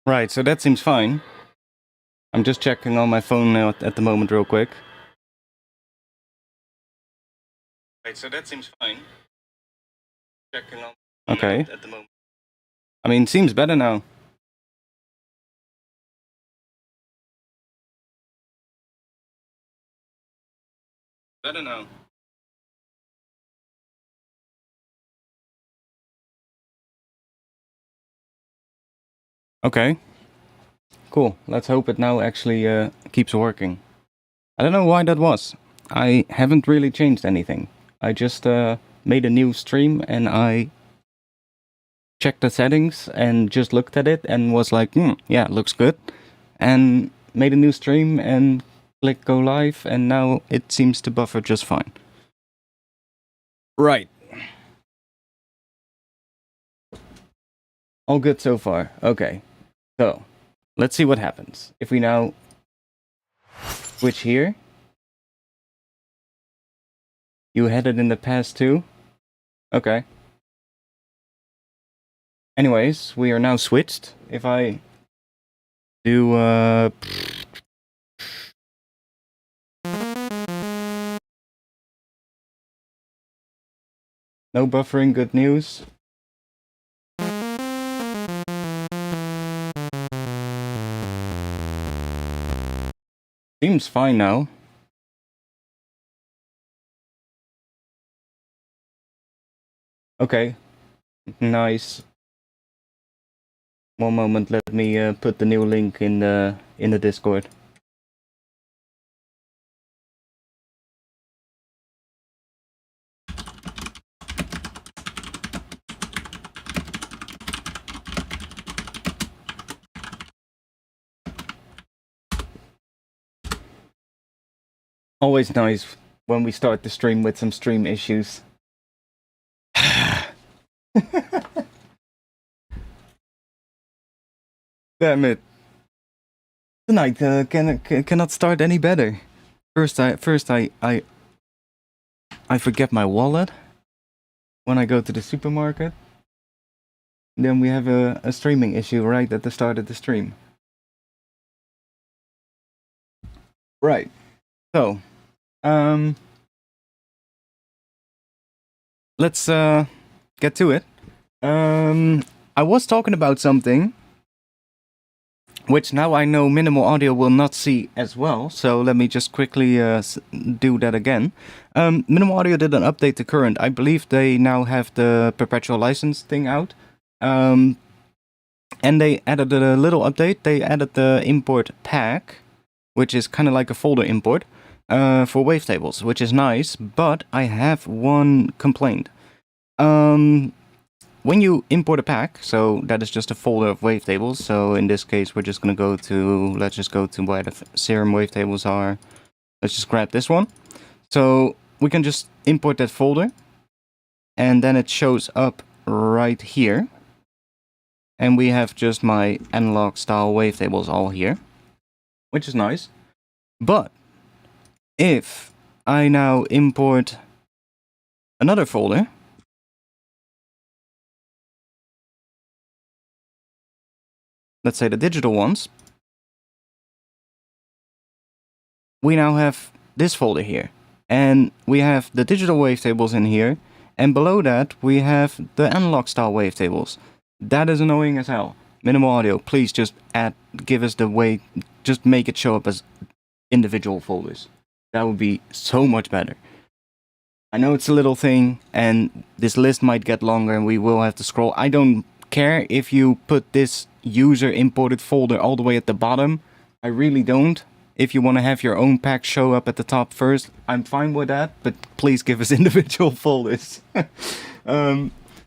Right, so that seems fine. I'm just checking on my phone now at the moment real quick. Right, so that seems fine. Checking on okay. At the moment. I mean, seems better now. Better now. Okay. Cool. Let's hope it now actually keeps working. I don't know why that was. I haven't really changed anything. I just made a new stream and I checked the settings and just looked at it and was like, yeah, looks good. And made a new stream and clicked go live and now it seems to buffer just fine. Right. All good so far. Okay. So, let's see what happens. If we now switch here. You had it in the past too? Okay. Anyways, we are now switched. If I do no buffering, good news. Seems fine now. Okay. Nice. One moment, let me put the new link in the Discord. Always nice when we start the stream with some stream issues. Damn it. Tonight cannot start any better. First I forget my wallet when I go to the supermarket. Then we have a streaming issue right at the start of the stream. Right. So, let's get to it. I was talking about something which now I know Minimal Audio will not see as well, so let me just quickly do that again. Minimal Audio did an update to current. I believe they now have the perpetual license thing out. And they added a little update. They added the import pack, which is kind of like a folder import, for wavetables, which is nice, but I have one complaint. When you import a pack, so that is just a folder of wavetables, so in this case we're just going to go to, let's just go to where the serum wavetables are. Let's just grab this one. So we can just import that folder, and then it shows up right here. And we have just my analog style wavetables all here, which is nice. But if I now import another folder, let's say the digital ones, we now have this folder here. And we have the digital wavetables in here, and below that we have the analog style wavetables. That is annoying as hell. Minimal Audio, please just give us the way, just make it show up as individual folders. That would be so much better. I know it's a little thing, and this list might get longer and we will have to scroll. I don't care if you put this user imported folder all the way at the bottom. I really don't. If you want to have your own pack show up at the top first, I'm fine with that, but please give us individual folders.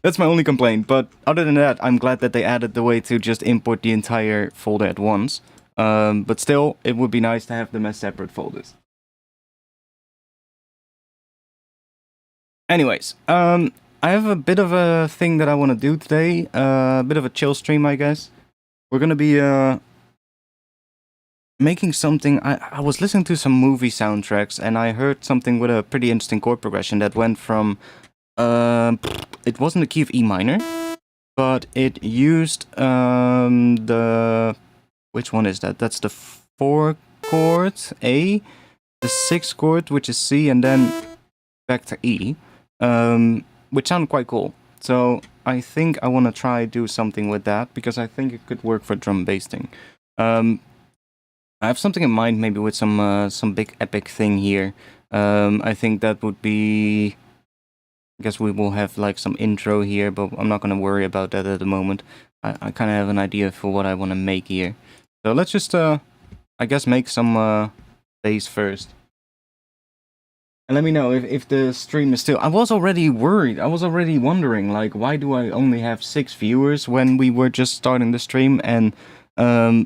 That's my only complaint, but other than that, I'm glad that they added the way to just import the entire folder at once. But still, it would be nice to have them as separate folders. Anyways, I have a bit of a thing that I want to do today, a bit of a chill stream, I guess. We're gonna be making something. I was listening to some movie soundtracks and I heard something with a pretty interesting chord progression that went from it wasn't the key of E minor, but it used the... Which one is that? That's the 4 chord A, the 6 chord, which is C, and then back to E, which sounded quite cool. So I think I want to try do something with that, because I think it could work for drum basting. I have something in mind, maybe with some big epic thing here. I think that would be... I guess we will have like some intro here, but I'm not going to worry about that at the moment. I kind of have an idea for what I want to make here. So let's just, I guess, make some bass first. And let me know if the stream is still... I was already worried. I was already wondering, like, why do I only have 6 viewers when we were just starting the stream and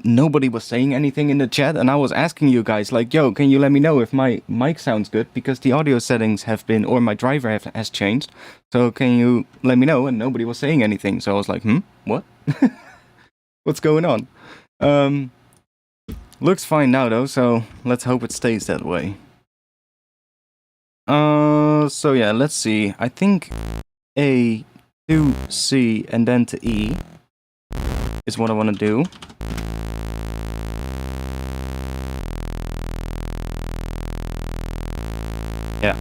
nobody was saying anything in the chat? And I was asking you guys, like, yo, can you let me know if my mic sounds good? Because the audio settings have been, or my driver has changed. So can you let me know? And nobody was saying anything. So I was like, what? What's going on? Looks fine now though, so let's hope it stays that way. So yeah, let's see. I think A to C and then to E is what I want to do. Yeah.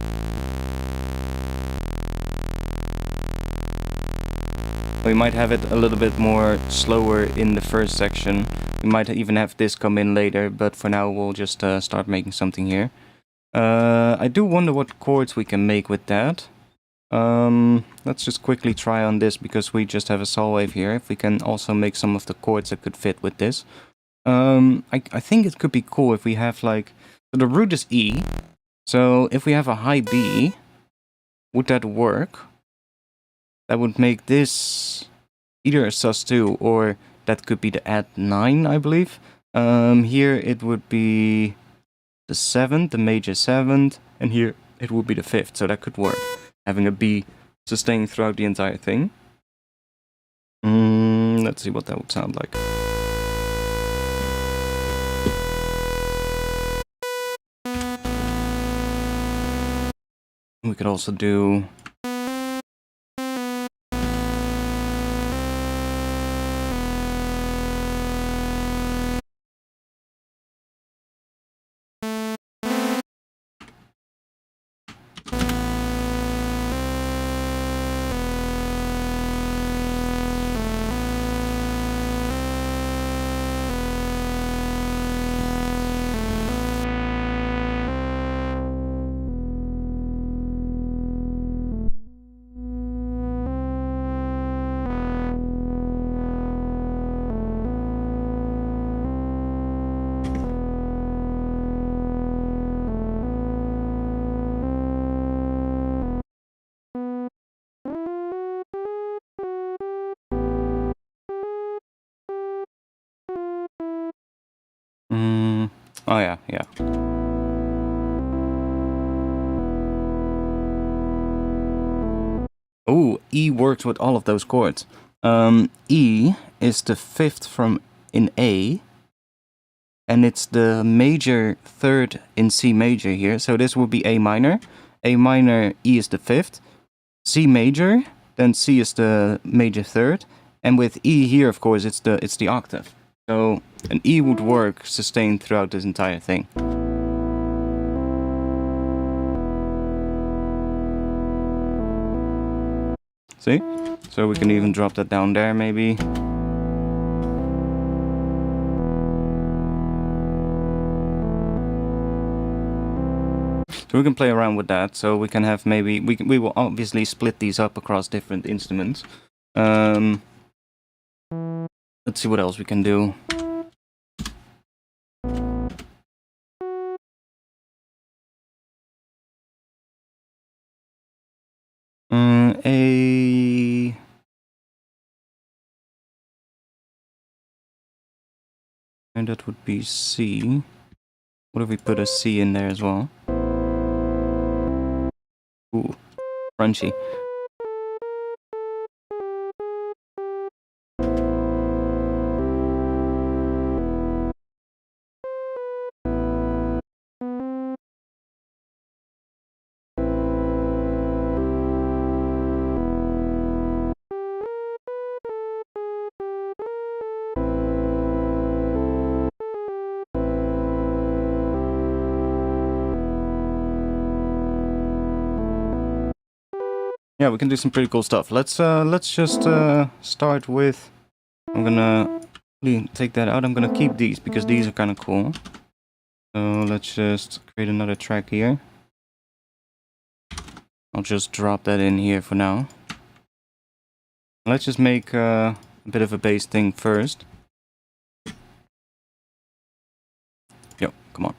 We might have it a little bit more slower in the first section. We might even have this come in later, but for now we'll just start making something here. I do wonder what chords we can make with that. Let's just quickly try on this, because we just have a saw wave here. If we can also make some of the chords that could fit with this. I think it could be cool if we have like... So the root is E. So if we have a high B, would that work? That would make this either a sus2, or that could be the add 9, I believe. Here it would be the 7th, the major 7th, and here it would be the 5th, so that could work. Having a B sustained throughout the entire thing. Let's see what that would sound like. We could also do... Oh yeah, yeah. Oh, E works with all of those chords. E is the 5th from in A, and it's the major 3rd in C major here. So this would be A minor. A minor, E is the 5th. C major, then C is the major 3rd, and with E here, of course, it's the octave. So an E would work sustained throughout this entire thing. See? So we can even drop that down there, maybe. So we can play around with that. So we can have maybe... We will obviously split these up across different instruments. Let's see what else we can do. And that would be C. What if we put a C in there as well? Ooh, crunchy. yeah, we can do some pretty cool stuff. Let's just start with. I'm gonna take that out. I'm gonna keep these because these are kind of cool. So let's just create another track here. I'll just drop that in here for now. Let's just make a bit of a bass thing first. Yo, come on.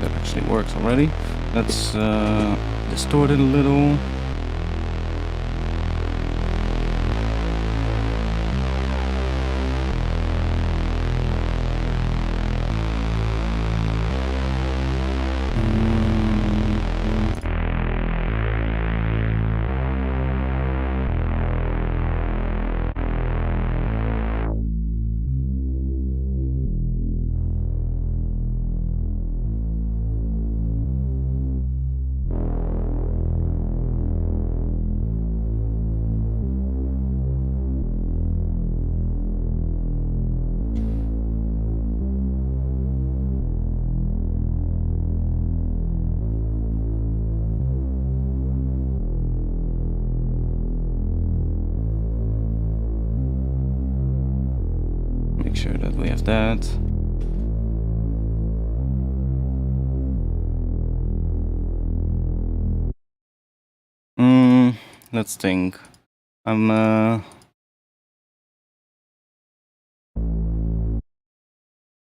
That actually works already. Let's distort it a little. Make sure that we have that. Let's think.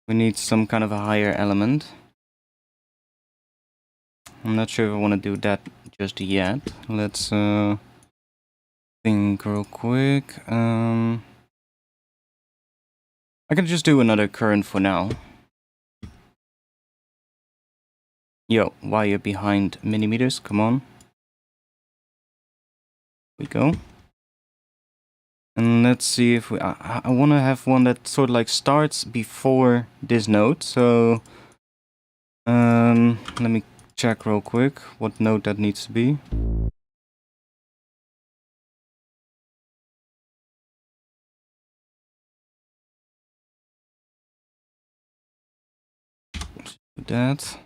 We need some kind of a higher element. I'm not sure if I want to do that just yet. Let's think real quick. I can just do another current for now. Yo, why you're behind millimeters? Come on. Here we go. And let's see if we... I want to have one that sort of like starts before this note. So let me check real quick what note that needs to be. Let's do that.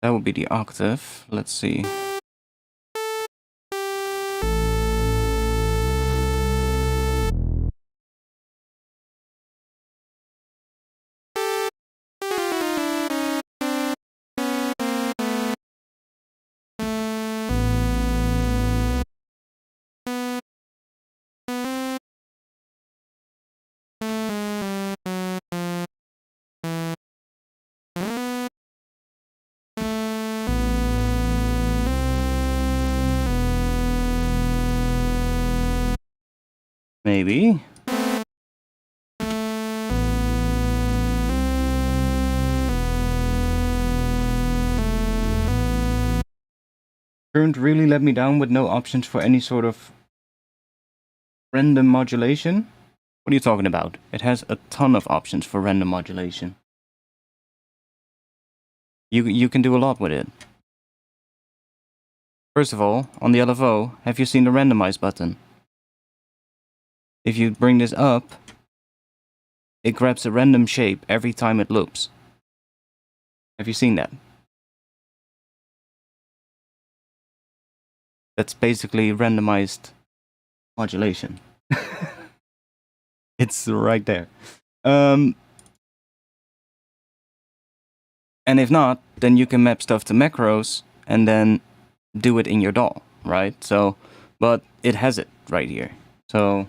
That would be the octave. Let's see. Maybe. Current really let me down with no options for any sort of random modulation. What are you talking about? It has a ton of options for random modulation. You can do a lot with it. First of all, on the LFO, have you seen the randomize button? If you bring this up, it grabs a random shape every time it loops. Have you seen that? That's basically randomized modulation. It's right there. And if not, then you can map stuff to macros and then do it in your DAW, right? So, but it has it right here. So,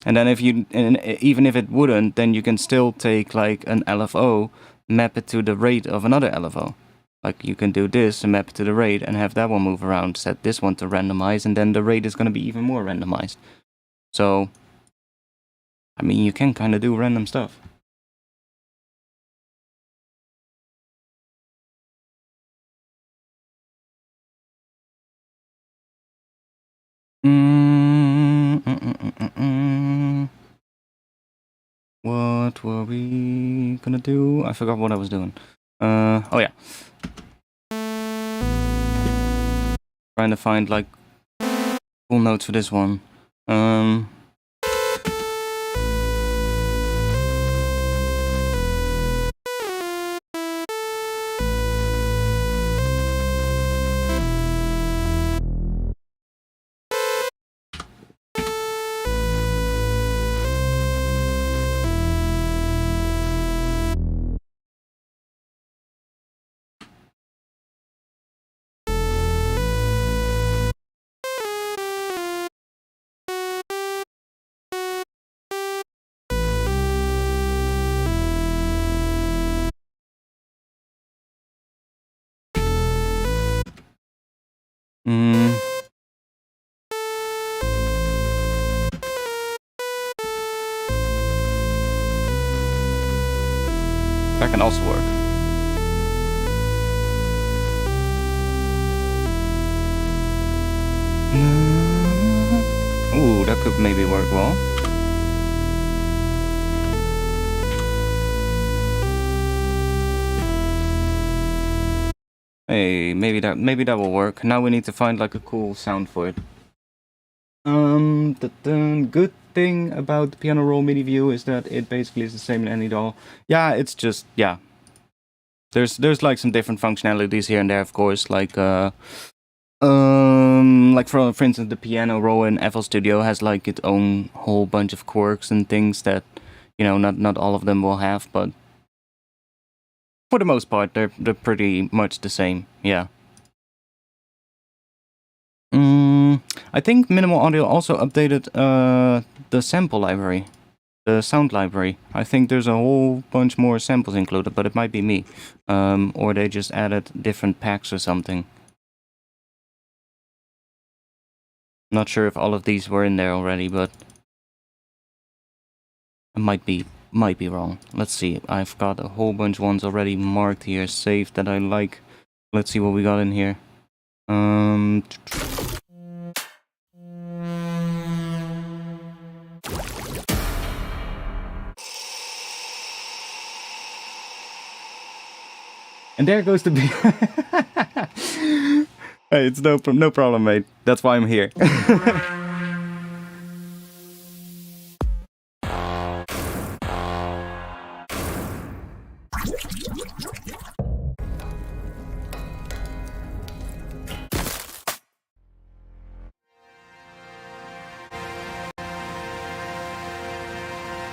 and then even if it wouldn't, then you can still take like an LFO, map it to the rate of another LFO. Like you can do this and map it to the rate and have that one move around, set this one to randomize, and then the rate is going to be even more randomized. So, I mean, you can kind of do random stuff. What were we gonna do? I forgot what I was doing. Oh yeah. Trying to find like cool notes for this one. That can also work. Ooh, that could maybe work well. Hey, maybe that will work. Now we need to find like a cool sound for it. The good thing about the piano roll MIDI view is that it basically is the same in any DAW. Yeah, it's just, yeah. There's like some different functionalities here and there, of course, like for instance, the piano roll in FL Studio has like its own whole bunch of quirks and things that, you know, not all of them will have, but for the most part, they're pretty much the same, yeah. I think Minimal Audio also updated the sample library, the sound library. I think there's a whole bunch more samples included, but it might be me. Or they just added different packs or something. Not sure if all of these were in there already, but I might be wrong. Let's see. I've got a whole bunch of ones already marked here, saved that I like. Let's see what we got in here. And there goes the beat. Hey, it's no problem, mate. That's why I'm here.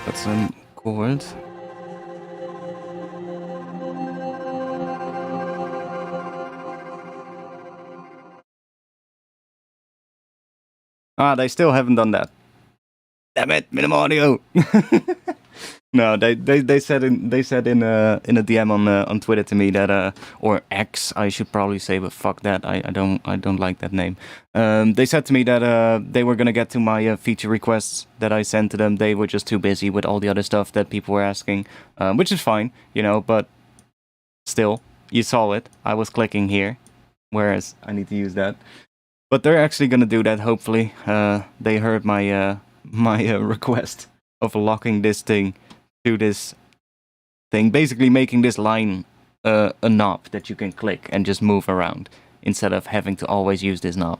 Got some chords. Ah, they still haven't done that. Damn it, Minimal Audio. No, they said in a DM on Twitter to me that or X I should probably say, but fuck that, I don't like that name. They said to me that they were gonna get to my feature requests that I sent to them. They were just too busy with all the other stuff that people were asking, which is fine, you know. But still, you saw it. I was clicking here, whereas I need to use that. But they're actually gonna do that. Hopefully, they heard my request of locking this thing to this thing, basically making this line a knob that you can click and just move around instead of having to always use this knob.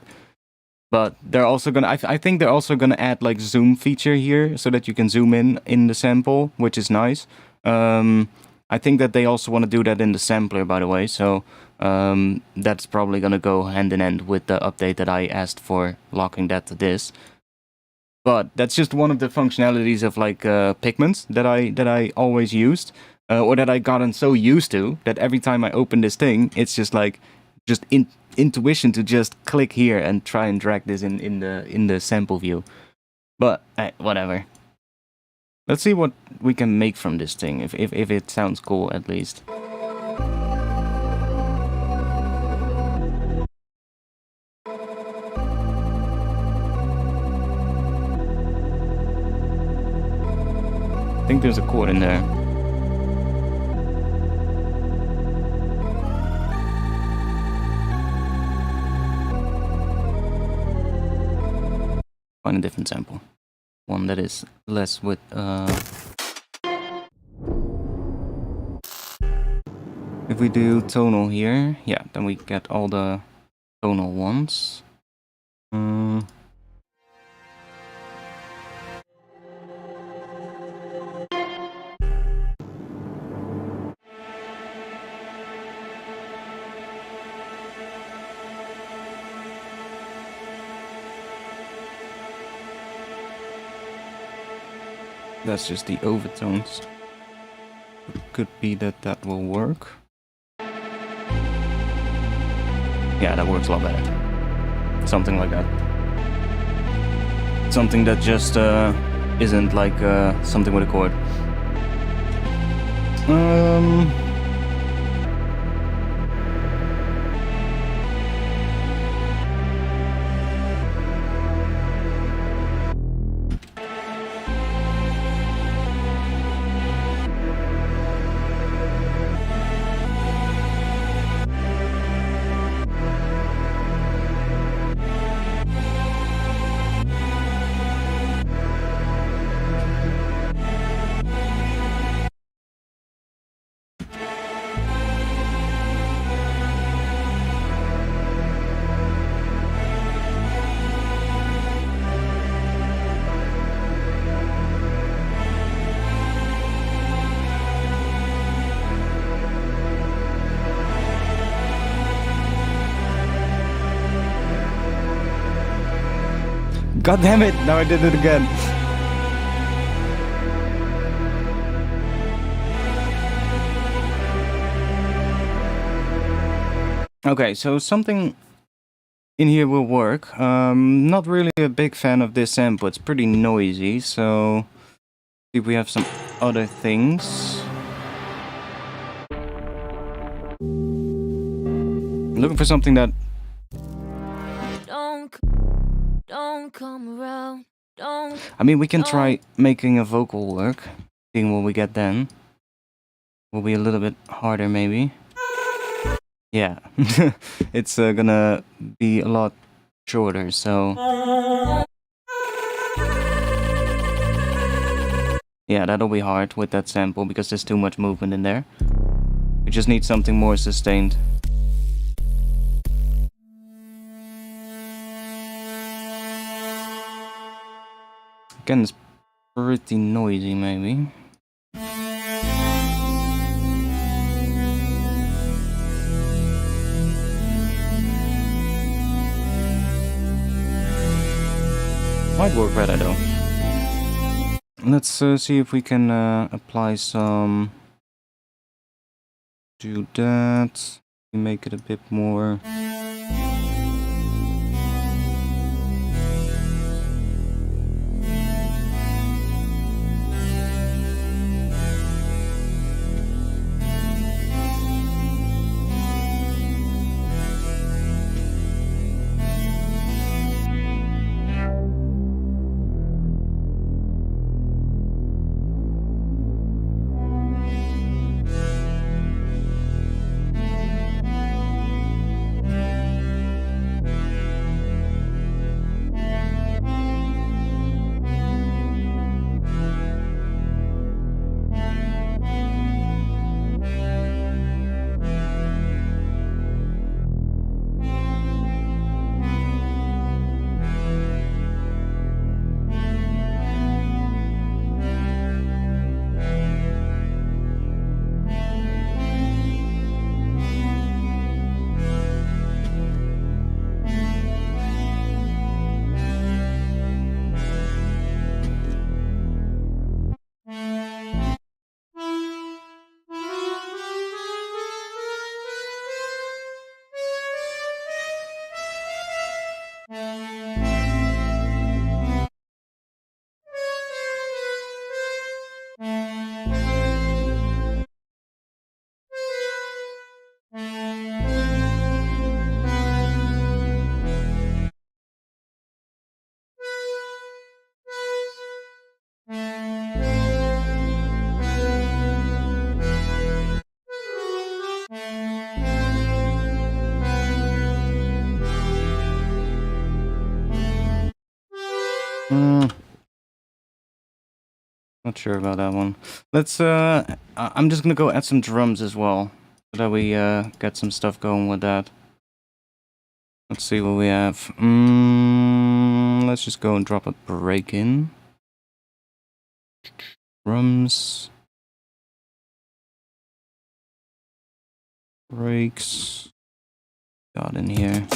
But they're also gonna. I think they're also gonna add like zoom feature here so that you can zoom in the sample, which is nice. I think that they also want to do that in the sampler, by the way. So that's probably gonna go hand in hand with the update that I asked for, locking that to this. But that's just one of the functionalities of like pigments that I always used, or that I gotten so used to that every time I open this thing, it's just like intuition to just click here and try and drag this in the sample view. But whatever. Let's see what we can make from this thing, if it sounds cool at least. I think there's a chord in there. Find a different sample. One that is less with if we do tonal here, yeah, then we get all the tonal ones. That's just the overtones. It could be that that will work. Yeah, that works a lot better. Something like that. Something that just isn't like something with a chord. God damn it, now I did it again. Okay, so something in here will work. Not really a big fan of this sample, it's pretty noisy, so see if we have some other things. I'm looking for something that don't come around. I mean, we can try making a vocal work, seeing what we get then. Will be a little bit harder, maybe. Yeah, it's gonna be a lot shorter, so... Yeah, that'll be hard with that sample, because there's too much movement in there. We just need something more sustained. Again, it's pretty noisy, maybe. Might work better though. Let's see if we can apply some... Do that. Make it a bit more... Not sure about that one. Let's, I'm just gonna go add some drums as well, so that we, get some stuff going with that. Let's see what we have. Let's just go and drop a break in. Drums. Breaks. Got in here.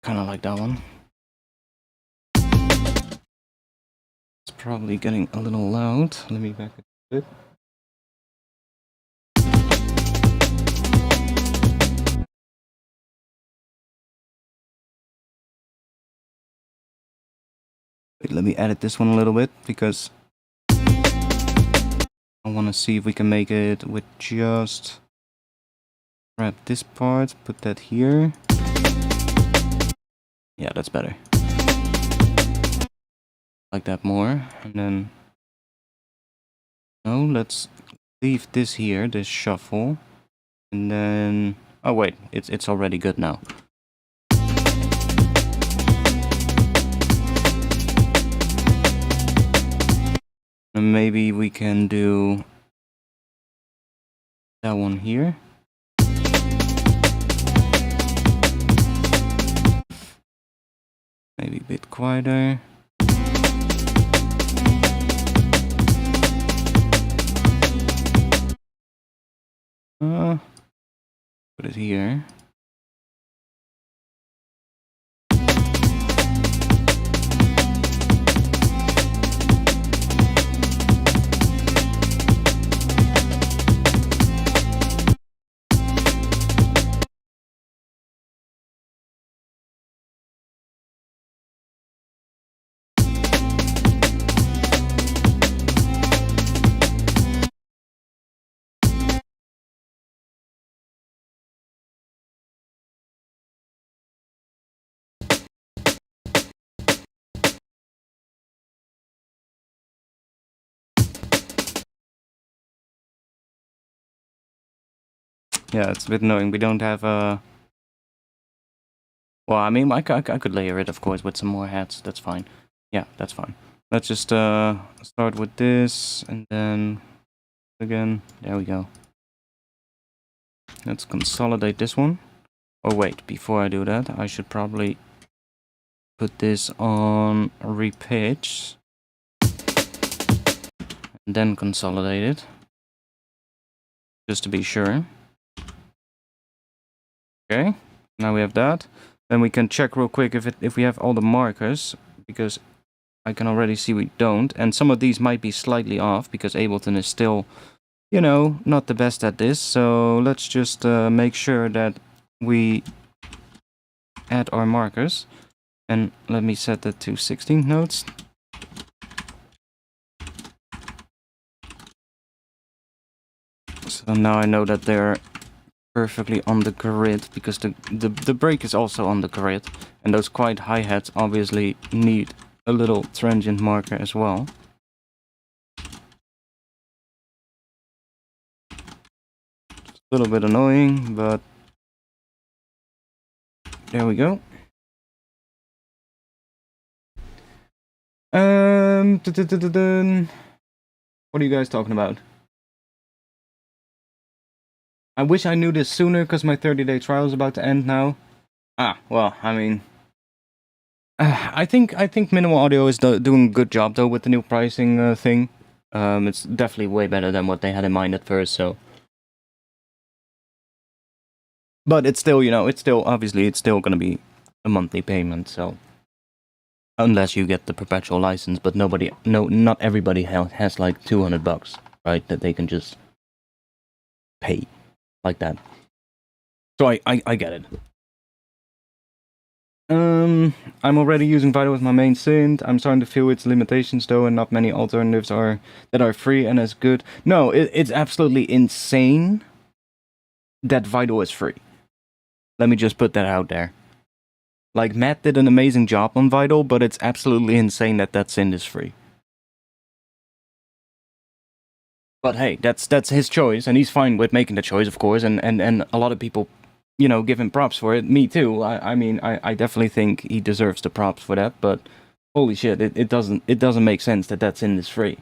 Kinda like that one. It's probably getting a little loud. Let me back it a bit. Wait, let me edit this one a little bit, because I want to see if we can make it with just... grab this part, put that here. Yeah, that's better. Like that more, and then... no, let's leave this here, this shuffle. And then... oh wait, it's already good now. And maybe we can do that one here. Maybe a bit quieter. Put it here. Yeah, it's a bit annoying. We don't have a... well, I mean, I could layer it, of course, with some more hats. That's fine. Yeah, that's fine. Let's just start with this, and then again. There we go. Let's consolidate this one. Oh wait, before I do that, I should probably put this on repitch, and then consolidate it, just to be sure. Okay, now we have that. Then we can check real quick if we have all the markers, because I can already see we don't. And some of these might be slightly off, because Ableton is still, you know, not the best at this. So let's just make sure that we add our markers. And let me set that to 16 notes. So now I know that they're perfectly on the grid, because the break is also on the grid, and those quiet hi-hats obviously need a little transient marker as well. It's a little bit annoying, but there we go. What are you guys talking about? I wish I knew this sooner, because my 30-day trial is about to end now. Ah, well, I mean... I think Minimal Audio is doing a good job, though, with the new pricing thing. It's definitely way better than what they had in mind at first, so... but it's still, you know, obviously, it's still gonna be a monthly payment, so... unless you get the perpetual license, but not everybody has like $200, right? That they can just pay like that. So I get it. I'm already using Vital as my main synth. I'm starting to feel its limitations though, and not many alternatives that are free and as good. No, it's absolutely insane that Vital is free. Let me just put that out there. Like, Matt did an amazing job on Vital, but it's absolutely insane that that synth is free. But hey, that's his choice, and he's fine with making the choice, of course. And a lot of people, you know, give him props for it. Me too. I mean, I definitely think he deserves the props for that. But holy shit, it doesn't make sense that that's in this free.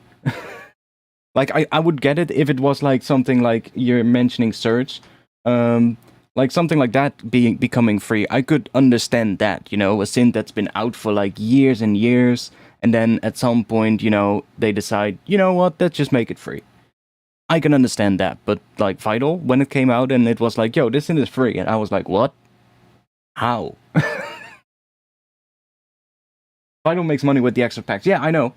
Like I would get it if it was like something like you're mentioning Surge, like something like that becoming free. I could understand that, you know, a synth that's been out for like years and years, and then at some point, you know, they decide, you know what, let's just make it free. I can understand that, but like Vital, when it came out and it was like, yo, this thing is free, and I was like, what? How? Vital makes money with the extra packs. Yeah, I know.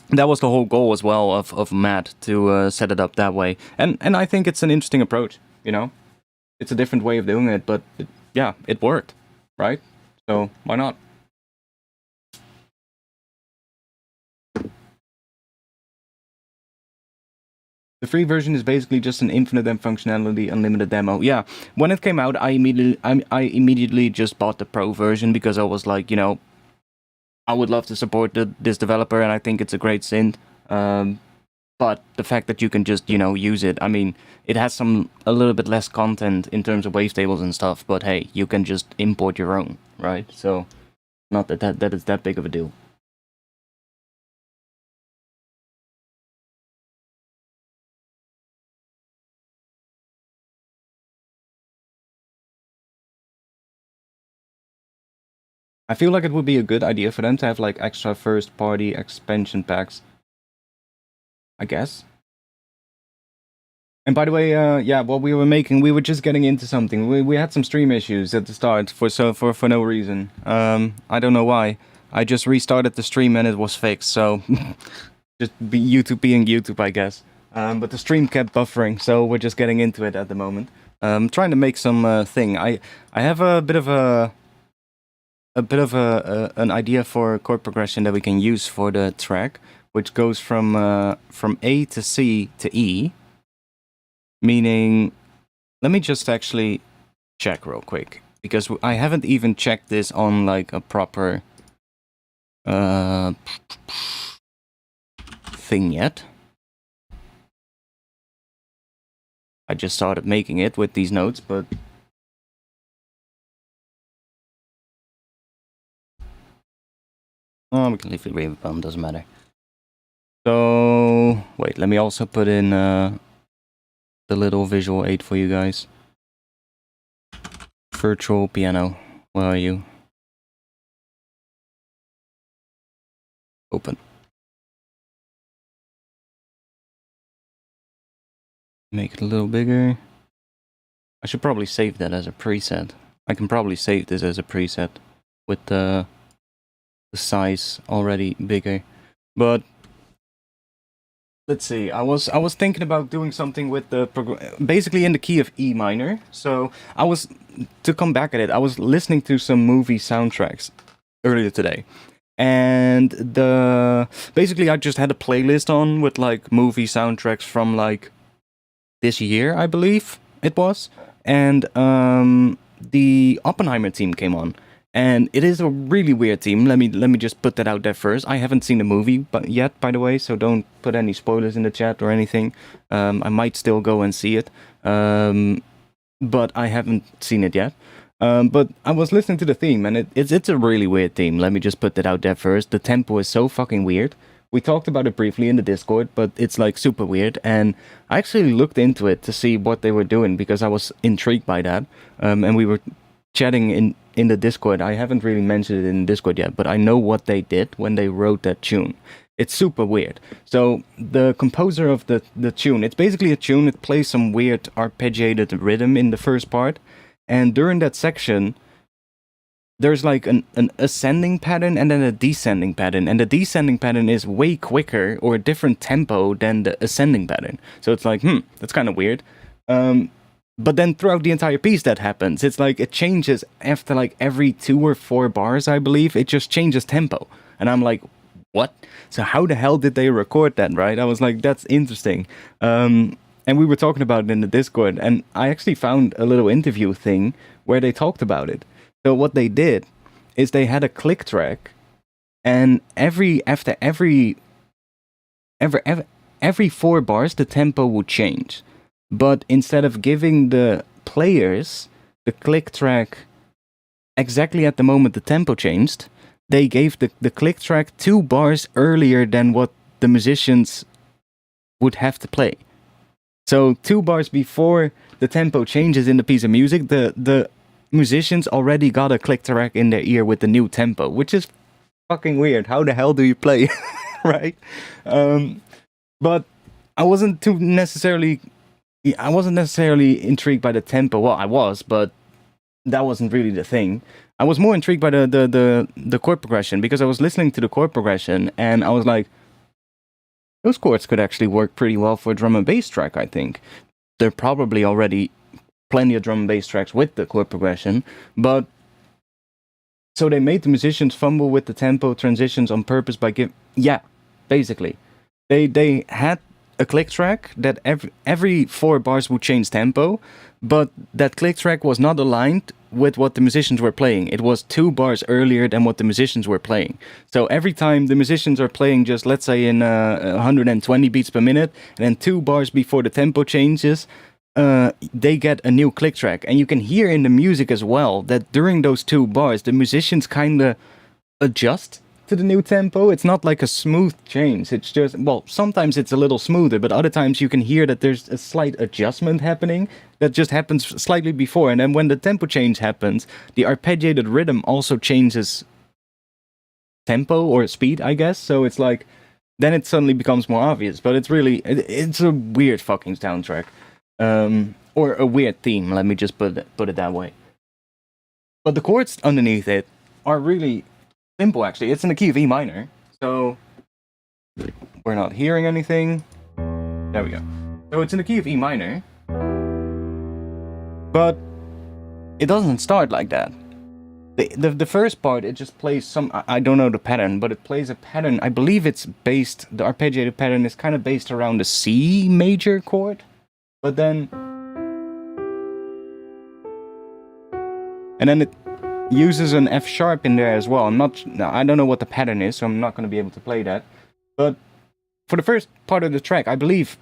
That was the whole goal as well of Matt to set it up that way, and I think it's an interesting approach. You know, it's a different way of doing it, but yeah, it worked, right? So why not? The free version is basically just an infinite and functionality unlimited demo. Yeah, when it came out, I immediately just bought the pro version because I was like, you know, I would love to support this developer, and I think it's a great synth. But the fact that you can just, you know, use it, I mean, it has a little bit less content in terms of wavetables and stuff, but hey, you can just import your own, right? So, not that is that big of a deal. I feel like it would be a good idea for them to have like extra first-party expansion packs, I guess. And by the way, yeah, what we were making, we were just getting into something. We had some stream issues at the start for no reason. I don't know why. I just restarted the stream and it was fixed. So just YouTube being YouTube, I guess. But the stream kept buffering, so we're just getting into it at the moment. Trying to make some thing. I have a bit of an idea for chord progression that we can use for the track, which goes from A to C to E. Meaning, let me just actually check real quick, because I haven't even checked this on like a proper thing yet. I just started making it with these notes, but oh, we can leave it wave bump, doesn't matter. So wait, let me also put in the little visual aid for you guys. Virtual piano, where are you? Open. Make it a little bigger. I should probably save that as a preset. I can probably save this as a preset with the size already bigger. But let's see. I was thinking about doing something with the basically in the key of E minor. So to come back at it, I was listening to some movie soundtracks earlier today. And basically I just had a playlist on with like movie soundtracks from like this year, I believe it was. And the Oppenheimer theme came on. And it is a really weird theme. Let me just put that out there first. I haven't seen the movie yet, by the way, so don't put any spoilers in the chat or anything. I might still go and see it, but I haven't seen it yet. But I was listening to the theme, and it's a really weird theme. Let me just put that out there first. The tempo is so fucking weird. We talked about it briefly in the Discord, but it's like super weird. And I actually looked into it to see what they were doing because I was intrigued by that. And we were chatting in the Discord. I haven't really mentioned it in Discord yet, but I know what they did when they wrote that tune. It's super weird. So the composer of the tune, it's basically a tune that plays some weird arpeggiated rhythm in the first part, and during that section there's like an ascending pattern and then a descending pattern, and the descending pattern is way quicker or a different tempo than the ascending pattern. So it's like, that's kind of weird. But then throughout the entire piece that happens. It's like it changes after like every 2 or 4 bars, I believe. It just changes tempo. And I'm like, what? So how the hell did they record that, right? I was like, that's interesting. And we were talking about it in the Discord. And I actually found a little interview thing where they talked about it. So what they did is they had a click track. And after every every 4 bars the tempo would change. But instead of giving the players the click track exactly at the moment the tempo changed, they gave the click track 2 bars earlier than what the musicians would have to play. So 2 bars before the tempo changes in the piece of music, the musicians already got a click track in their ear with the new tempo, which is fucking weird. How the hell do you play, right? But I wasn't necessarily intrigued by the tempo. Well, I was, but that wasn't really the thing. I was more intrigued by the chord progression, because I was listening to the chord progression and I was like, those chords could actually work pretty well for a drum and bass track, I think. There are probably already plenty of drum and bass tracks with the chord progression, but so they made the musicians fumble with the tempo transitions on purpose by basically. They had a click track that every 4 bars would change tempo, but that click track was not aligned with what the musicians were playing. It was 2 bars earlier than what the musicians were playing. So every time the musicians are playing just, let's say, in 120 beats per minute, and then 2 bars before the tempo changes, they get a new click track. And you can hear in the music as well that during those 2 bars, the musicians kind of adjust to the new tempo. It's not like a smooth change. It's just, well, sometimes it's a little smoother, but other times you can hear that there's a slight adjustment happening that just happens slightly before. And then when the tempo change happens, the arpeggiated rhythm also changes tempo or speed, I guess. So it's like, then it suddenly becomes more obvious. But it's really, it's a weird fucking soundtrack. Or a weird theme, let me just put it that way. But the chords underneath it are really simple, actually. It's in the key of E minor, so we're not hearing anything. There we go. So it's in the key of E minor, but it doesn't start like that. The first part, it just plays some, I don't know the pattern, but it plays a pattern. I believe it's based, the arpeggiated pattern is kind of based around the C major chord, but then, and then it uses an F sharp in there as well. I don't know what the pattern is, so I'm not going to be able to play that. But for the first part of the track, I believe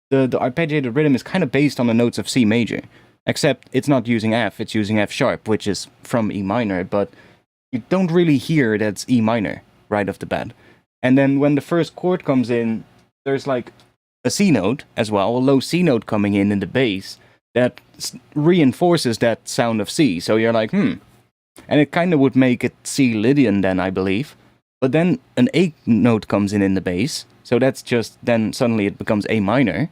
the arpeggiated rhythm is kind of based on the notes of C major, except it's not using F, it's using F sharp, which is from E minor, but you don't really hear that's E minor right off the bat. And then when the first chord comes in, there's like a C note as well, a low C note coming in the bass, that reinforces that sound of C. So you're like, And it kind of would make it C Lydian then, I believe. But then an A note comes in the bass. So that's just, then suddenly it becomes A minor.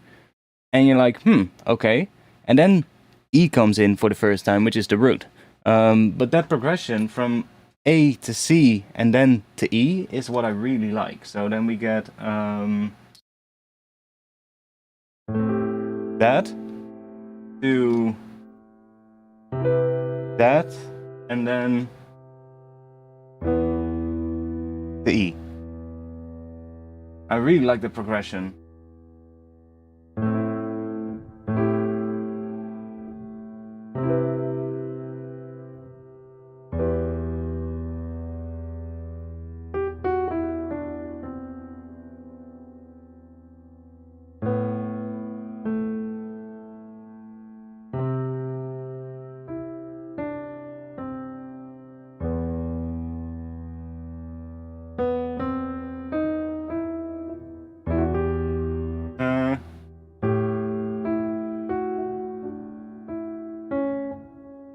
And you're like, okay. And then E comes in for the first time, which is the root. But that progression from A to C and then to E is what I really like. So then we get that to that, and then the E. I really like the progression.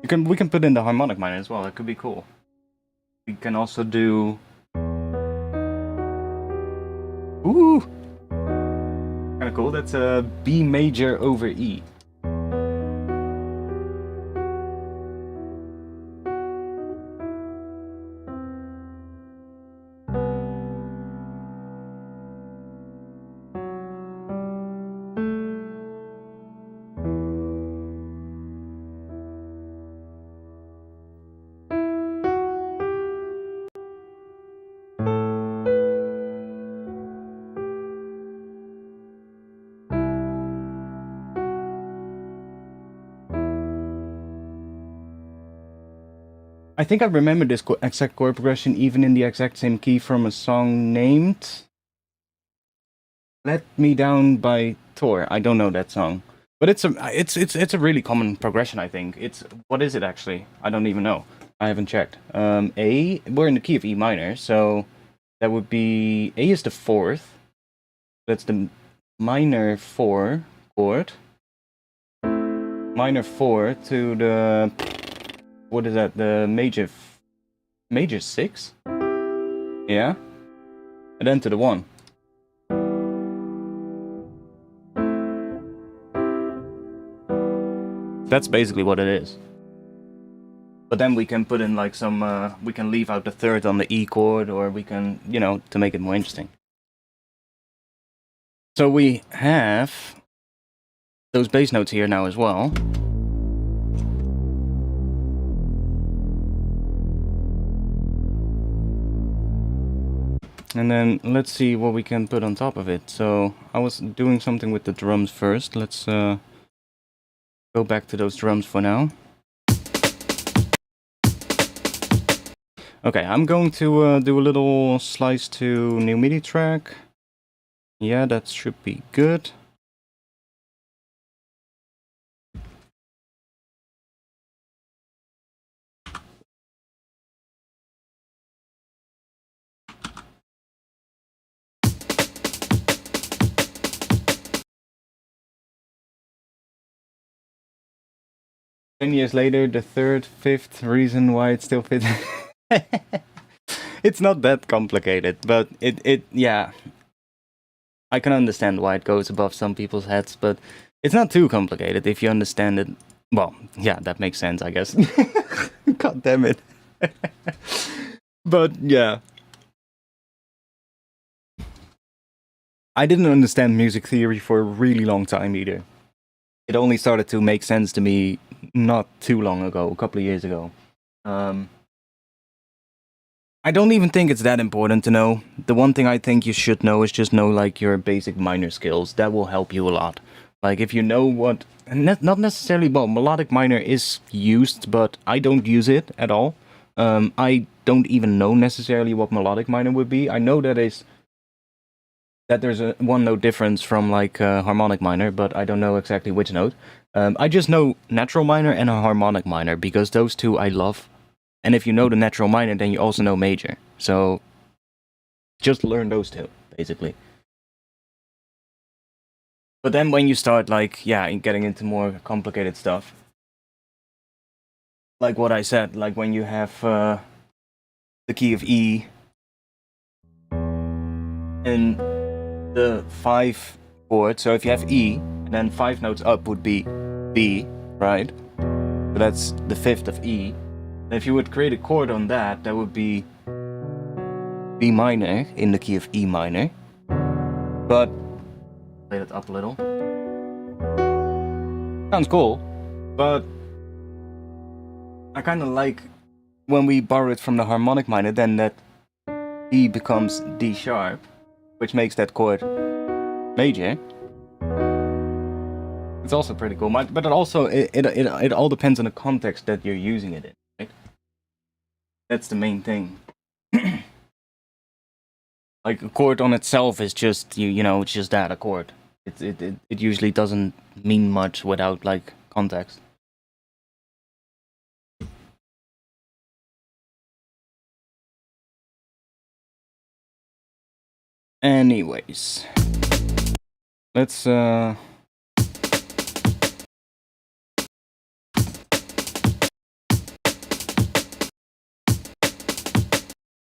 We can put in the harmonic minor as well. That could be cool. We can also do. Ooh, kind of cool. That's a B major over E. I think I remember this exact chord progression even in the exact same key from a song named Let Me Down by Thor. I don't know that song. But it's a really common progression, I think. What is it actually? I don't even know. I haven't checked. A, we're in the key of E minor, so that would be A is the 4th. That's the minor 4 chord. Minor 4 to the, what is that? The major 6? Yeah. And then to the 1. That's basically what it is. But then we can put in like some, we can leave out the 3rd on the E chord, or we can, you know, to make it more interesting. So we have those bass notes here now as well. And then let's see what we can put on top of it. So I was doing something with the drums first. Let's go back to those drums for now. Okay, I'm going to do a little slice to new MIDI track. Yeah, that should be good. Ten years later, the 3rd, 5th reason why it still fits. It's not that complicated, but yeah. I can understand why it goes above some people's heads, but it's not too complicated if you understand it. Well, yeah, that makes sense, I guess. God damn it. But yeah. I didn't understand music theory for a really long time either. It only started to make sense to me not too long ago, a couple of years ago. I don't even think it's that important to know. The one thing I think you should know is just know like your basic minor skills. That will help you a lot. Like if you know what, not necessarily, well, melodic minor is used, but I don't use it at all. I don't even know necessarily what melodic minor would be. I know that there's a one note difference from like harmonic minor, but I don't know exactly which note. I just know natural minor and a harmonic minor because those two I love. And if you know the natural minor, then you also know major. So just learn those two, basically. But then when you start, like, yeah, getting into more complicated stuff, like what I said, like when you have the key of E and the 5 chord, so if you have E, and then 5 notes up would be B, right? So that's the 5th of E. And if you would create a chord on that, that would be B minor in the key of E minor. But play it up a little. Sounds cool, but I kind of like when we borrow it from the harmonic minor, then that D becomes D sharp, which makes that chord major. It's also pretty cool, but it also it all depends on the context that you're using it in. That's the main thing. Like a chord on itself is just you know it's just that, a chord. It usually doesn't mean much without like context. Anyways, let's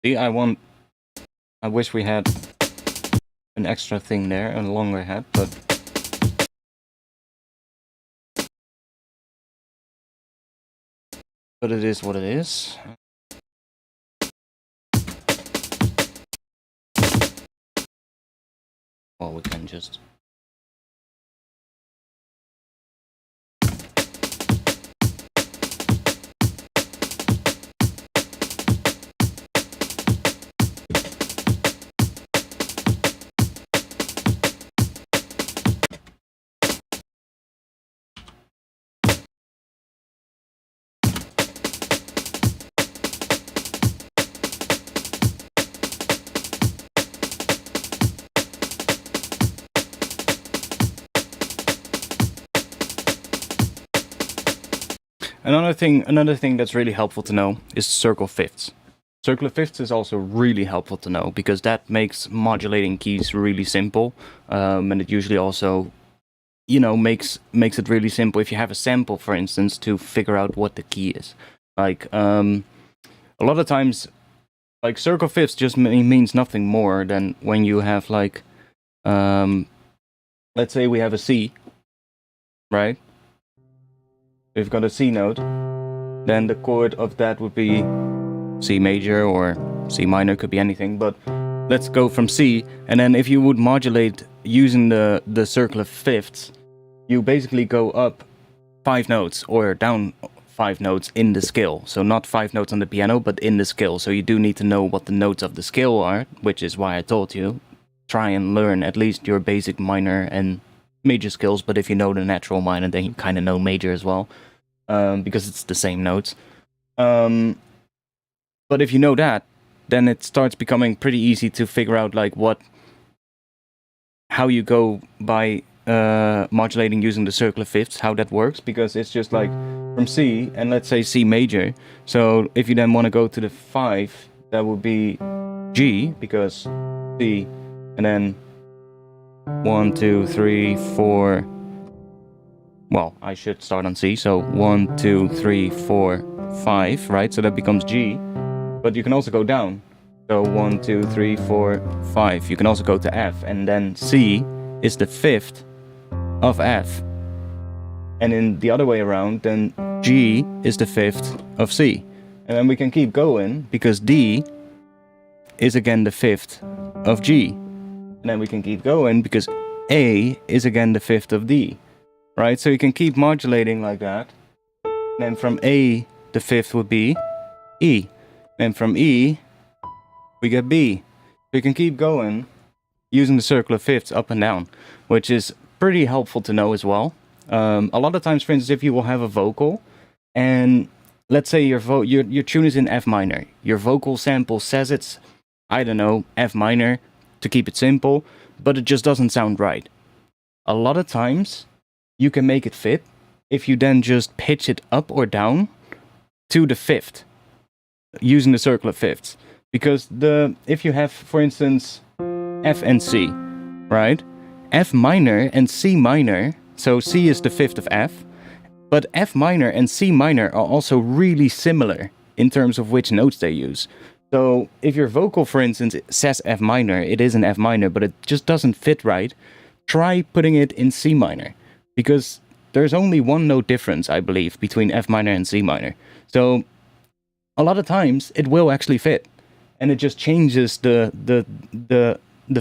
see, I wish we had an extra thing there, a longer head, but it is what it is. Well, we can just Another thing that's really helpful to know is circle fifths. Circle fifths is also really helpful to know because that makes modulating keys really simple, and it usually also, you know, makes it really simple if you have a sample, for instance, to figure out what the key is. Like a lot of times, like circle fifths just means nothing more than when you have like, let's say we have a C, right? We've got a C note, then the chord of that would be C major or C minor, could be anything, but let's go from C, and then if you would modulate using the circle of fifths, you basically go up 5 notes or down 5 notes in the scale. So not 5 notes on the piano, but in the scale. So you do need to know what the notes of the scale are, which is why I told you, try and learn at least your basic minor and major scales, but if you know the natural minor, then you kind of know major as well, because it's the same notes. But if you know that, then it starts becoming pretty easy to figure out like how you go by modulating using the circle of fifths, how that works, because it's just like from C, and let's say C major. So if you then want to go to the 5, that would be G, because C, and then 1, 2, 3, 4. Well, I should start on C, so 1, 2, 3, 4, 5, right? So that becomes G, but you can also go down. So 1, 2, 3, 4, 5. You can also go to F, and then C is the 5th of F. And in the other way around, then G is the 5th of C. And then we can keep going, because D is again the 5th of G. And then we can keep going, because A is again the 5th of D. Right? So you can keep modulating like that. And then from A, the 5th would be E. And from E, we get B. So you can keep going using the circle of fifths up and down, which is pretty helpful to know as well. A lot of times, for instance, if you will have a vocal, and let's say your tune is in F minor, your vocal sample says it's, I don't know, F minor, to keep it simple, but it just doesn't sound right. A lot of times, you can make it fit if you then just pitch it up or down to the 5th, using the circle of fifths. Because if you have, for instance, F and C, right? F minor and C minor, so C is the 5th of F, but F minor and C minor are also really similar in terms of which notes they use. So if your vocal, for instance, says F minor, it is an F minor, but it just doesn't fit right, try putting it in C minor, because there's only one note difference, I believe, between F minor and C minor. So a lot of times it will actually fit, and it just changes the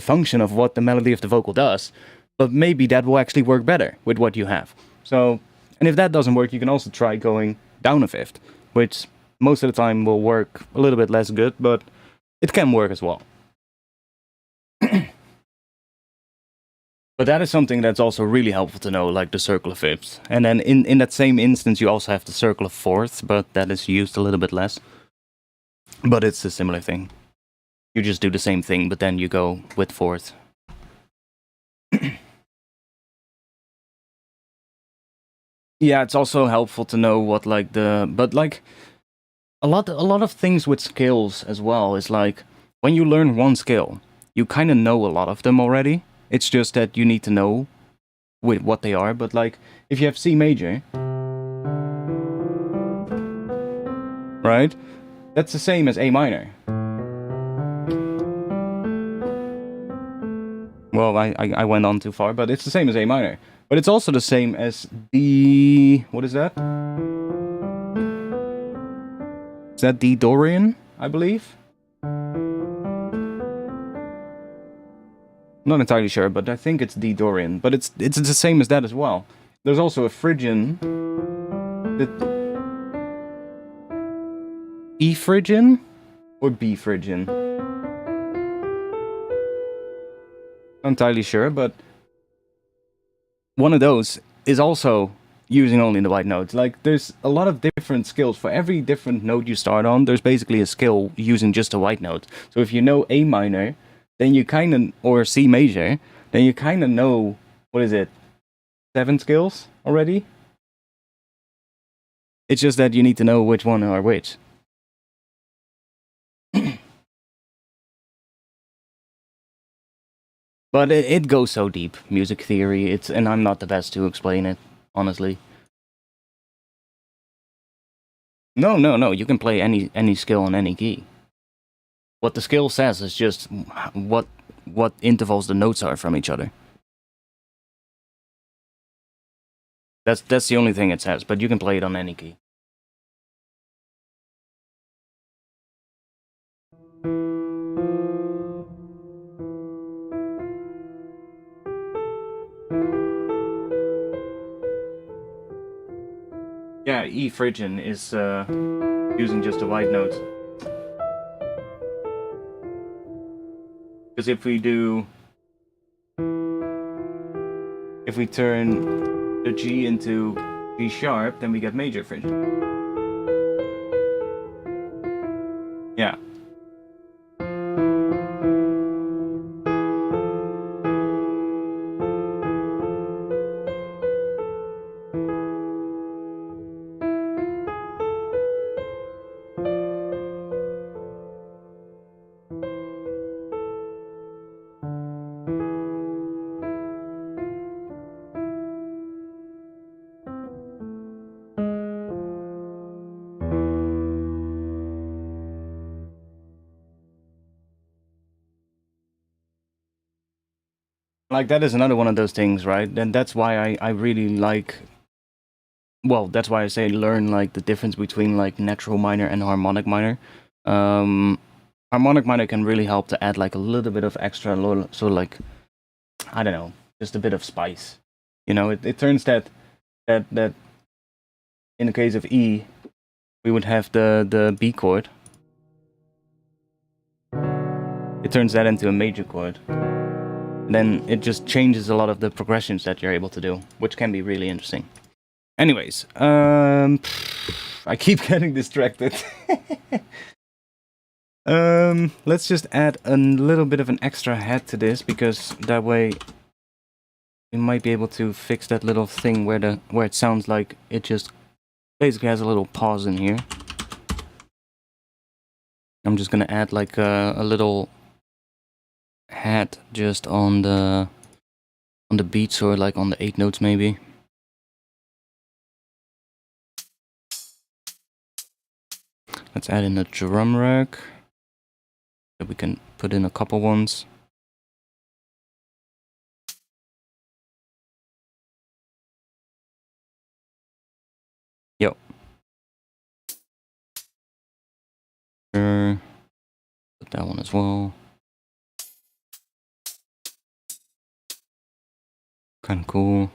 function of what the melody of the vocal does, but maybe that will actually work better with what you have. So, and if that doesn't work, you can also try going down a 5th, which most of the time will work a little bit less good, but it can work as well. But that is something that's also really helpful to know, like the circle of fifths. And then in that same instance, you also have the circle of fourths, but that is used a little bit less. But it's a similar thing. You just do the same thing, but then you go with fourth. Yeah, it's also helpful to know what like but like a lot of things with scales as well is like when you learn one scale, you kind of know a lot of them already. It's just that you need to know with what they are. But like if you have C major, right? That's the same as A minor. Well, I went on too far, but it's the same as A minor. But it's also the same as D... What is that? Is that D Dorian, I believe? Not entirely sure, but I think it's D Dorian. But it's the same as that as well. There's also a Phrygian. E Phrygian? Or B Phrygian? Not entirely sure, but one of those is also using only the white notes. Like, there's a lot of different skills. For every different note you start on, there's basically a skill using just a white note. So if you know A minor, then you kind of, or C major, then you kind of know, what is it, 7 skills already? It's just that you need to know which one are which. But it goes so deep, music theory. And I'm not the best to explain it, honestly. No. You can play any skill on any key. What the skill says is just what intervals the notes are from each other. That's the only thing it says, but you can play it on any key. Yeah, E Phrygian is using just the white notes. Because if we turn the G into G sharp, then we get major Phrygian. Yeah. Like, that is another one of those things, right? And that's why I really like... Well, that's why I say learn, like, the difference between, like, natural minor and harmonic minor. Harmonic minor can really help to add, like, a little bit of extra, so, like, I don't know, just a bit of spice. You know, it turns that in the case of E, we would have the B chord. It turns that into a major chord. Then it just changes a lot of the progressions that you're able to do, which can be really interesting. Anyways, I keep getting distracted. Let's just add a little bit of an extra head to this, because that way we might be able to fix that little thing where it sounds like it just basically has a little pause in here. I'm just gonna add like a little head just on the beats, or like on the 8 notes maybe. Let's add in a drum rack that we can put in a couple ones. Yo. Sure. Put that one as well. Kind of cool.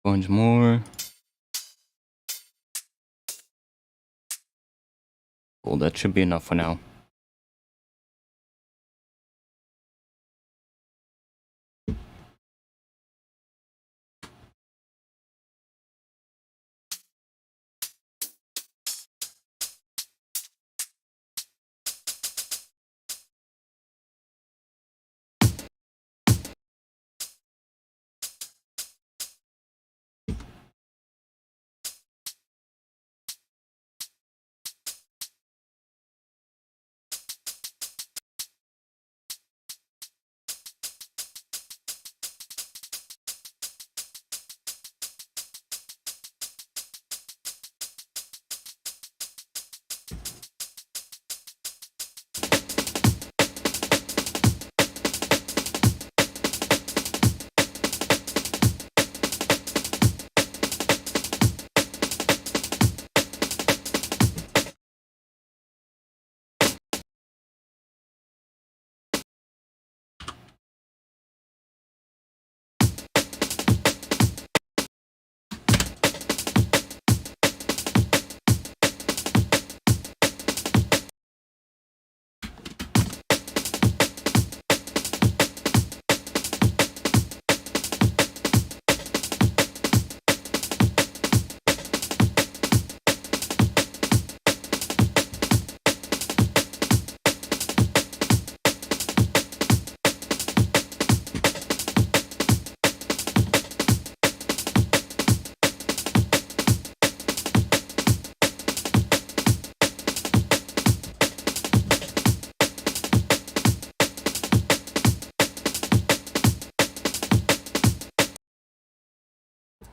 Bunch more. Cool, that should be enough for now.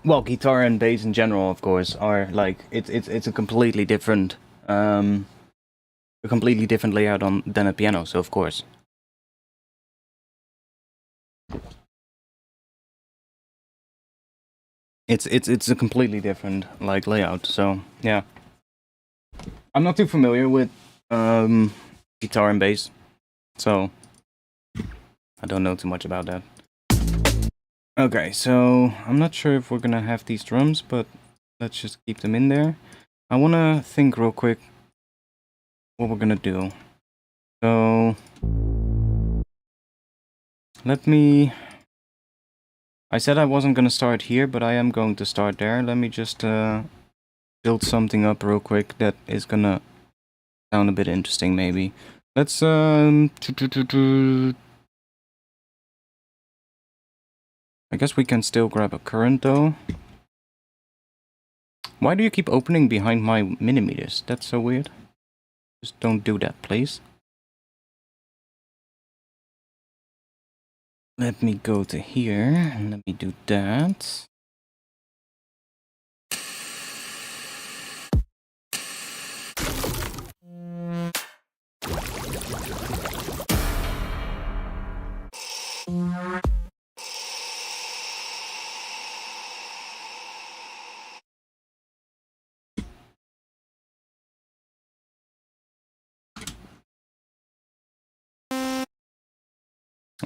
well, guitar and bass in general, of course, are like it's a completely different layout than a piano. So of course, it's a completely different like layout. So yeah, I'm not too familiar with guitar and bass, so I don't know too much about that. Okay, so I'm not sure if we're gonna have these drums, but let's just keep them in there. I wanna think real quick what we're gonna do. So let me... I said I wasn't gonna start here, but I am going to start there. Let me just build something up real quick that is gonna sound a bit interesting, maybe. Let's I guess we can still grab a current though. Why do you keep opening behind my millimeters? That's so weird. Just don't do that, please. Let me go to here and let me do that.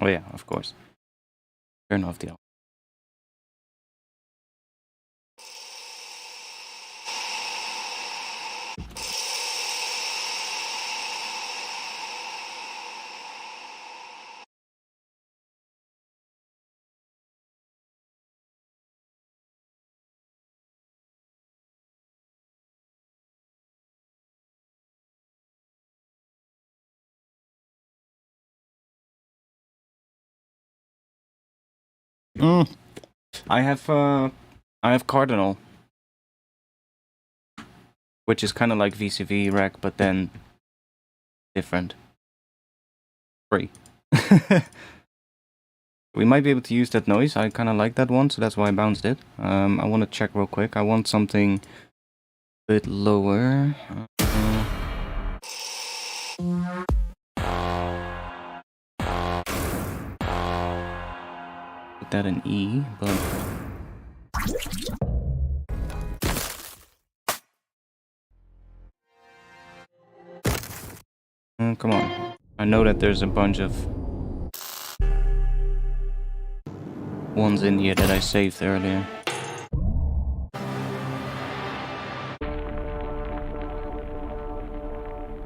Oh yeah, of course. Turn off the... I have Cardinal, which is kind of like VCV rack, but then different. Free. We might be able to use that noise. I kind of like that one, so that's why I bounced it. I want to check real quick. I want something a bit lower. Put that in E, but... come on. I know that there's a bunch of ones in here that I saved earlier.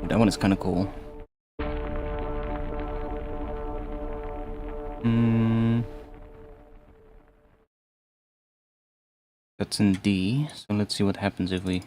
That one is kind of cool. That's in D, so let's see what happens if we...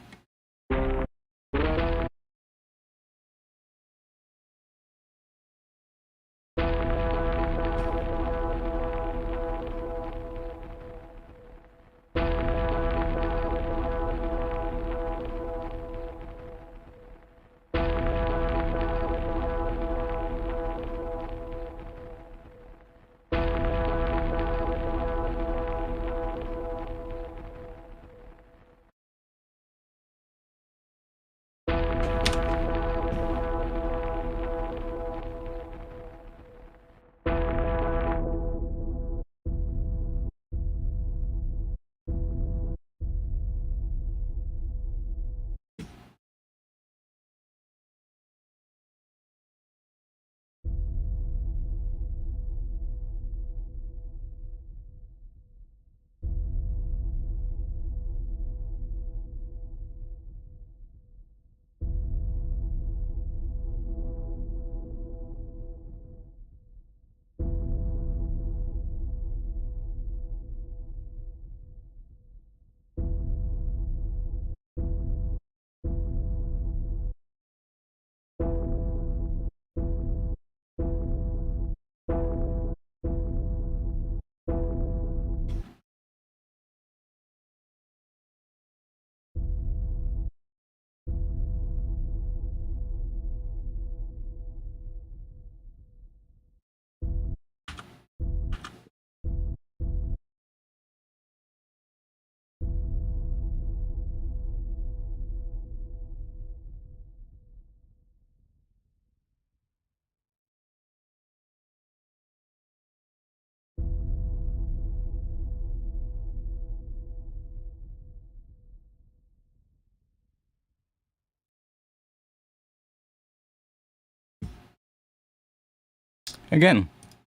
Again,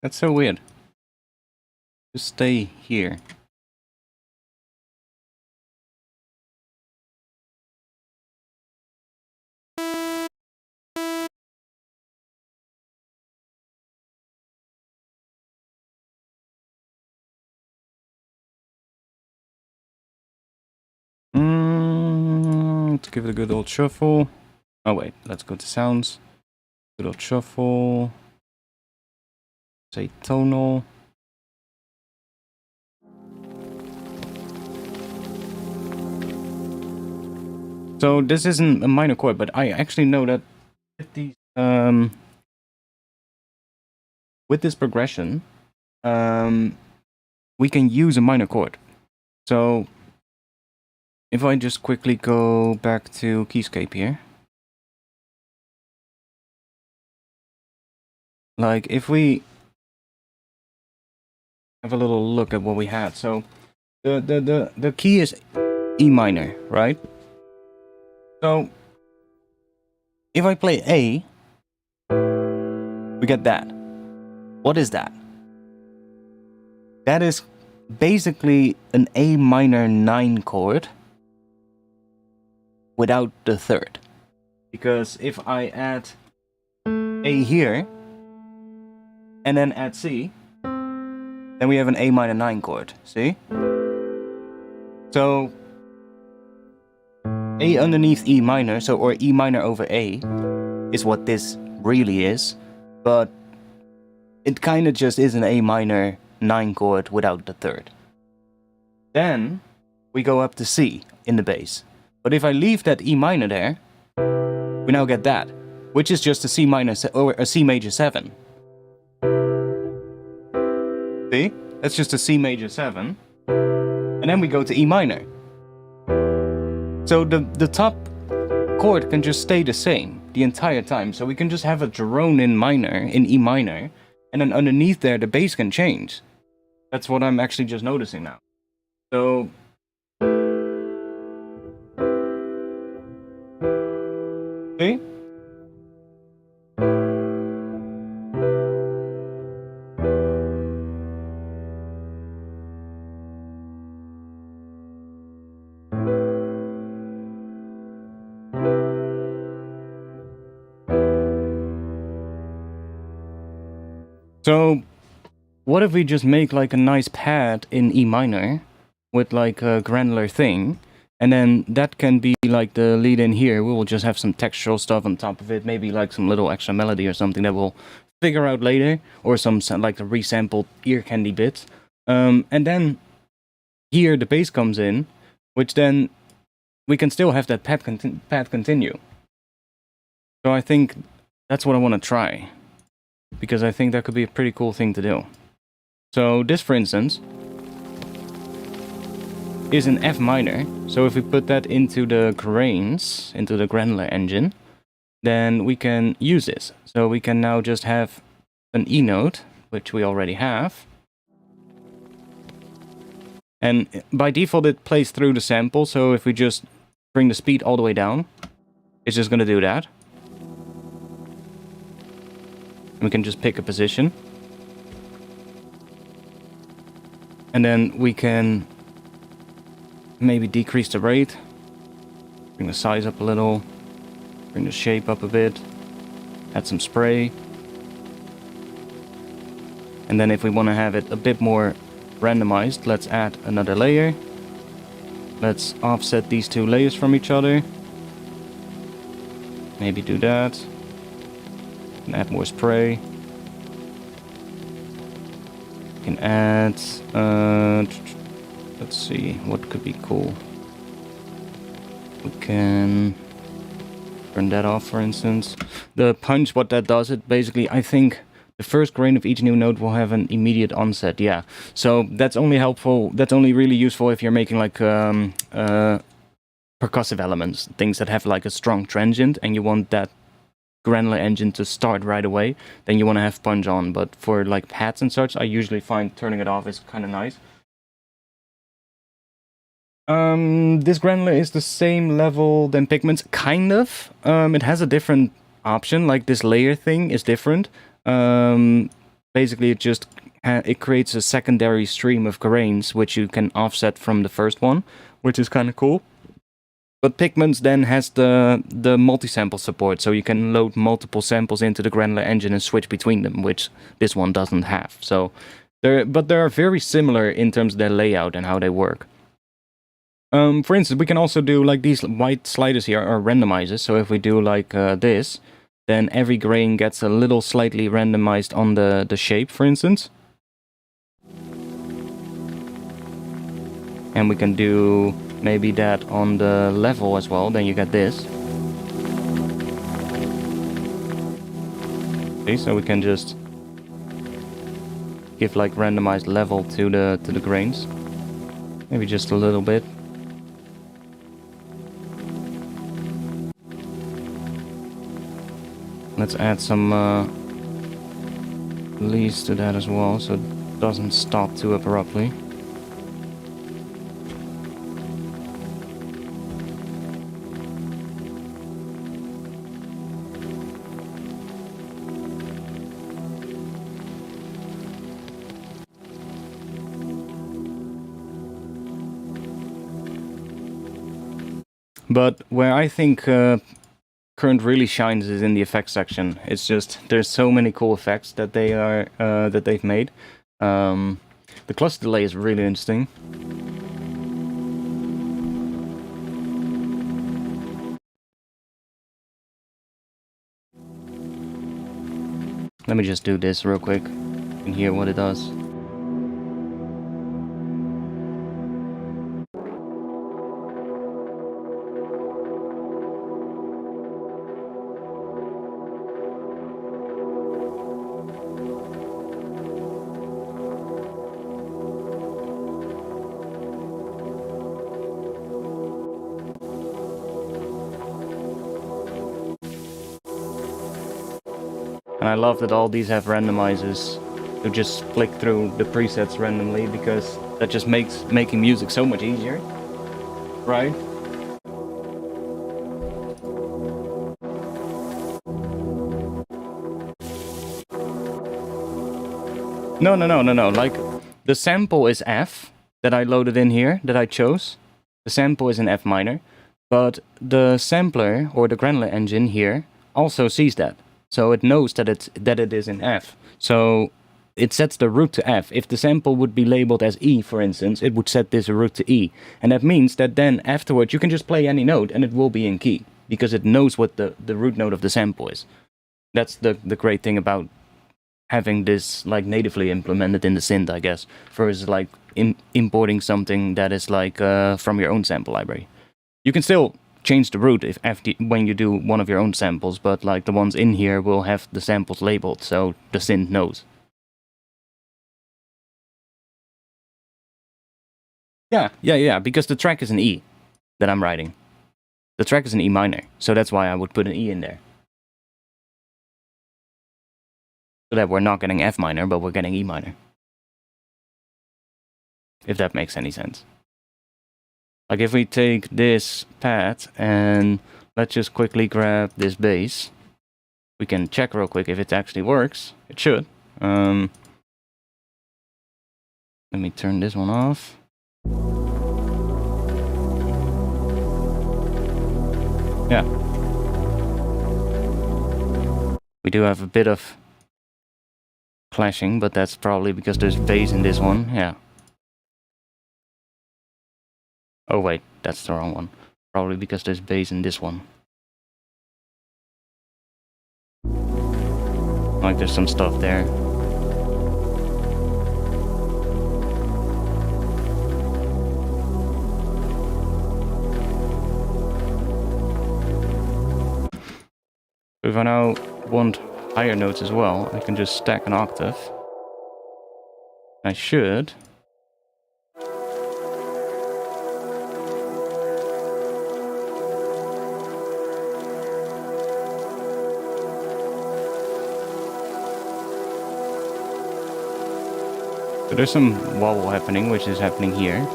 that's so weird. Just stay here. Let's give it a good old shuffle. Oh wait, let's go to sounds. Good old shuffle. Say tonal. So this isn't a minor chord, but I actually know that with these with this progression, we can use a minor chord. So if I just quickly go back to Keyscape here. Like if we have a little look at what we had. So the key is E minor, right? So if I play A, we get that. What is that? That is basically an A minor 9 chord without the third. Because if I add A here and then add C, then we have an A minor 9 chord, see? So A underneath E minor, so or E minor over A, is what this really is, but it kind of just is an A minor 9 chord without the third. Then we go up to C in the bass. But if I leave that E minor there, we now get that, which is just a C minor or a C major 7. See? That's just a C major 7. And then we go to E minor. So the top chord can just stay the same the entire time. So we can just have a drone in minor, in E minor, and then underneath there the bass can change. That's what I'm actually just noticing now. So see? So what if we just make like a nice pad in E minor with like a granular thing, and then that can be like the lead in here. We will just have some textural stuff on top of it, maybe like some little extra melody or something that we'll figure out later, or some like the resampled ear candy bits. And then here the bass comes in, which then we can still have that pad continue. So I think that's what I want to try, because I think that could be a pretty cool thing to do. So this, for instance, is an F minor. So if we put that into the grains, into the granular engine, then we can use this. So we can now just have an E note, which we already have. And by default it plays through the sample, so if we just bring the speed all the way down, it's just going to do that. And we can just pick a position. And then we can maybe decrease the rate, bring the size up a little, bring the shape up a bit, add some spray. And then if we want to have it a bit more randomized, let's add another layer. Let's offset these two layers from each other. Maybe do that. And add more spray. We can add, let's see, what could be cool. We can turn that off, for instance. The punch, what that does, it basically, I think the first grain of each new note will have an immediate onset, yeah. So that's only helpful, that's only really useful if you're making like percussive elements, things that have like a strong transient, and you want that granular engine to start right away, then you want to have punch on. But for like pads and such, I usually find turning it off is kind of nice. This granular is the same level than Pigments, kind of. It has a different option, like this layer thing is different. basically it creates a secondary stream of grains which you can offset from the first one, which is kind of cool. But Pigments then has the multi-sample support, so you can load multiple samples into the Granular engine and switch between them, which this one doesn't have. So, they are very similar in terms of their layout and how they work. For instance, we can also do like these white sliders here are randomizers. So if we do like this, then every grain gets a little slightly randomized on the shape, for instance. And we can do maybe that on the level as well, then you get this. Okay, so we can just give like randomized level to the grains. Maybe just a little bit. Let's add some release to that as well, so it doesn't stop too abruptly. But where I think Current really shines is in the effects section. It's just there's so many cool effects that they've made. The cluster delay is really interesting. Let me just do this real quick and hear what it does. And I love that all these have randomizers to just flick through the presets randomly, because that just makes making music so much easier, right? No. Like, the sample is F that I loaded in here, that I chose. The sample is in F minor, but the sampler, or the Granular engine here, also sees that. So it knows that it is in F. So it sets the root to F. If the sample would be labeled as E, for instance, it would set this root to E. And that means that then afterwards you can just play any note and it will be in key, because it knows what the root note of the sample is. That's the great thing about having this like natively implemented in the synth, I guess, versus like importing something that is like from your own sample library. You can still change the root when you do one of your own samples, but like the ones in here will have the samples labeled, so the synth knows. Yeah, because the track is an E that I'm writing. The track is an E minor, so that's why I would put an E in there. So that we're not getting F minor, but we're getting E minor. If that makes any sense. Like if we take this pad and let's just quickly grab this bass, we can check real quick if it actually works. It should. Let me turn this one off. Yeah. We do have a bit of clashing, but that's probably because there's bass in this one. Yeah. Oh wait, that's the wrong one. Probably because there's bass in this one. Like there's some stuff there. If I now want higher notes as well, I can just stack an octave. I should. So there's some wobble happening, which is happening here.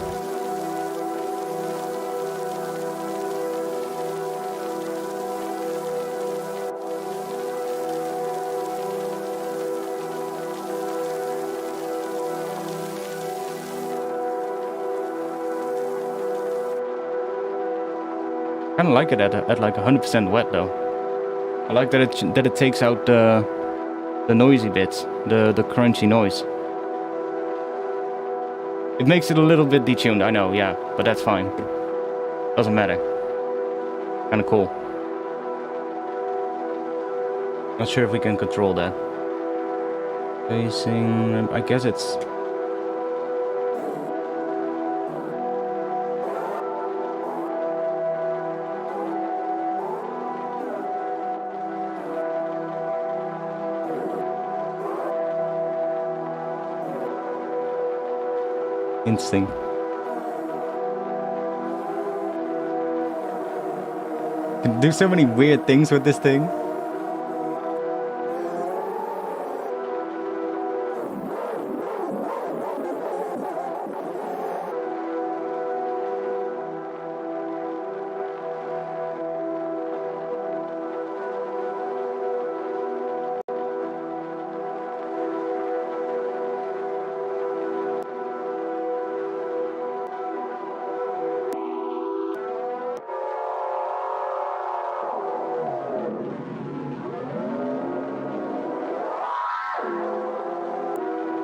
Kind of like it at like 100% wet though. I like that it takes out the noisy bits, the crunchy noise. It makes it a little bit detuned, I know, yeah, but that's fine. Doesn't matter. Kind of cool. Not sure if we can control that. Facing, I guess it's... Interesting. Can do so many weird things with this thing.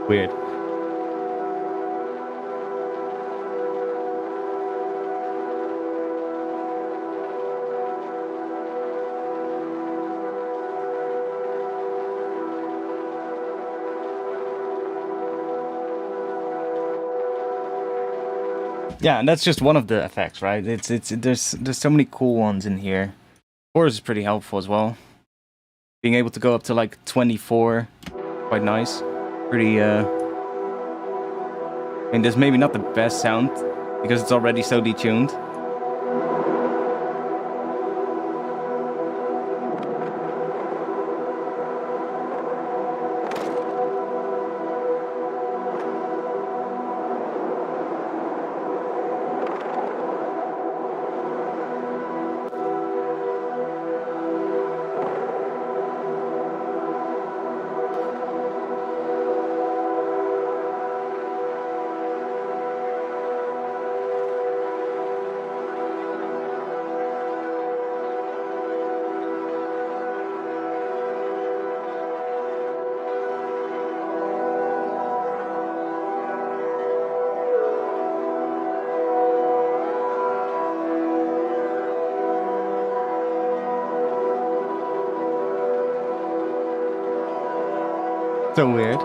Weird. Yeah, and that's just one of the effects, right? There's so many cool ones in here. Chorus is pretty helpful as well. Being able to go up to like 24, quite nice. Pretty I mean, this maybe not the best sound because it's already so detuned. So weird.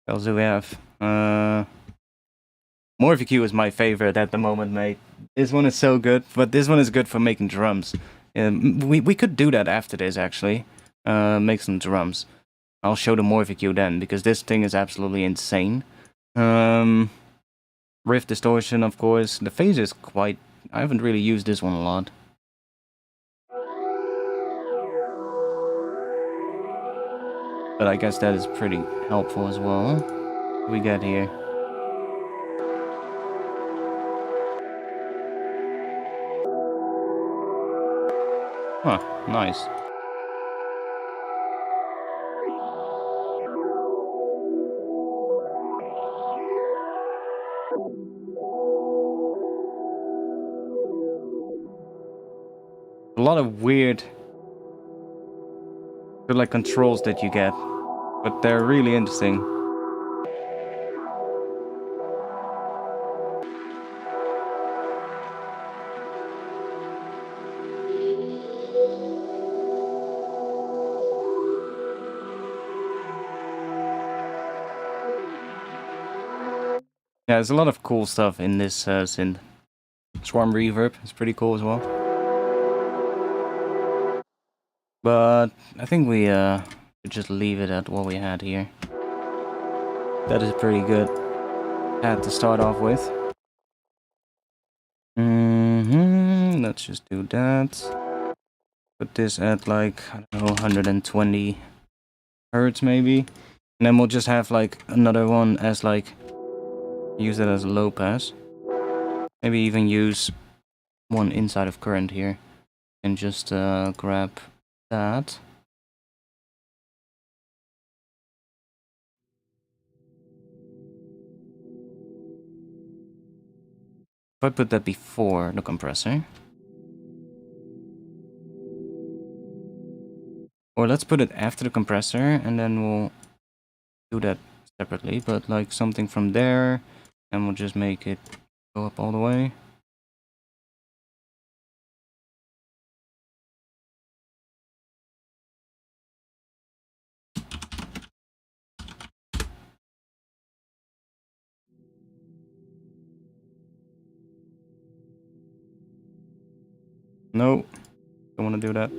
What else do we have? Morphiq is my favorite at the moment, mate. This one is so good, but this one is good for making drums. We could do that after this, actually. Make some drums. I'll show the Morphiq then, because this thing is absolutely insane. Riff Distortion, of course. The phase is quite... I haven't really used this one a lot. But I guess that is pretty helpful as well. What do we got here? Huh, nice. A lot of weird like controls that you get, but they're really interesting. Yeah, there's a lot of cool stuff in this synth. Swarm Reverb is pretty cool as well. But I think we should just leave it at what we had here. That is pretty good. Had to start off with. Let's just do that. Put this at like, I don't know, 120 hertz maybe. And then we'll just have like another one as like, use that as a low pass. Maybe even use one inside of current here. And just grab that. If I put that before the compressor. Or let's put it after the compressor and then we'll do that separately. But like something from there and we'll just make it go up all the way. No, don't want to do that.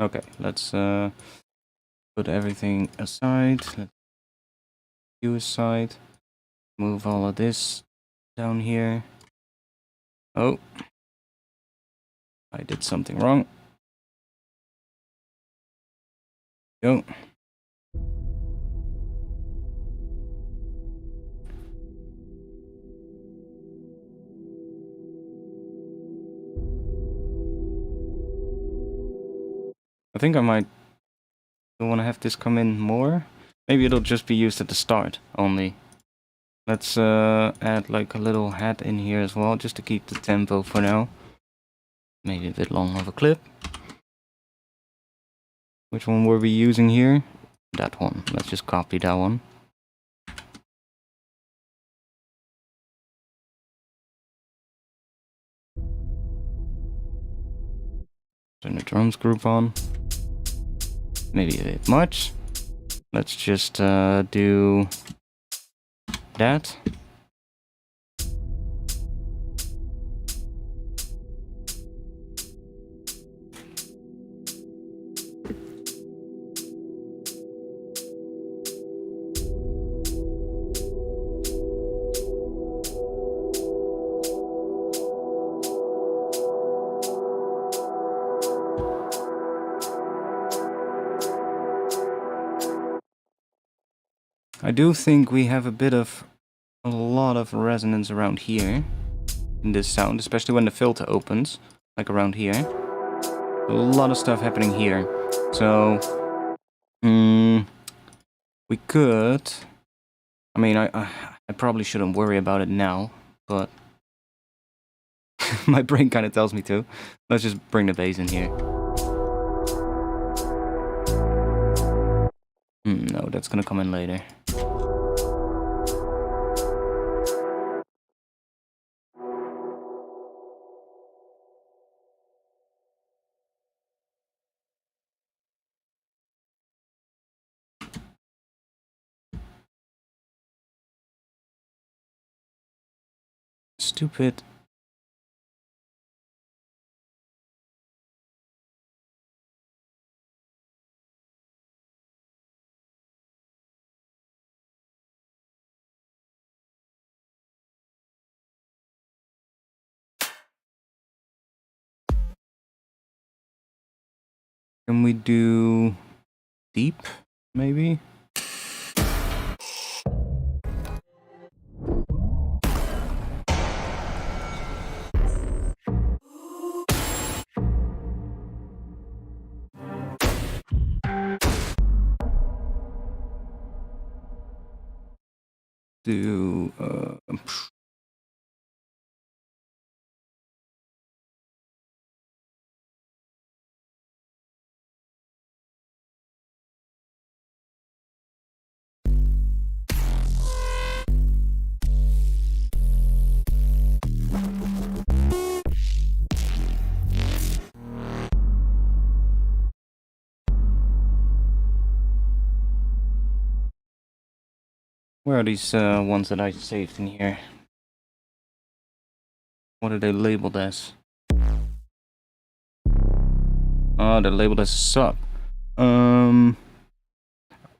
Okay, let's put everything aside. Let's do aside. Move all of this down here. Oh, I did something wrong. Go. I think I might want to have this come in more. Maybe it'll just be used at the start only. Let's add like a little hat in here as well, just to keep the tempo for now. Maybe a bit long of a clip. Which one were we using here? That one. Let's just copy that one. Turn the drums group on. Maybe a bit much. Let's just do that. I do think we have a lot of resonance around here in this sound, especially when the filter opens, like around here. A lot of stuff happening here. So, we could... I mean, I probably shouldn't worry about it now, but my brain kind of tells me to. Let's just bring the bass in here. No, that's gonna come in later. Stupid. Can we do deep, maybe? Do where are these ones that I saved in here? What are they labeled as? Oh, they're labeled as sub.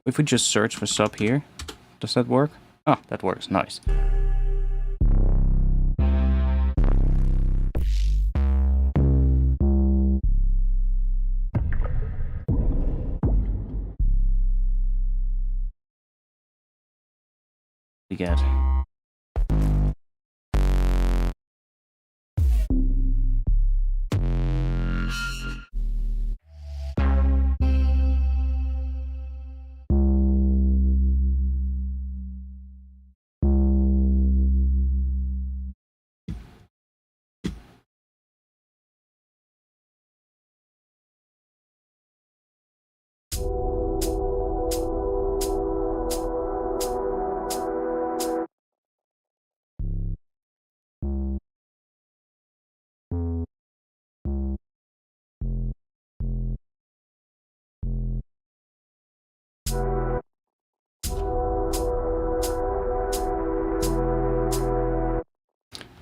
If we just search for sub here, Does that work? Ah, that works. Nice. We get.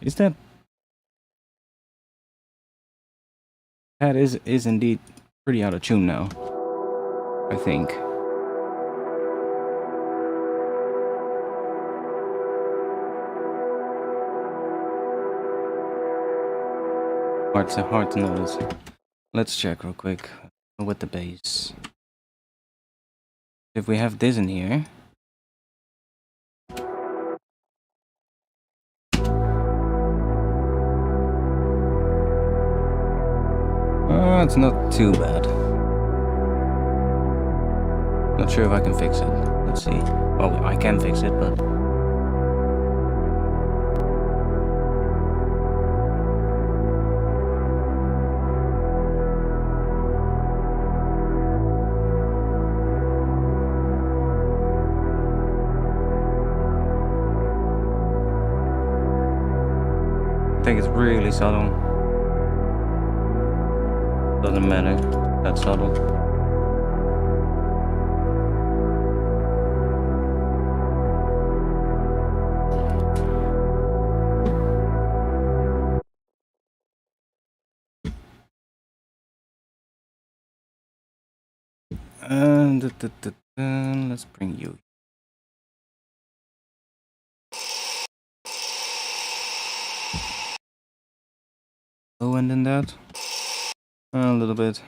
Is that is indeed pretty out of tune now, I think. Hard to notice. Let's check real quick with the bass. If we have this in here. It's not too bad. Not sure if I can fix it. Let's see. Well, I can fix it, but... I think it's really subtle. Doesn't matter. That's subtle. And let's bring you. Low end in that. A little bit.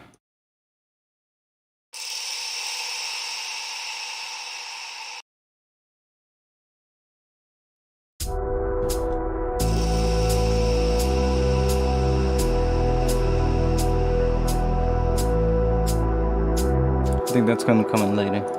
I think that's gonna come in later.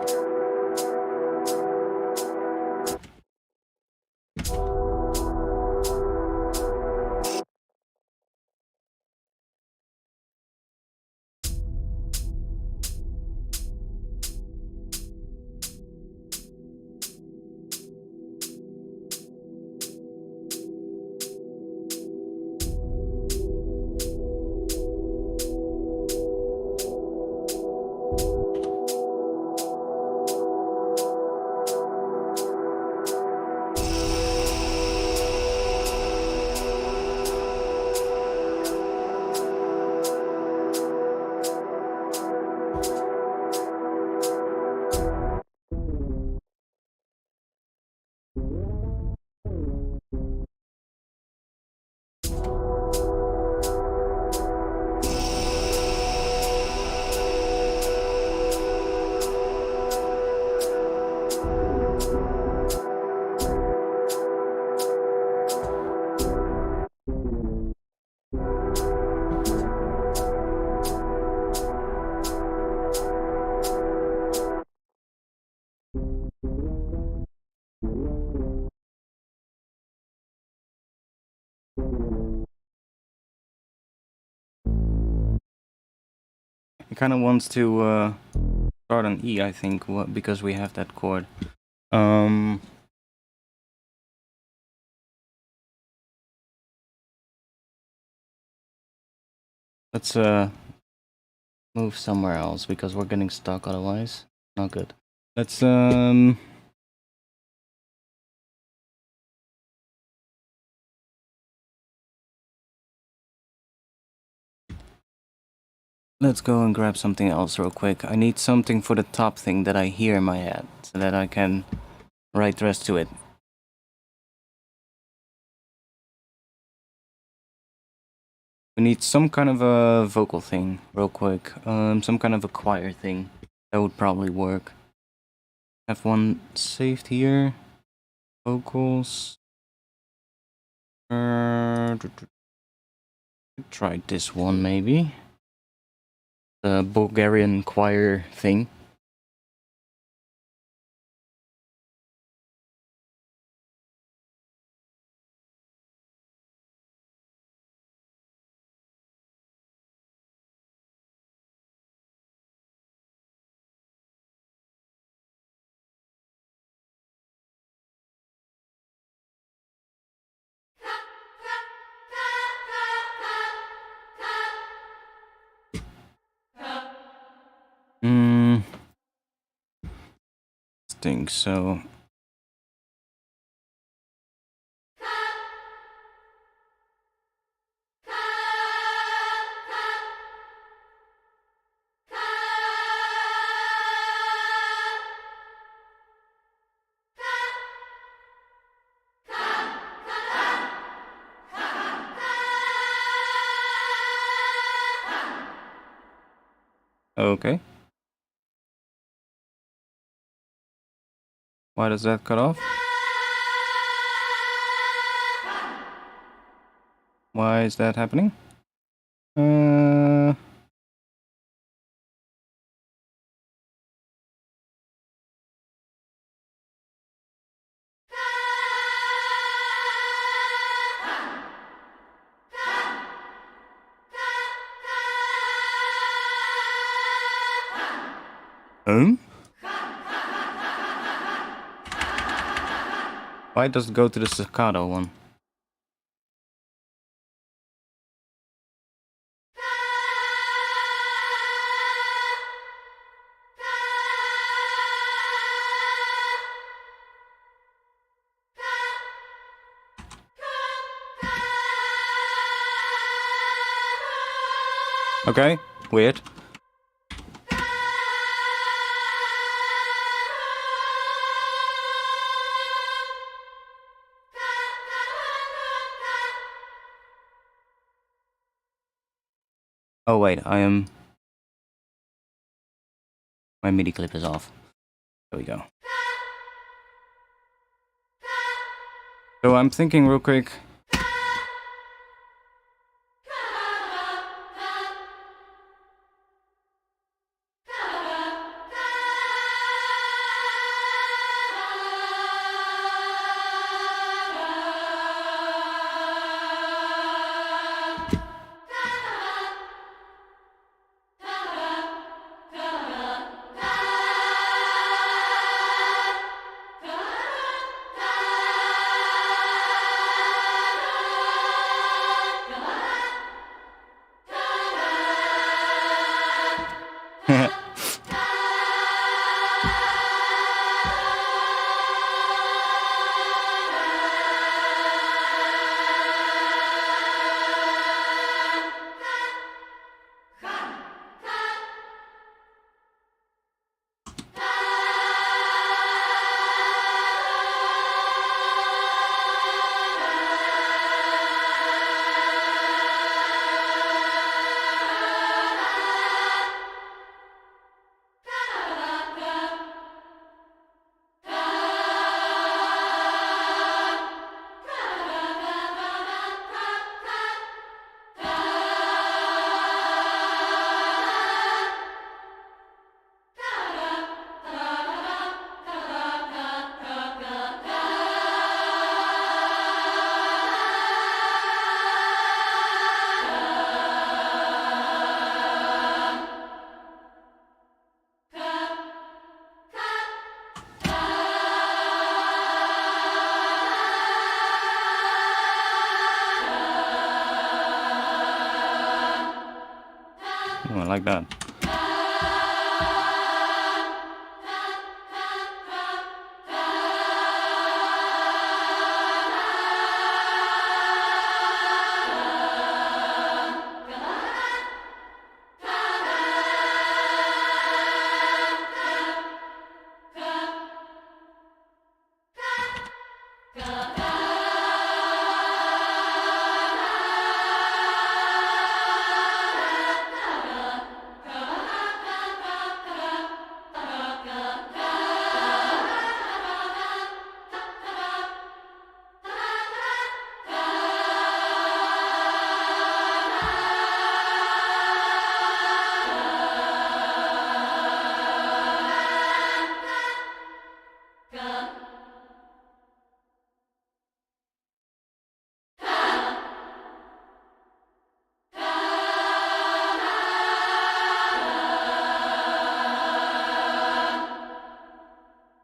It kind of wants to start on E, I think, because we have that chord. Let's move somewhere else because we're getting stuck otherwise. Not good. Let's let's go and grab something else real quick. I need something for the top thing that I hear in my head so that I can right dress to it. We need some kind of a vocal thing, real quick. Some kind of a choir thing. That would probably work. Have one saved here. Vocals. Try this one maybe. The Bulgarian choir thing. Think so. Okay. Why does that cut off? Why is that happening? Why does it go to the staccato one? Okay, weird. Oh wait, my MIDI clip is off. There we go. So I'm thinking real quick. Oh, I like that.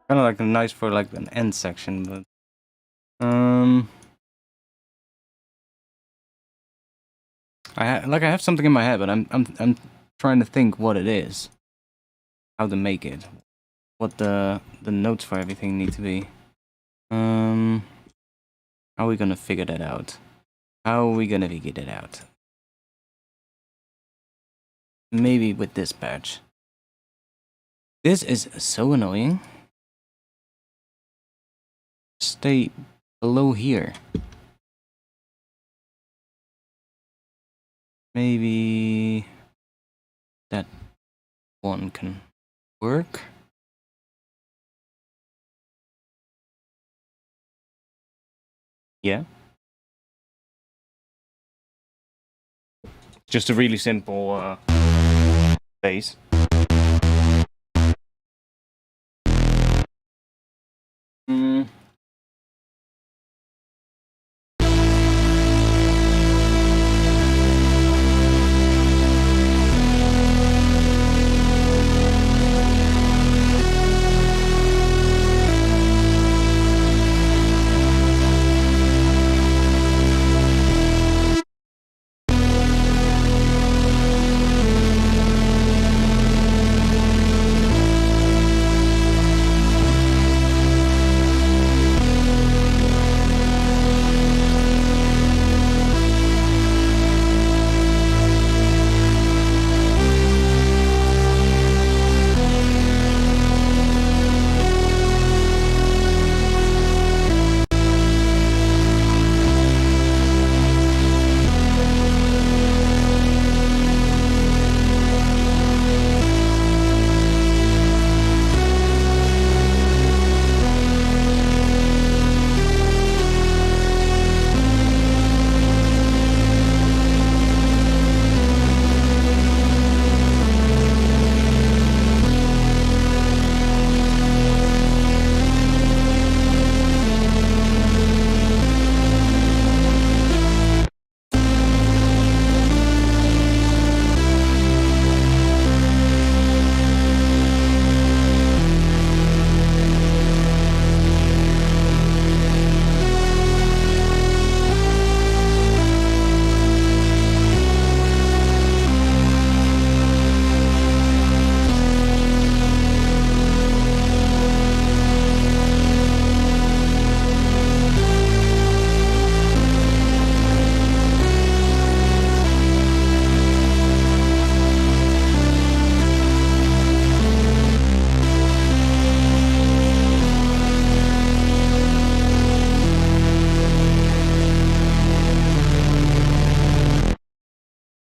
Kind of like nice for like an end section, but I have something in my head, but I'm trying to think what it is, how to make it, what the notes for everything need to be. How are we gonna figure that out? How are we gonna figure that out? Maybe with this patch. This is so annoying. Stay below here. Maybe that one can work. Yeah. Just a really simple bass.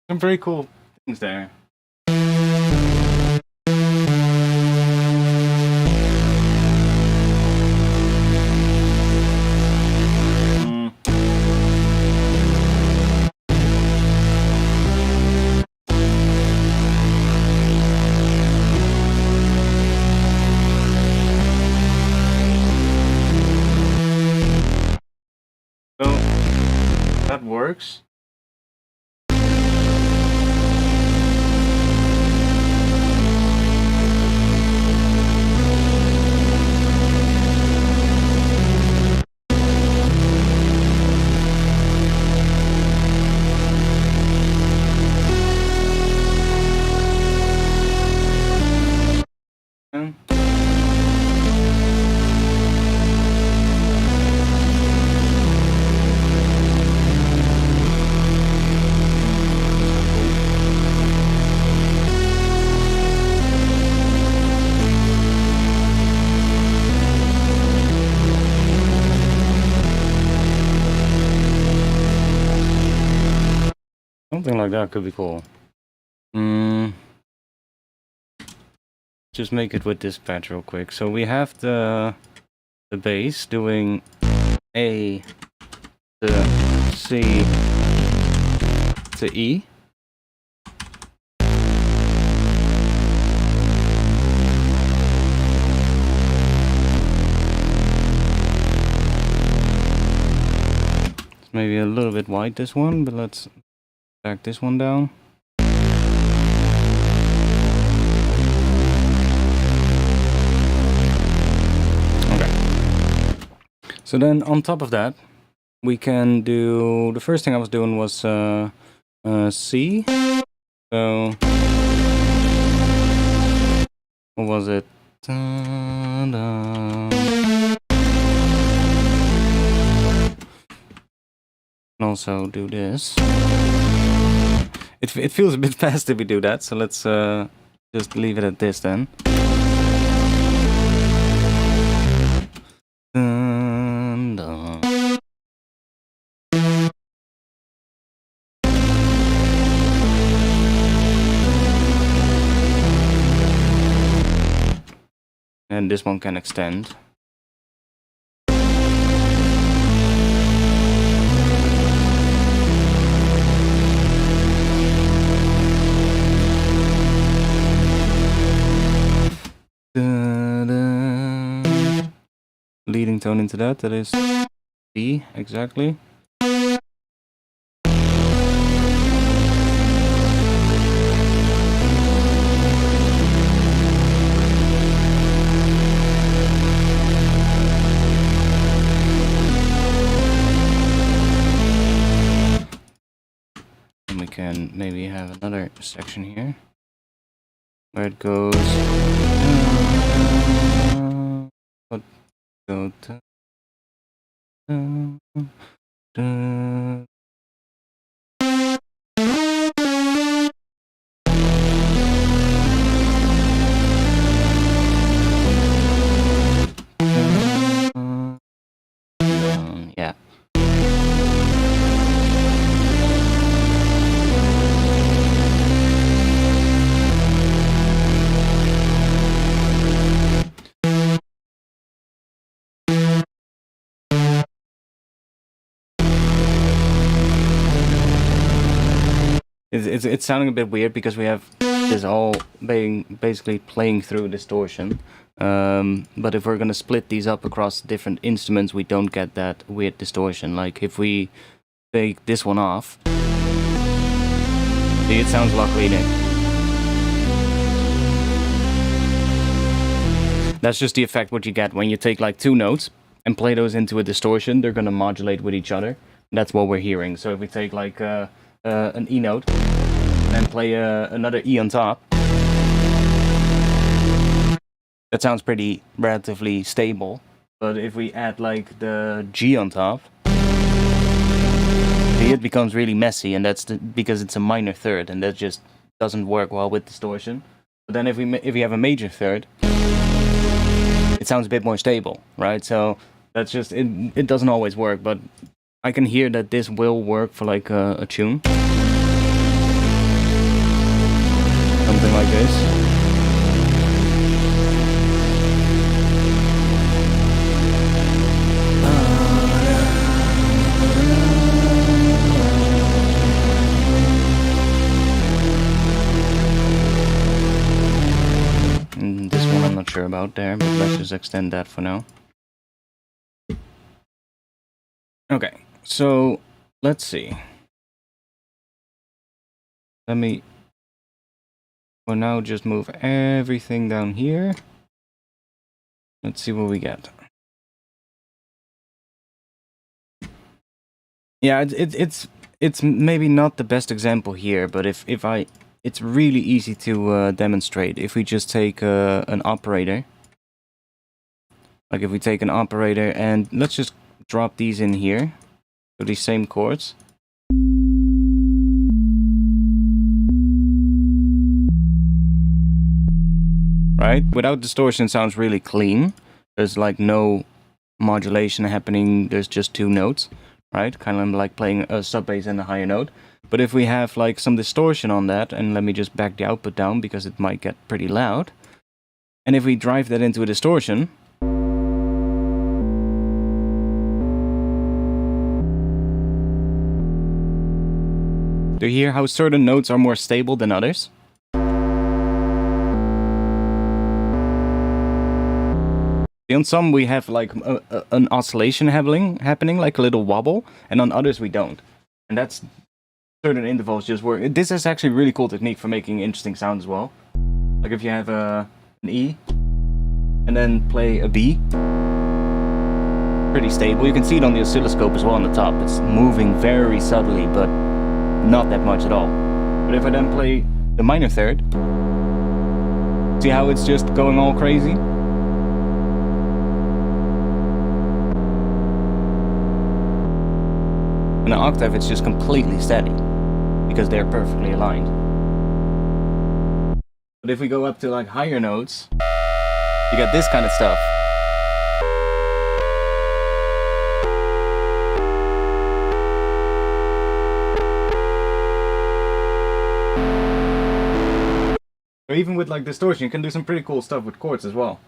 Some very cool things there. So that works. Something like that could be cool. Just make it with this patch real quick. So we have the bass doing A to C to E. It's maybe a little bit wide, this one, but let's back this one down. So then on top of that, we can do, the first thing I was doing was C. So what was it? Ta-da. And also do this. It feels a bit fast if we do that, so let's just leave it at this then. Ta-da. And this one can extend. Leading tone into that is D, exactly. And we can maybe have another section here where it goes go to yeah. It's sounding a bit weird because we have this all being basically playing through distortion. But if we're gonna split these up across different instruments, we don't get that weird distortion. Like if we take this one off, see, it sounds a lot cleaner. That's just the effect what you get when you take like two notes and play those into a distortion. They're gonna modulate with each other. That's what we're hearing. So if we take like an E note and play another E on top, that sounds pretty relatively stable. But if we add like the G on top, it becomes really messy, and that's because it's a minor third, and that just doesn't work well with distortion. But then if we have a major third, it sounds a bit more stable, right? So that's just it doesn't always work, but I can hear that this will work for like a tune. Something like this. And this one I'm not sure about there, but let's just extend that for now. Okay, so let's see. Let me for now just move everything down here. Let's see what we get. Yeah, it's maybe not the best example here, but it's really easy to demonstrate. If we just take an operator, like if we take an operator and let's just drop these in here, so these same chords. Right? Without distortion, sounds really clean. There's like no modulation happening. There's just two notes, right? Kind of like playing a sub bass and a higher note. But if we have like some distortion on that, and let me just back the output down because it might get pretty loud. And if we drive that into a distortion, do you hear how certain notes are more stable than others? On some we have like an oscillation happening, like a little wobble, and on others we don't. And that's certain intervals just work. This is actually a really cool technique for making interesting sounds as well. Like if you have an E and then play a B, pretty stable. You can see it on the oscilloscope as well on the top. It's moving very subtly, but not that much at all. But if I then play the minor third, see how it's just going all crazy? In an octave, it's just completely steady, because they're perfectly aligned. But if we go up to like higher notes, you get this kind of stuff. Or even with like distortion, you can do some pretty cool stuff with chords as well.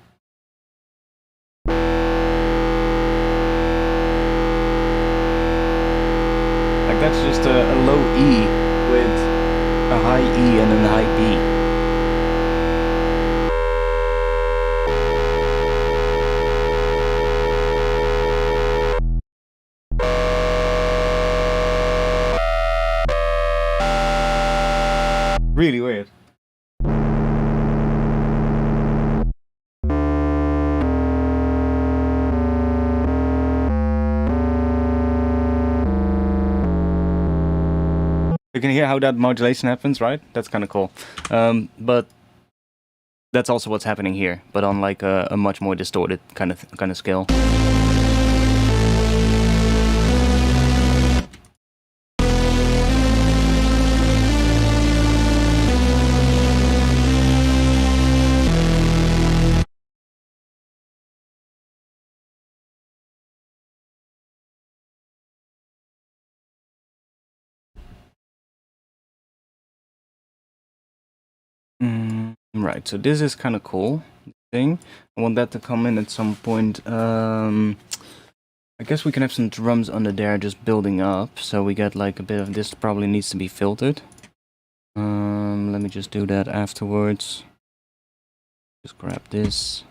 Like that's just a low E with a high E and a high B. Really weird. You can hear how that modulation happens, right? That's kind of cool. But that's also what's happening here, but on like a much more distorted kind of scale. Right, so this is kind of cool thing. I want that to come in at some point. I guess we can have some drums under there just building up, so we get like a bit of this. Probably needs to be filtered. Let me just do that afterwards. Just grab this.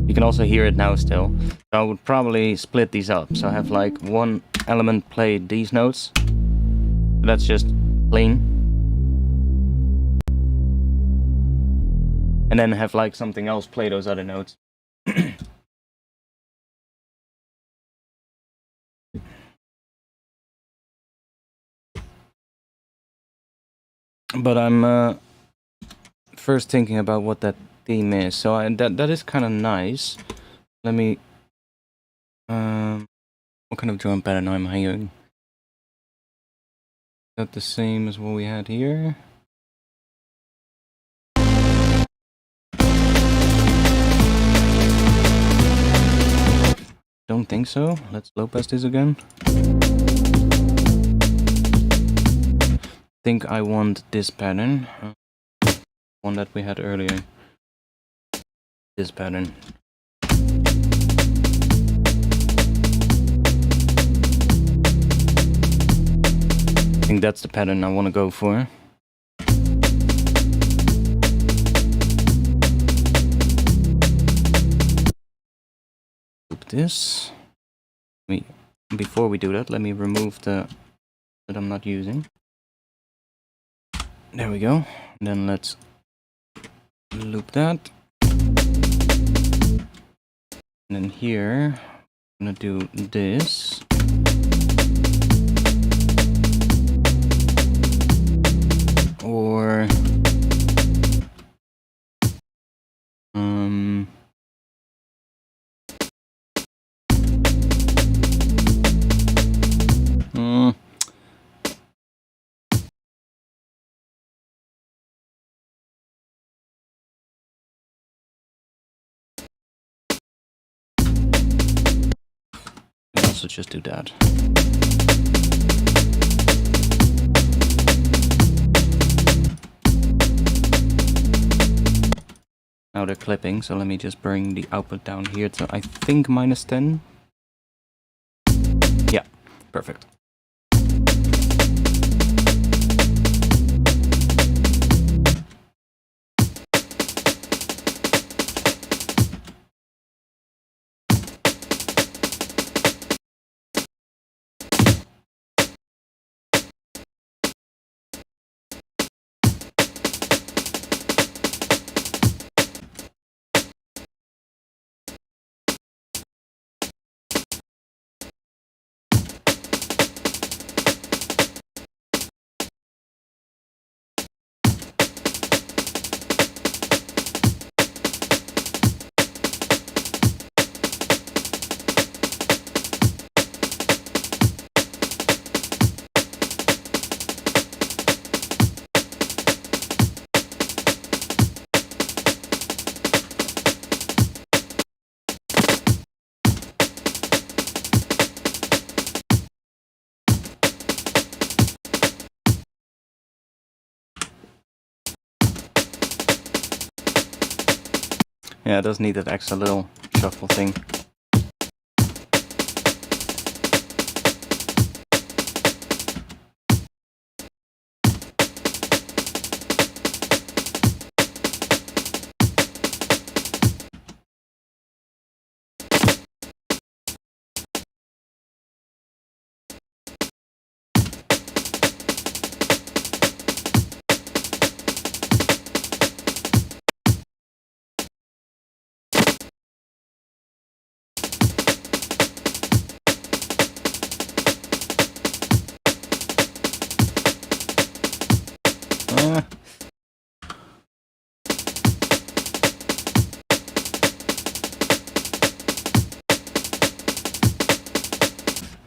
You can also hear it now still. So I would probably split these up. So I have like one element play these notes. That's just clean. And then have like something else play those other notes. But I'm first thinking about what that theme is. So that is kind of nice. Let me what kind of drum pattern am I hearing? Is that the same as what we had here? Don't think so. Let's low pass this again. Think I want this pattern. One that we had earlier. This pattern. I think that's the pattern I want to go for. Loop this. Before we do that, let me remove the that I'm not using. There we go. And then let's loop that. And then here, I'm gonna do this. Or also just do that. Now they're clipping, so let me just bring the output down here to, I think, -10. Yeah, perfect. Yeah, it does need that extra little shuffle thing.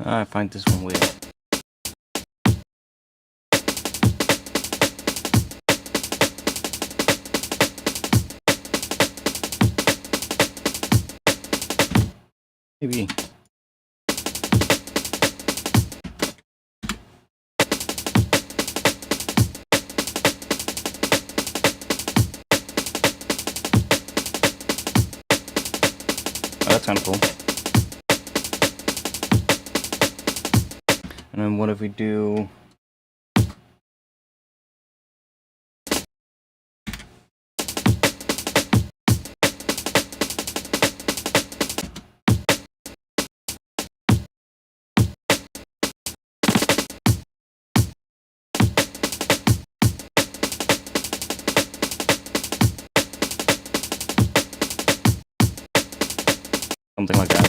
I find this one weird. Maybe. Oh, that's kind of cool. And then what if we do... something like that.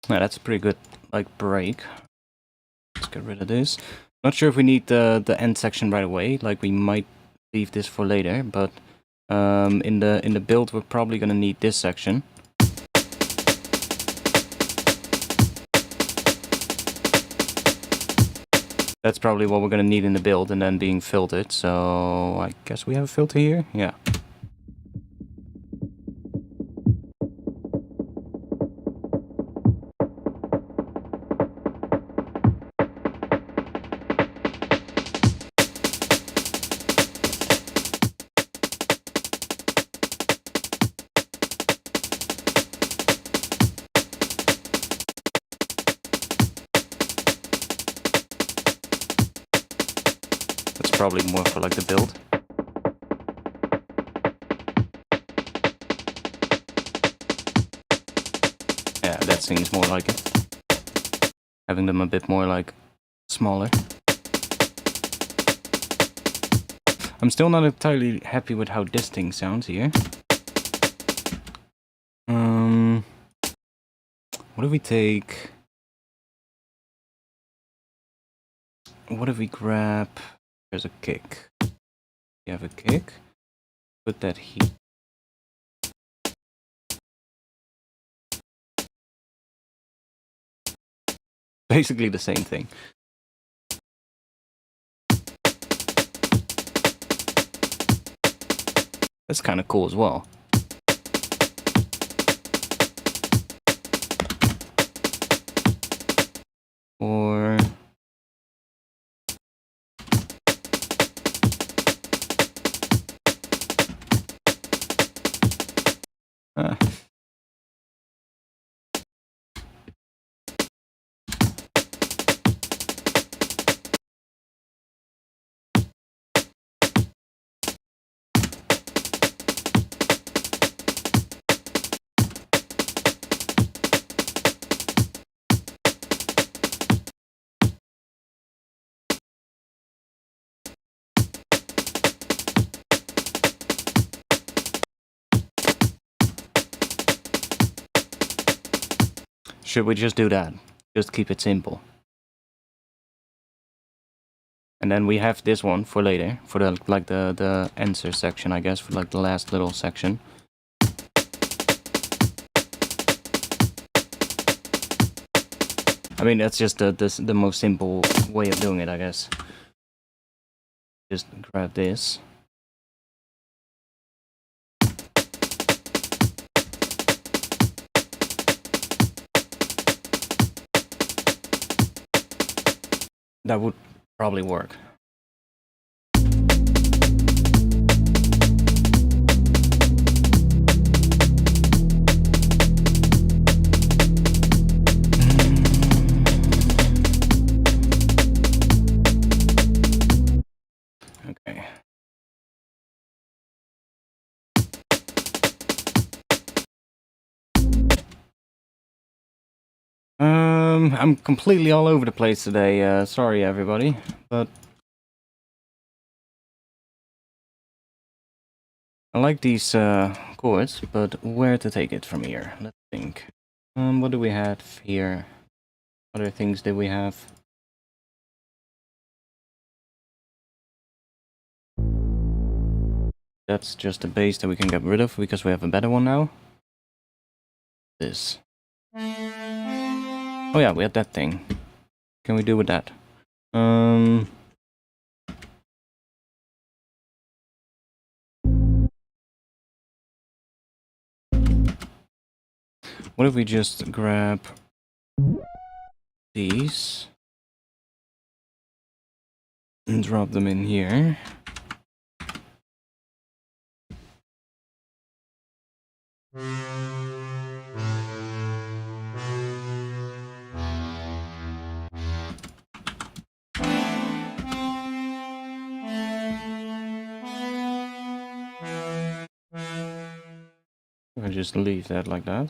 Yeah, that's a pretty good, like, break. Let's get rid of this. Not sure if we need the end section right away. Like, we might leave this for later, but in the build we're probably gonna need this section. That's probably what we're gonna need in the build, and then being filtered. So I guess we have a filter here. Yeah. That's probably more for like the build. Yeah, that seems more like it. Having them a bit more like smaller. I'm still not entirely happy with how this thing sounds here. What if we take... What if we grab... There's a kick. You have a kick. Put that here. Basically the same thing. That's kind of cool as well. Or... Should we just do that? Just keep it simple. And then we have this one for later, for the like the answer section, I guess, for like the last little section. I mean, that's just the most simple way of doing it, I guess. Just grab this. That would probably work. Okay. I'm completely all over the place today. Sorry, everybody, but I like these chords, but where to take it from here? Let's think. What do we have here? What other things did we have? That's just a bass that we can get rid of because we have a better one now. This. Oh yeah, we had that thing. What can we do with that? What if we just grab these and drop them in here? I'll just leave that like that.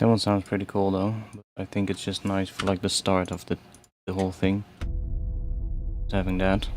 That one sounds pretty cool though, but I think it's just nice for like the start of the whole thing. Just having that.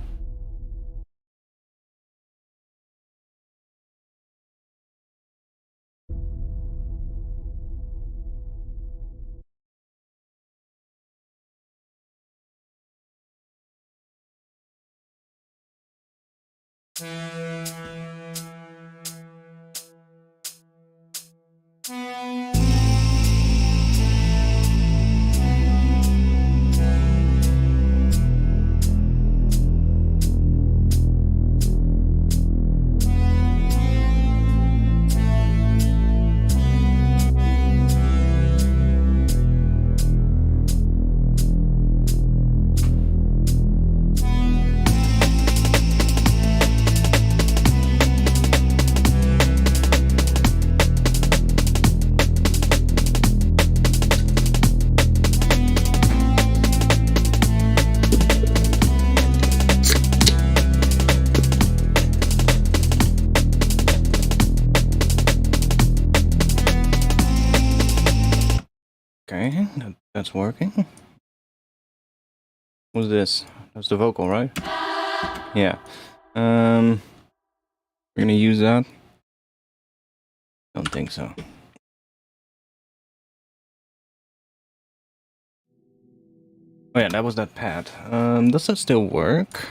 that's working. What's this? That's the vocal, right? Yeah. We're gonna use that. Don't think so. Oh yeah, that was that pad. Does that still work?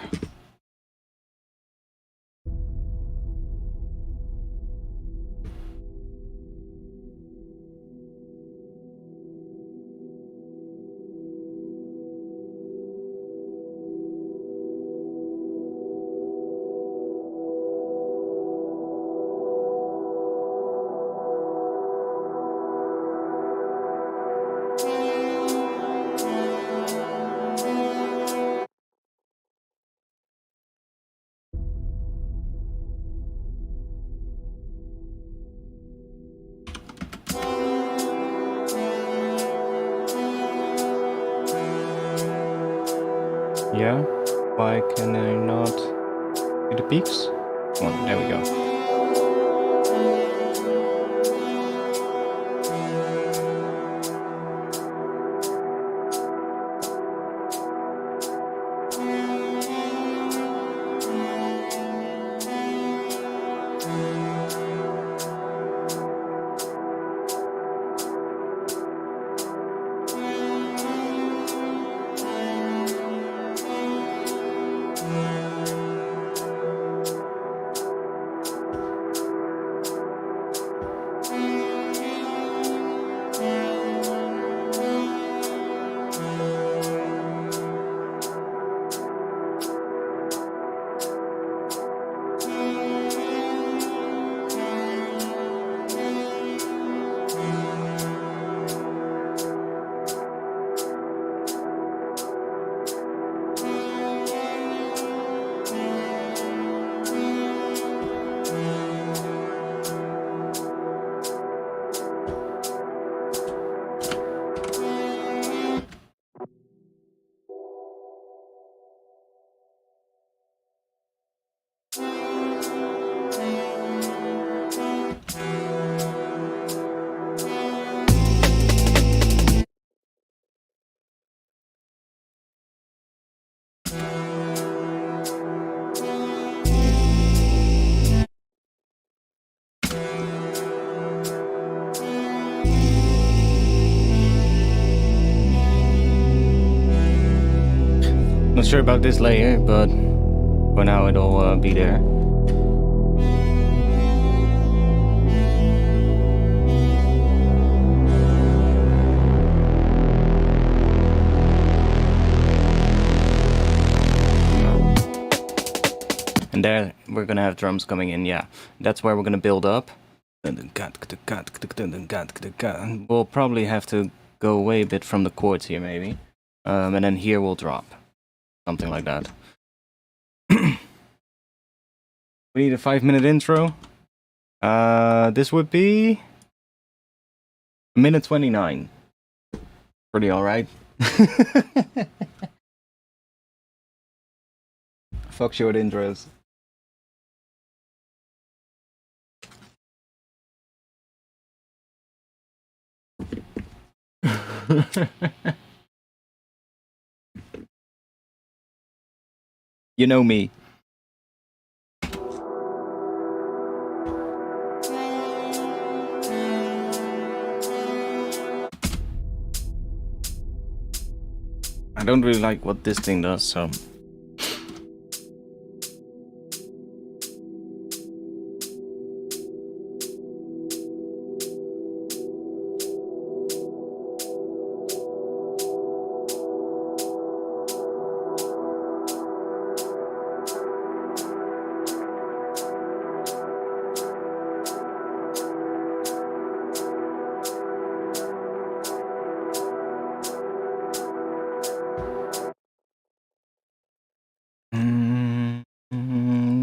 Yeah? Why can I not do the peaks? Come on, there we go. Not sure about this layer, but for now it'll be there. And there we're gonna have drums coming in, yeah. That's where we're gonna build up. We'll probably have to go away a bit from the chords here, maybe. And then here we'll drop. Something like that. We need a 5-minute intro. This would be 1:29. Pretty alright. Fuck short intros. You know me. I don't really like what this thing does, so...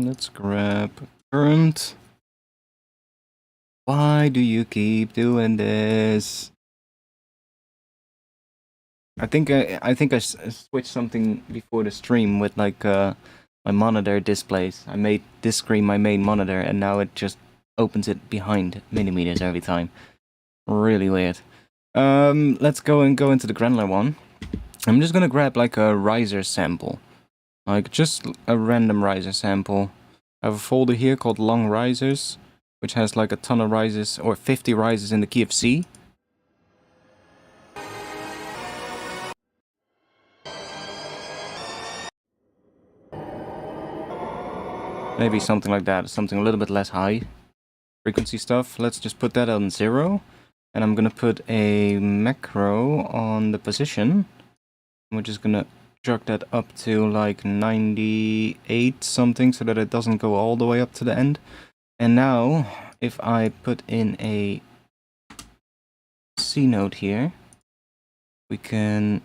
Let's grab current. Why do you keep doing this? I think I switched something before the stream with like my monitor displays. I made this screen my main monitor, and now it just opens it behind millimeters every time. Really weird. Let's go into the granular one. I'm just gonna grab like a riser sample. Like just a random riser sample. I have a folder here called long risers, which has like a ton of risers, or 50 risers in the key of C. Maybe something like that, something a little bit less high frequency stuff. Let's just put that on 0. And I'm gonna put a macro on the position. We're just gonna jerk that up to like 98 something so that it doesn't go all the way up to the end. And now, if I put in a C note here, we can...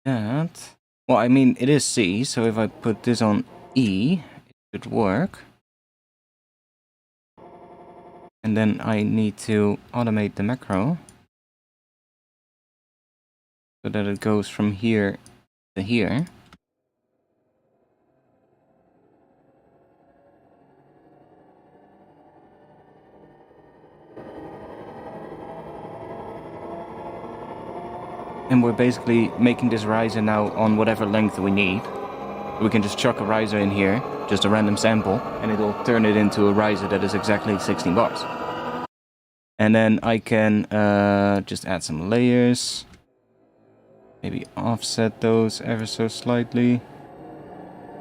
that... Well, I mean, it is C, so if I put this on E, it should work. And then I need to automate the macro so that it goes from here to here. And we're basically making this riser now on whatever length we need. We can just chuck a riser in here, just a random sample, and it'll turn it into a riser that is exactly 16 bars. And then I can just add some layers. Maybe offset those ever so slightly.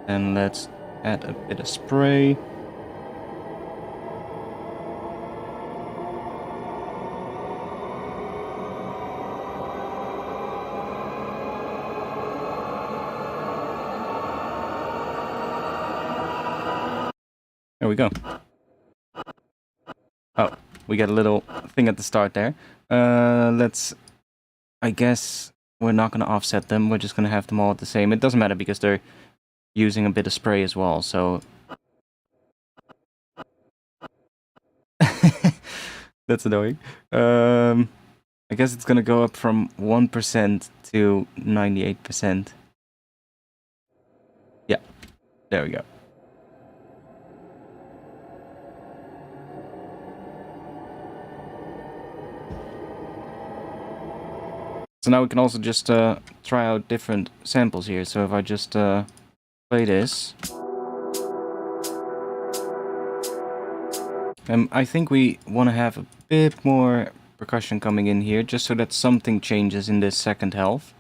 And let's add a bit of spray. There we go. Oh, we got a little thing at the start there. Let's... I guess we're not going to offset them. We're just going to have them all at the same. It doesn't matter because they're using a bit of spray as well, so... That's annoying. I guess it's going to go up from 1% to 98%. Yeah, there we go. So now we can also just try out different samples here. So if I just play this. I think we want to have a bit more percussion coming in here, just so that something changes in this second half.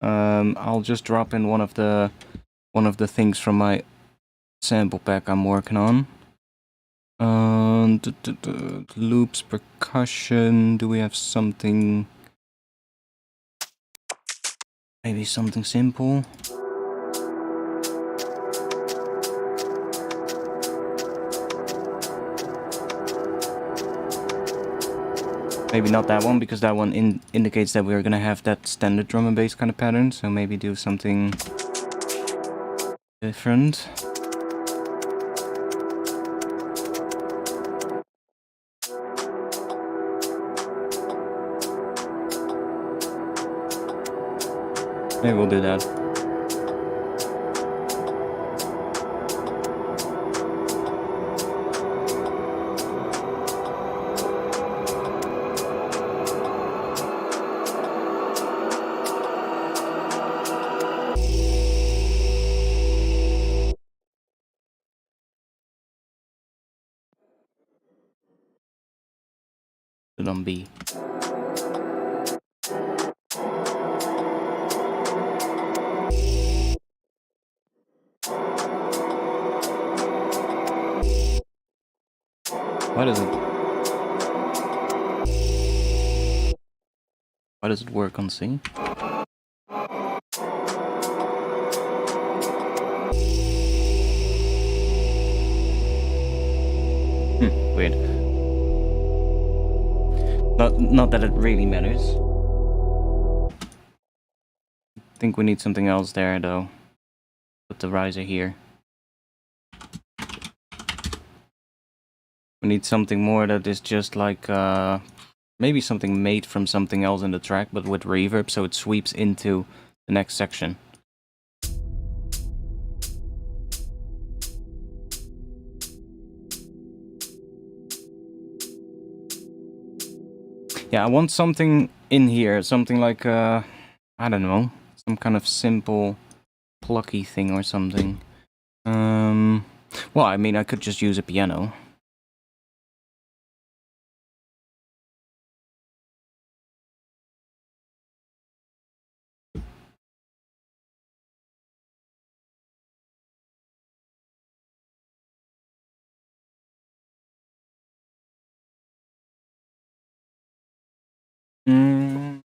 I'll just drop in one of the things from my sample pack I'm working on. Loops, percussion. Do we have something? Maybe something simple. Maybe not that one, because that one indicates that we're gonna have that standard drum and bass kind of pattern. So maybe do something different. Maybe we'll do that. Put it on B. Why does it work on C? Weird. Not that it really matters. I think we need something else there though. Put the riser here. We need something more that is just like maybe something made from something else in the track, but with reverb, so it sweeps into the next section. Yeah, I want something in here, something like, I don't know, some kind of simple plucky thing or something. Well, I mean, I could just use a piano. Mm.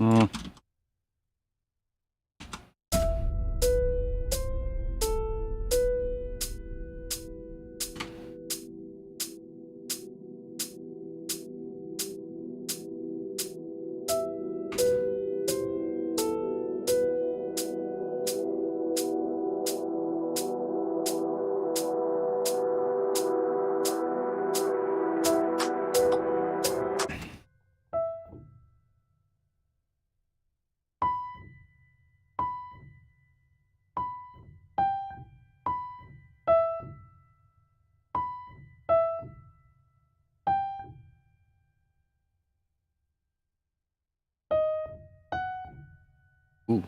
Mm. Ooh.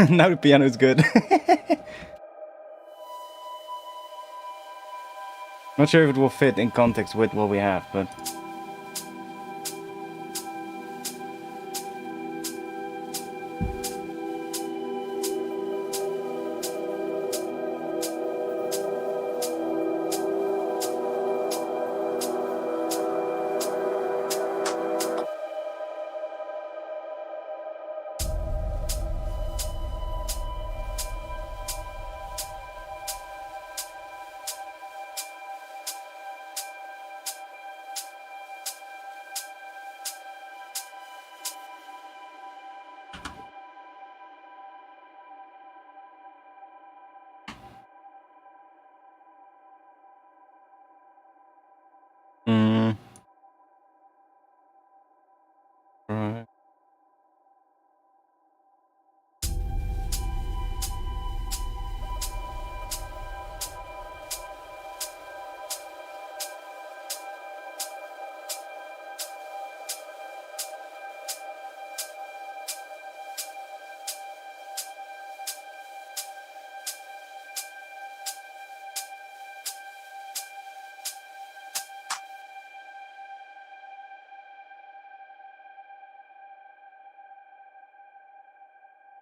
Now the piano is good. Not sure if it will fit in context with what we have, but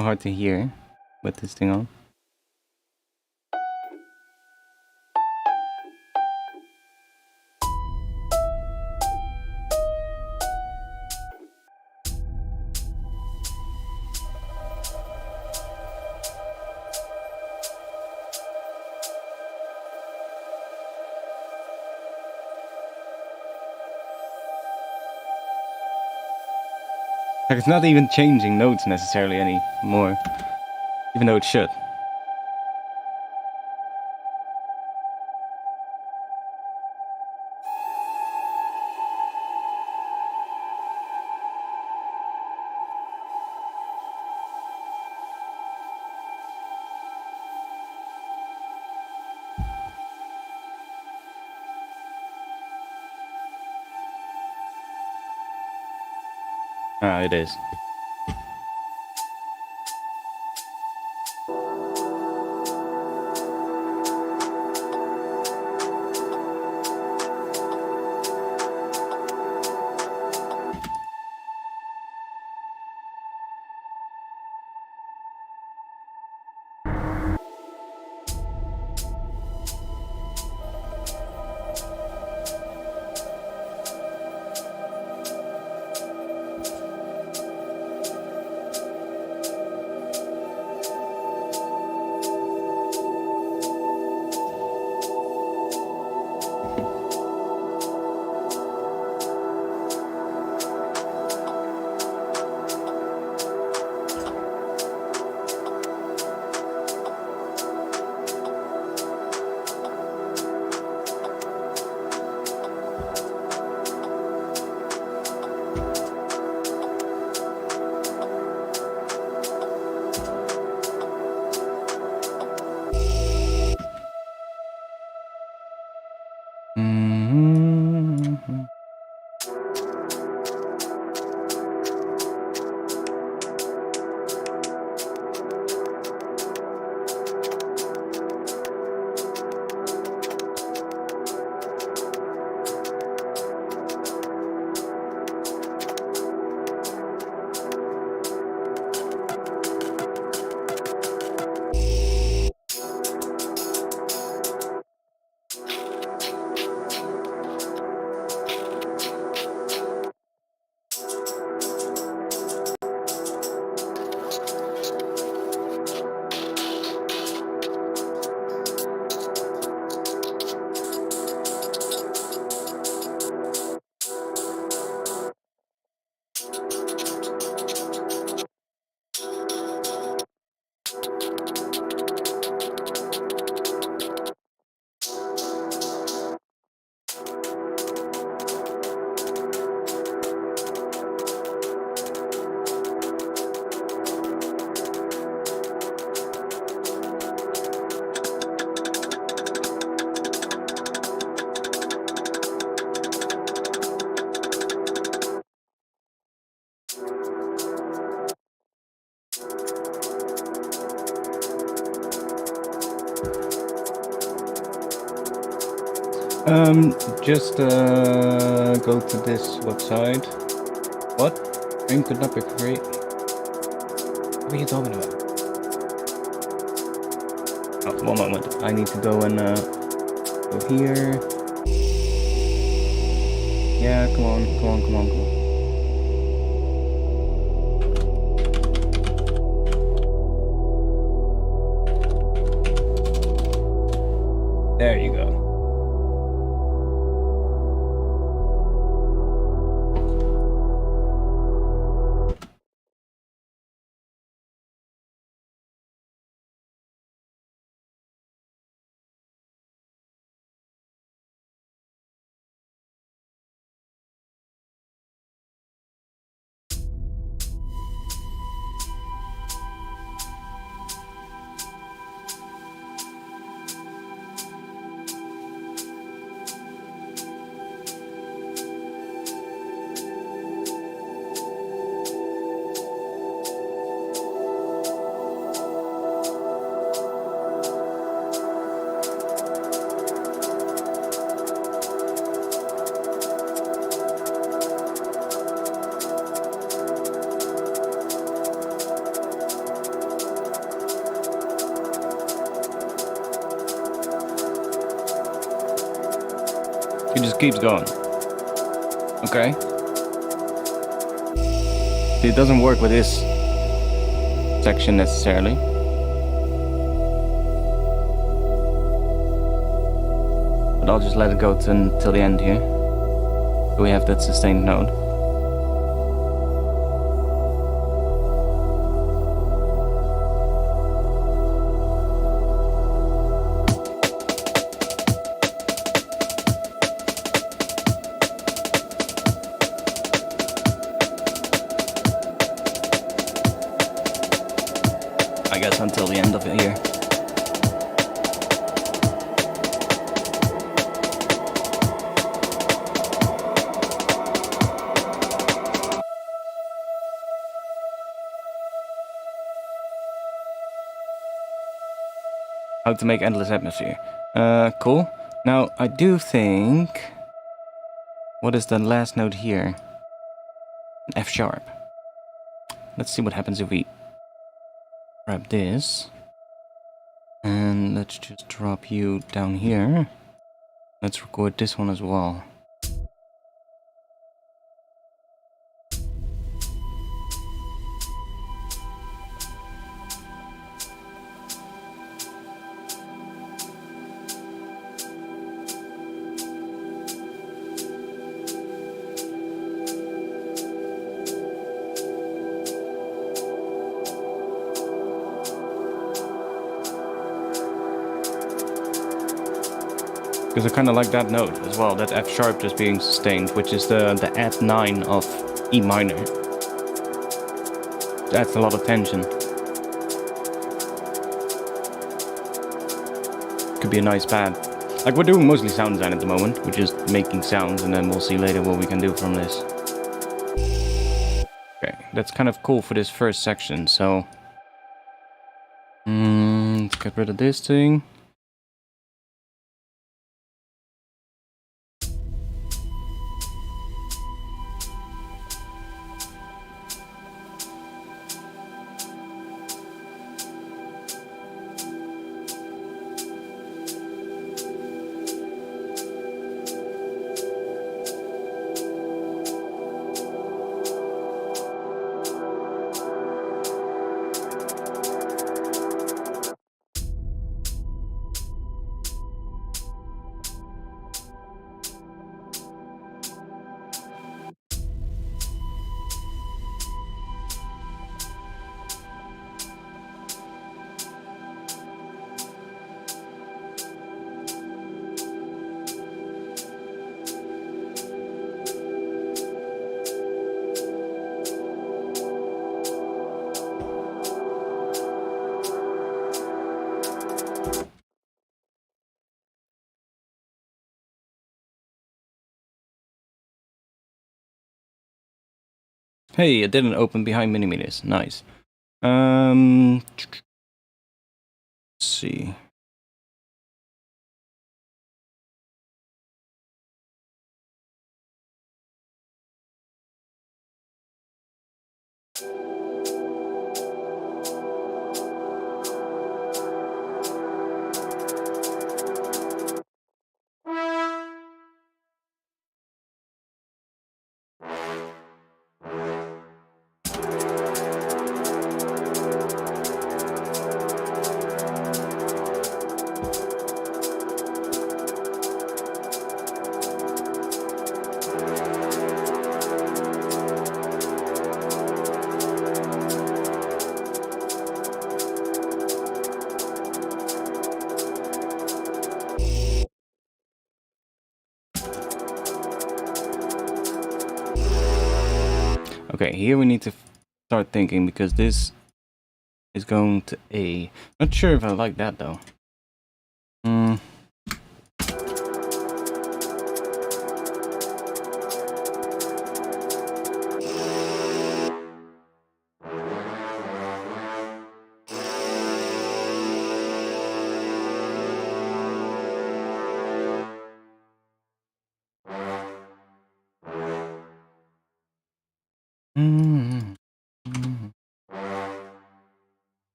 so hard to hear with this thing on. Like, it's not even changing notes necessarily anymore, even though it should. Ah, it is. Mm-hmm. Just go to this website. What? Stream could not be free. What are you talking about? Oh, one moment. I need to go and go here. Yeah, come on. There you go. It just keeps going. Okay. It doesn't work with this section necessarily. But I'll just let it go until the end here. So we have that sustained note. I guess until the end of it here. How to make endless atmosphere. Cool. Now, I do think... What is the last note here? An F sharp. Let's see what happens if we grab this. And let's just drop you down here. Let's record this one as well. Because I kind of like that note as well, that F sharp just being sustained, which is the add 9 of E minor. It adds a lot of tension. Could be a nice pad. Like, we're doing mostly sound design at the moment. We're just making sounds, and then we'll see later what we can do from this. Okay, that's kind of cool for this first section, so... let's get rid of this thing. Hey, it didn't open behind millimeters. Nice. Let's see. Okay, here we need to start thinking, because this is going to A. Not sure if I like that though.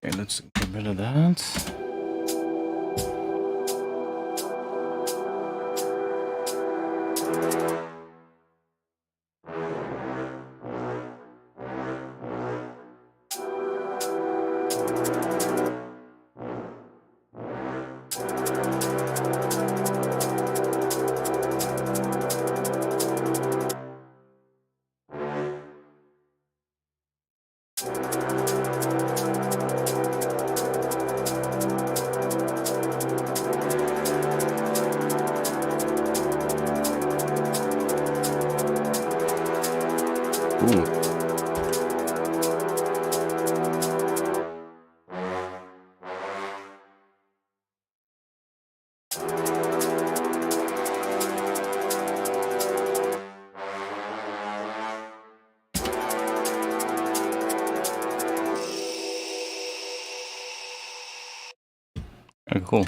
Okay, let's get rid of that. Ooh. Oh, cool.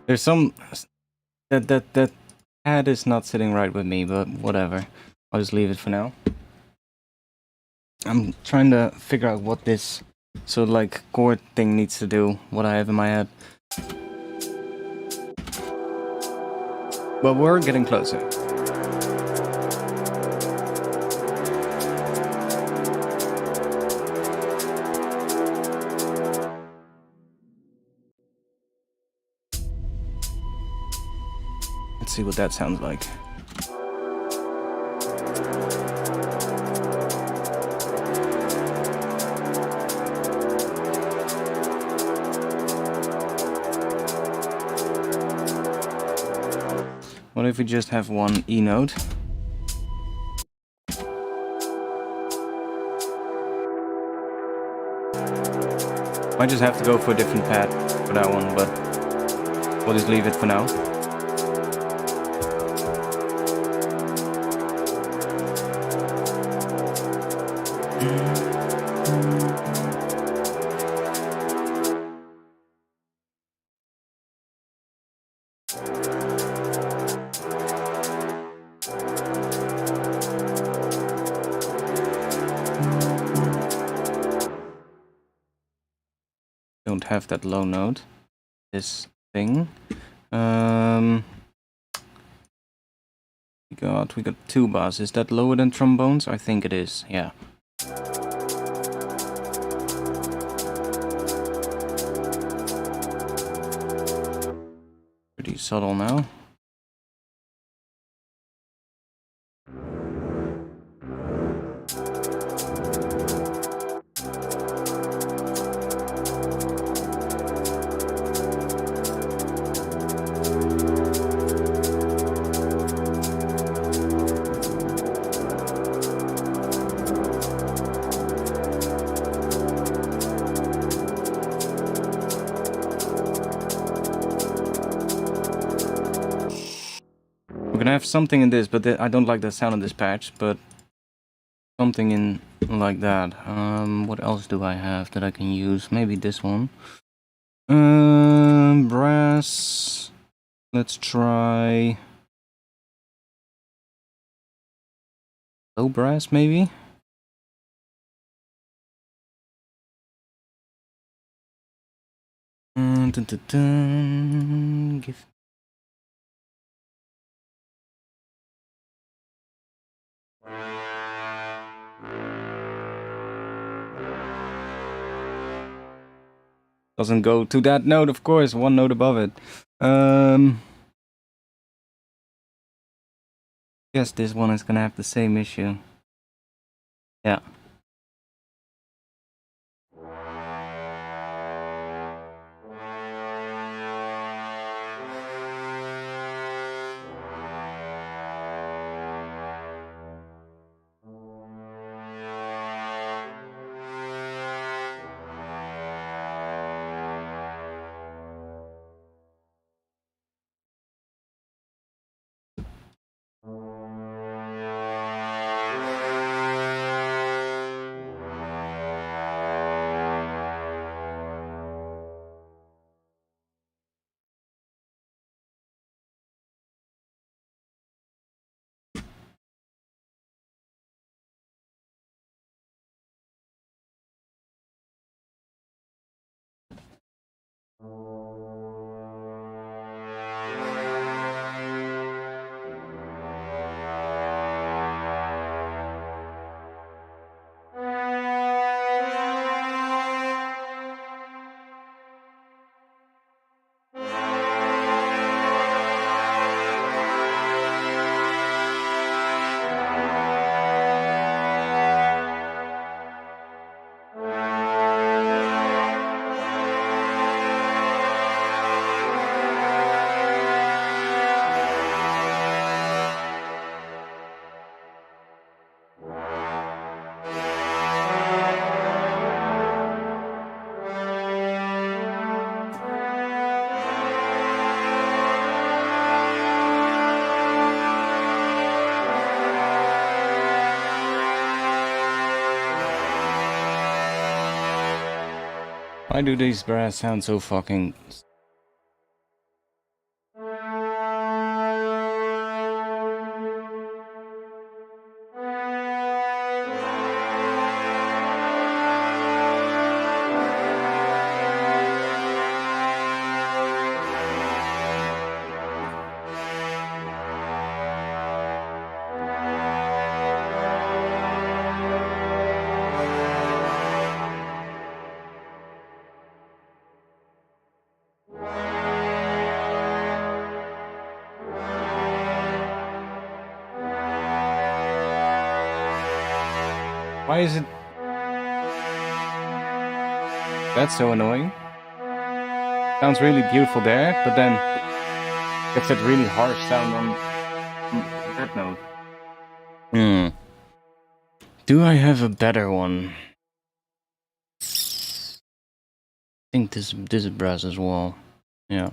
There's some that pad is not sitting right with me, but whatever. I'll just leave it for now. I'm trying to figure out what this sort of like chord thing needs to do, what I have in my head. But we're getting closer. Let's see what that sounds like. What if we just have one E note? Might just have to go for a different pad for that one, but we'll just leave it for now. Don't have that low note. This thing. We got two bars. Is that lower than trombones? I think it is. Yeah. Pretty subtle now. We're gonna have something in this, but I don't like the sound of this patch, but something in like that. What else do I have that I can use? Maybe this one. Brass. Let's try low brass, maybe. Dun, dun, dun. Give. Doesn't go to that note, of course. One note above it. Guess this one is gonna have the same issue. Yeah. Why do these brass sound so fucking... Why is it... That's so annoying. Sounds really beautiful there, but then gets that really harsh sound on that note. Do I have a better one? I think this is brass as well. Yeah.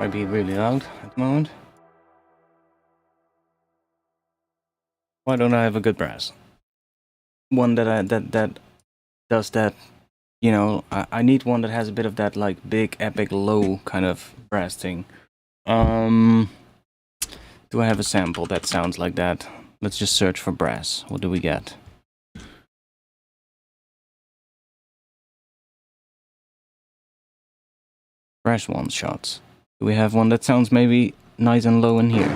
Might be really loud at the moment. Why don't I have a good brass? One that does that. You know, I need one that has a bit of that like big epic low kind of brass thing. Do I have a sample that sounds like that? Let's just search for brass. What do we get? Brass one shots. Do we have one that sounds maybe nice and low in here?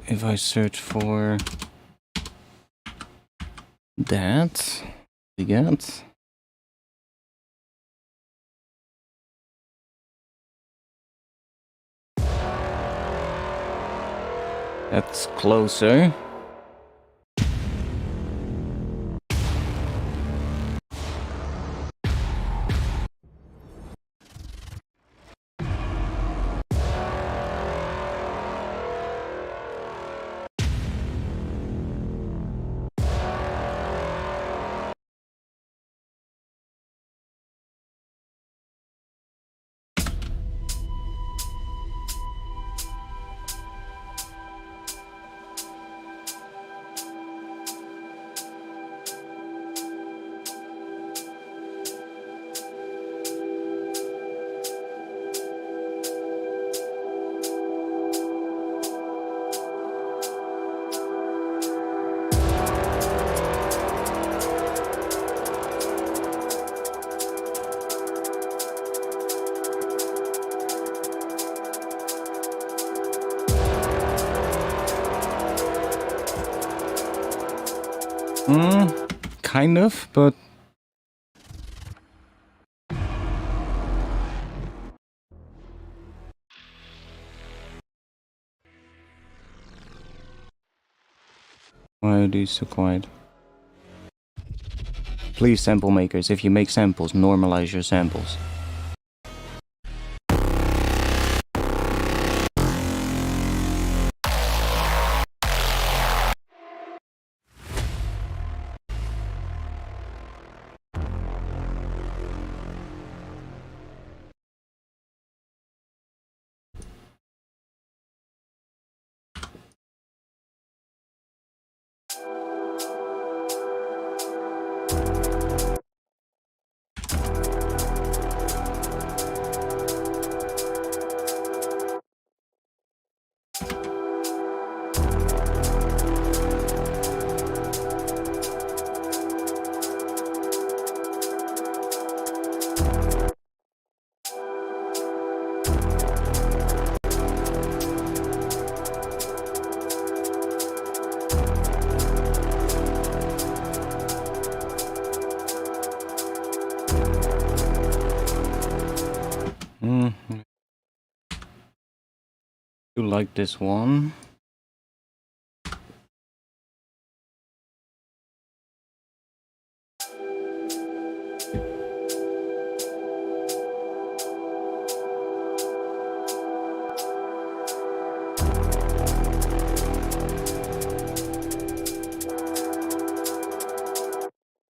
If I search for that, we get that's closer. Kind of, but why are these so quiet? Please, sample makers, if you make samples, normalize your samples. You like this one?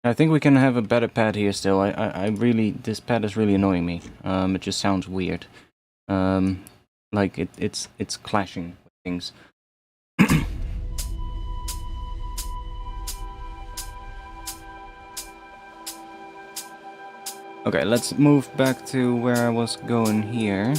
I think we can have a better pad here still. I really, this pad is really annoying me. It just sounds weird. Like it's clashing with things. Okay, let's move back to where I was going here.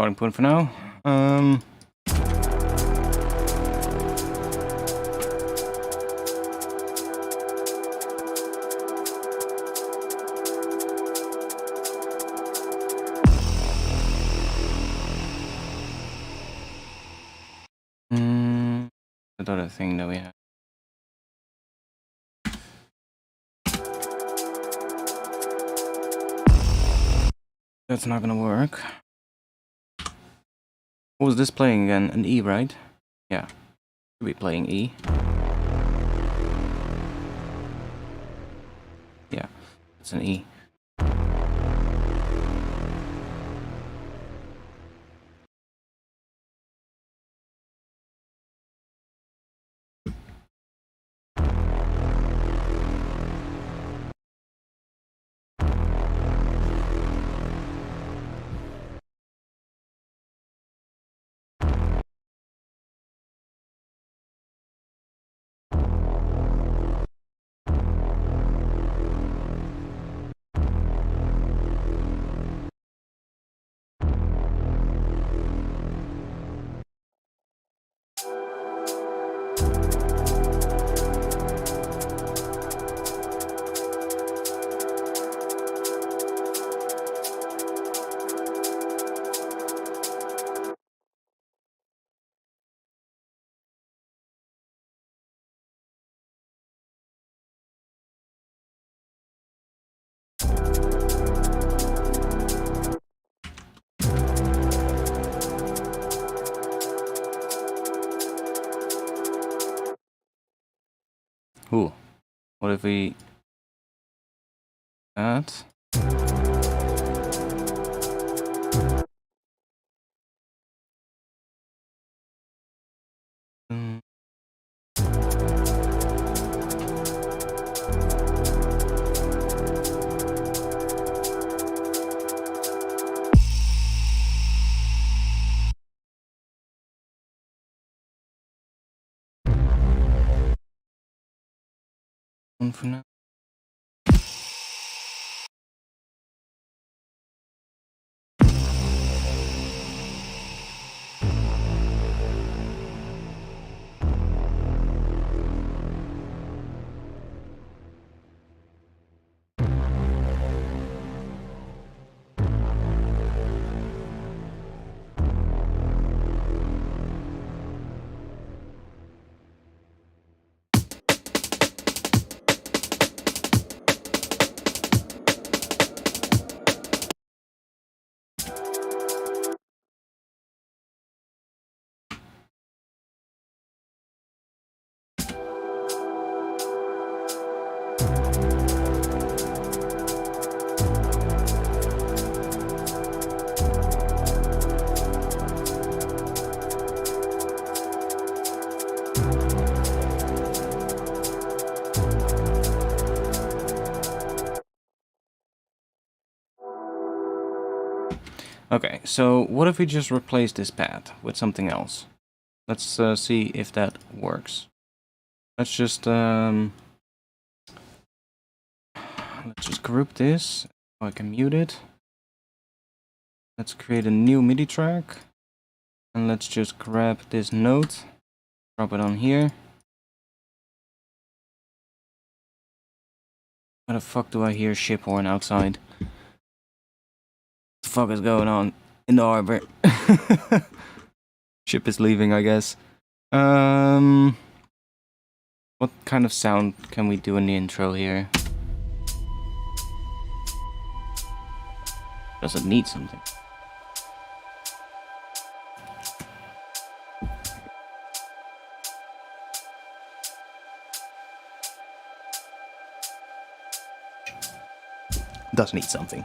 starting point for now. The other thing that we have. That's not gonna work. What was this playing again? An E, right? Yeah. Should be playing E. Yeah, it's an E. Ooh, what if we add? One for now. Okay, so what if we just replace this pad with something else? Let's see if that works. Let's just group this. Oh, I can mute it. Let's create a new MIDI track, and let's just grab this note, drop it on here. What the fuck do I hear ship horn outside? What the fuck is going on in the harbor? Ship is leaving, I guess. What kind of sound can we do in the intro here? Does it need something? Does need something.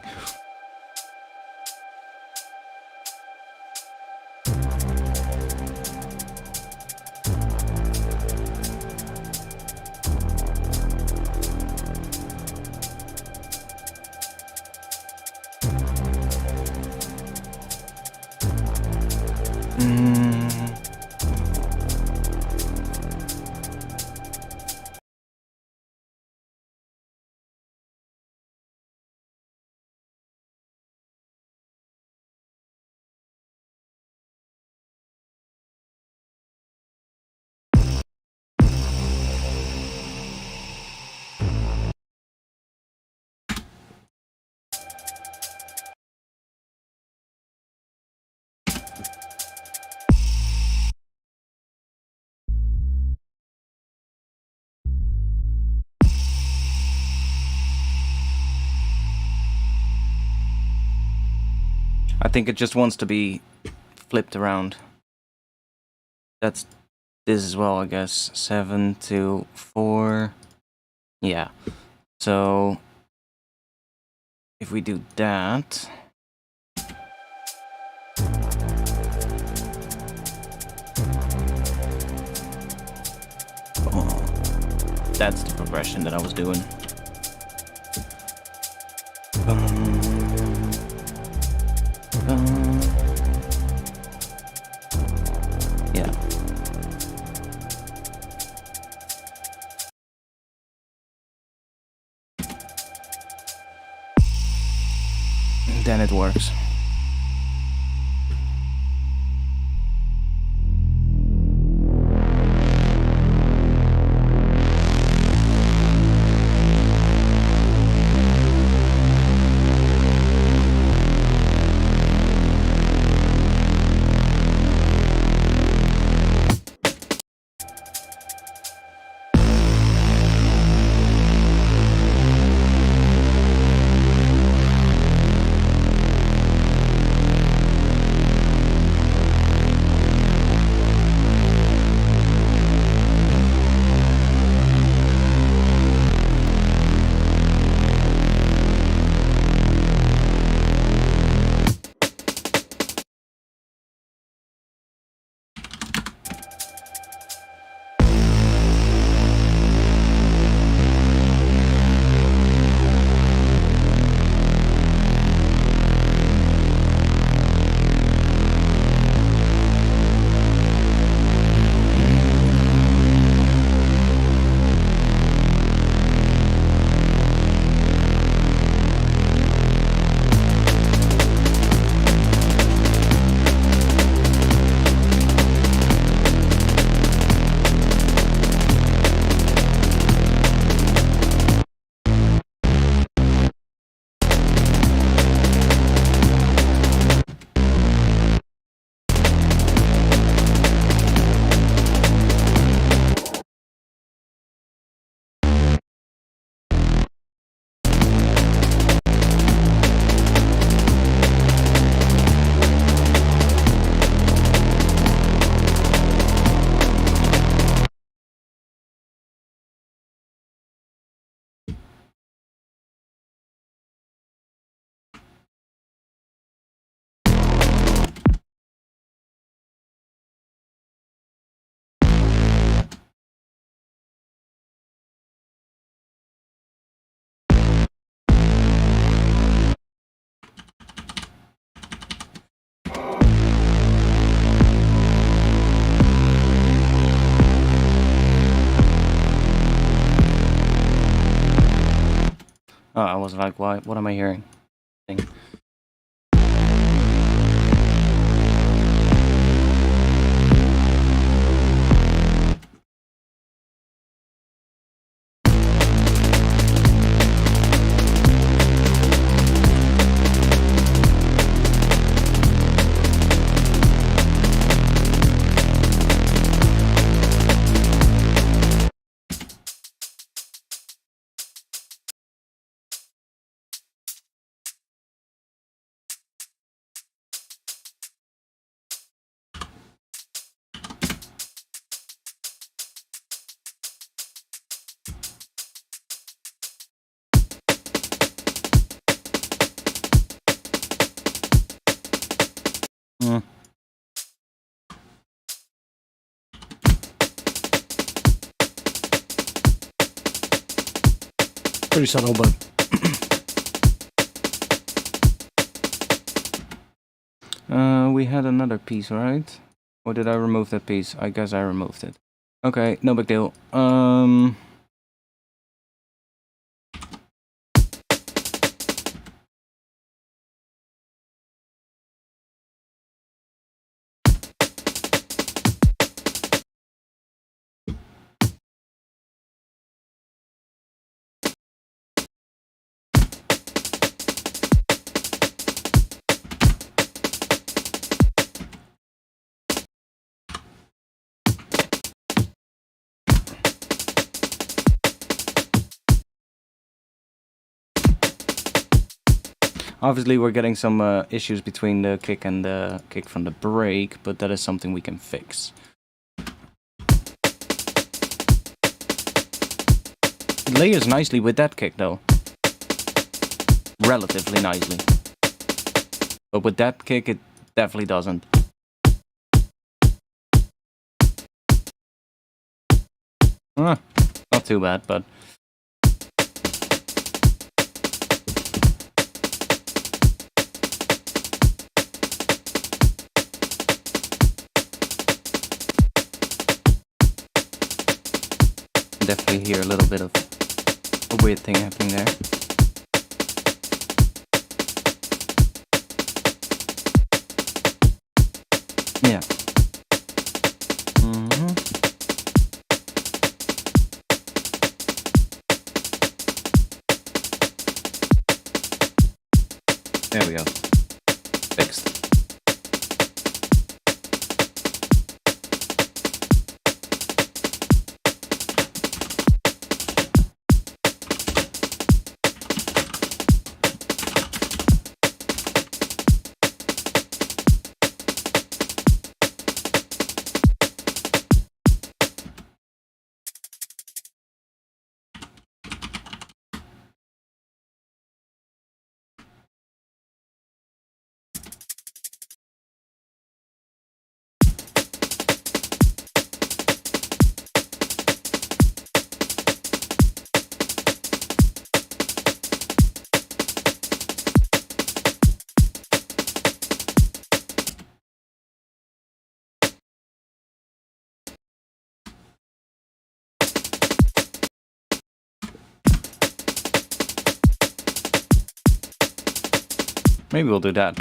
I think it just wants to be flipped around. That's this as well, I guess. 7 to 4. Yeah. So if we do that, oh, that's the progression that I was doing. Yeah. Then it works. Oh, I was like, why? What am I hearing? Thing. Hmm. Pretty subtle, but we had another piece, right? Or did I remove that piece? I guess I removed it. Okay, no big deal. Obviously we're getting some issues between the kick and the kick from the break, but that is something we can fix. It layers nicely with that kick though. Relatively nicely. But with that kick it definitely doesn't. Not too bad, but... definitely hear a little bit of a weird thing happening there. Yeah. There we go. Fixed. Maybe we'll do that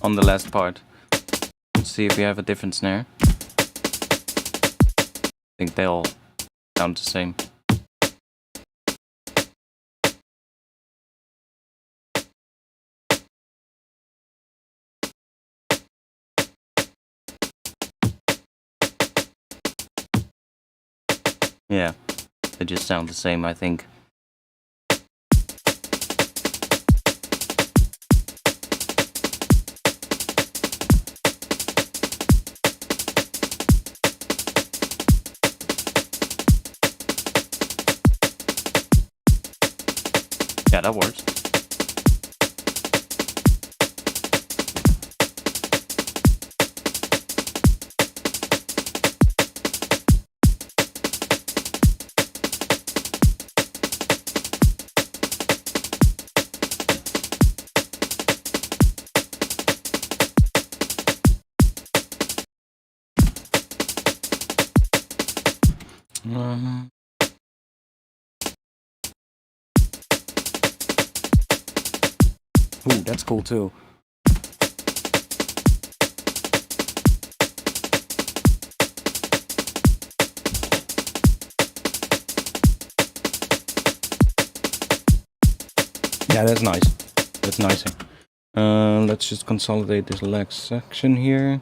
on the last part. Let's see if we have a different snare. I think they all sound the same. Yeah, they just sound the same, I think. Yeah, that works. Ooh, that's cool too. Yeah, that's nice. That's nicer. Let's just consolidate this leg section here.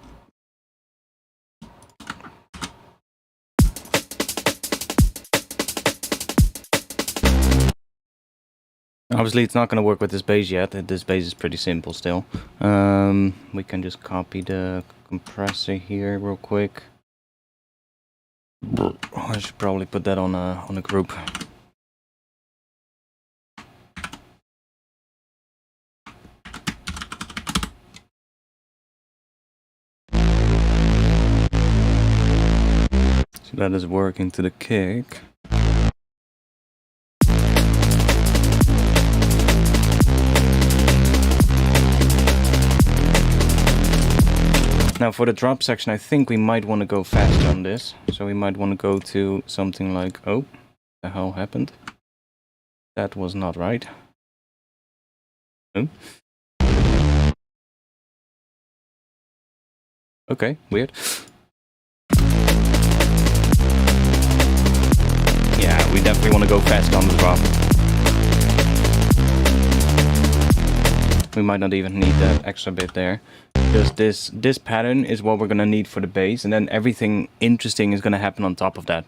Obviously it's not going to work with this bass yet. This bass is pretty simple still. We can just copy the compressor here real quick. I should probably put that on a group. So that is working to the kick. Now for the drop section, I think we might want to go faster on this. So we might want to go to something like, oh, what the hell happened? That was not right. Oh. Okay, weird. Yeah, we definitely want to go faster on the drop. We might not even need that extra bit there. Because this pattern is what we're gonna need for the bass, and then everything interesting is gonna happen on top of that.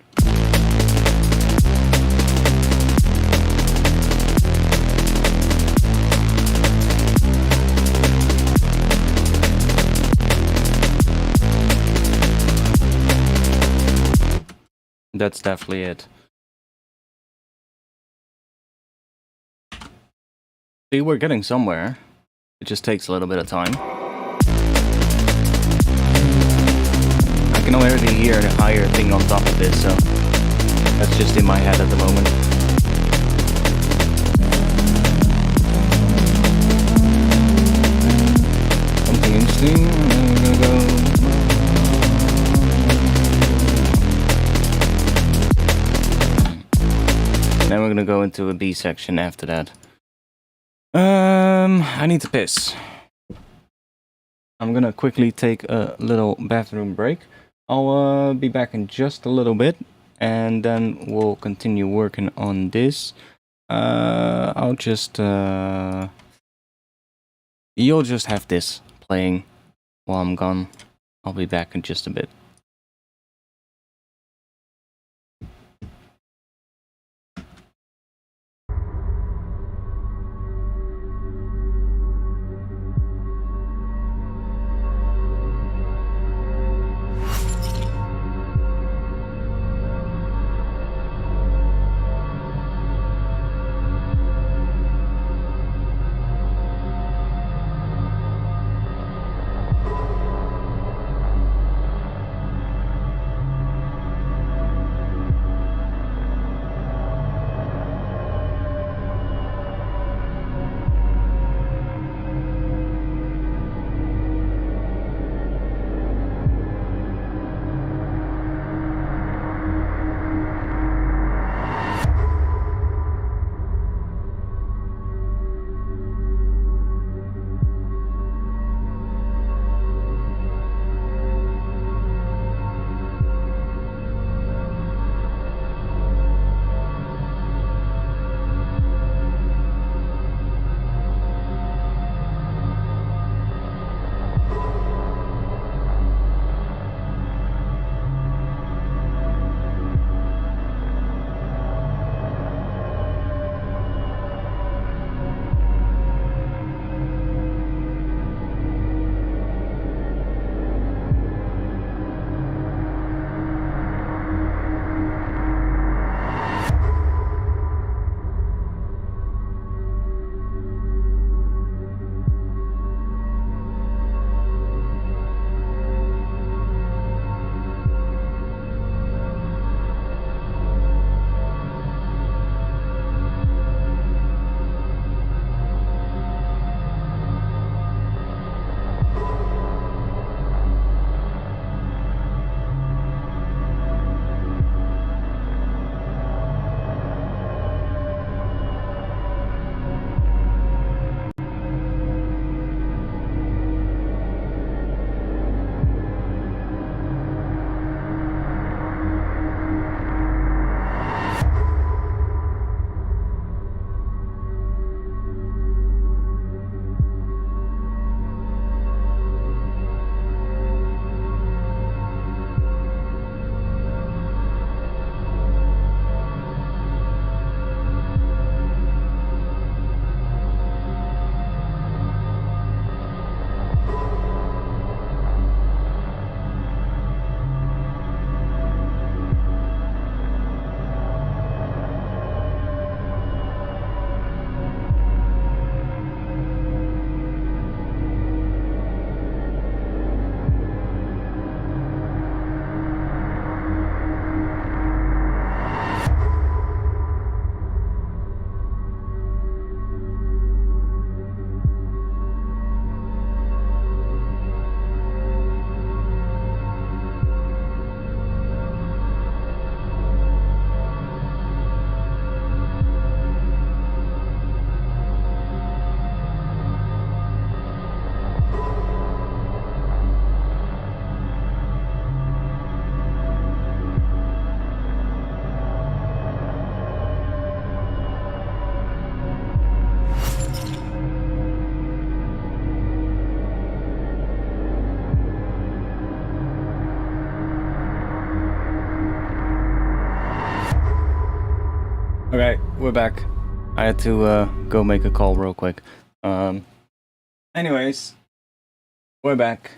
That's definitely it. See, we're getting somewhere. It just takes a little bit of time. I can already hear the higher thing on top of this, so that's just in my head at the moment. Something interesting. I'm gonna go. Then we're gonna go into a B section after that. I need to piss. I'm gonna quickly take a little bathroom break. I'll be back in just a little bit, and then we'll continue working on this. I'll just you'll just have this playing while I'm gone. I'll be back in just a bit. Okay, we're back. I had to go make a call real quick. Anyways, we're back.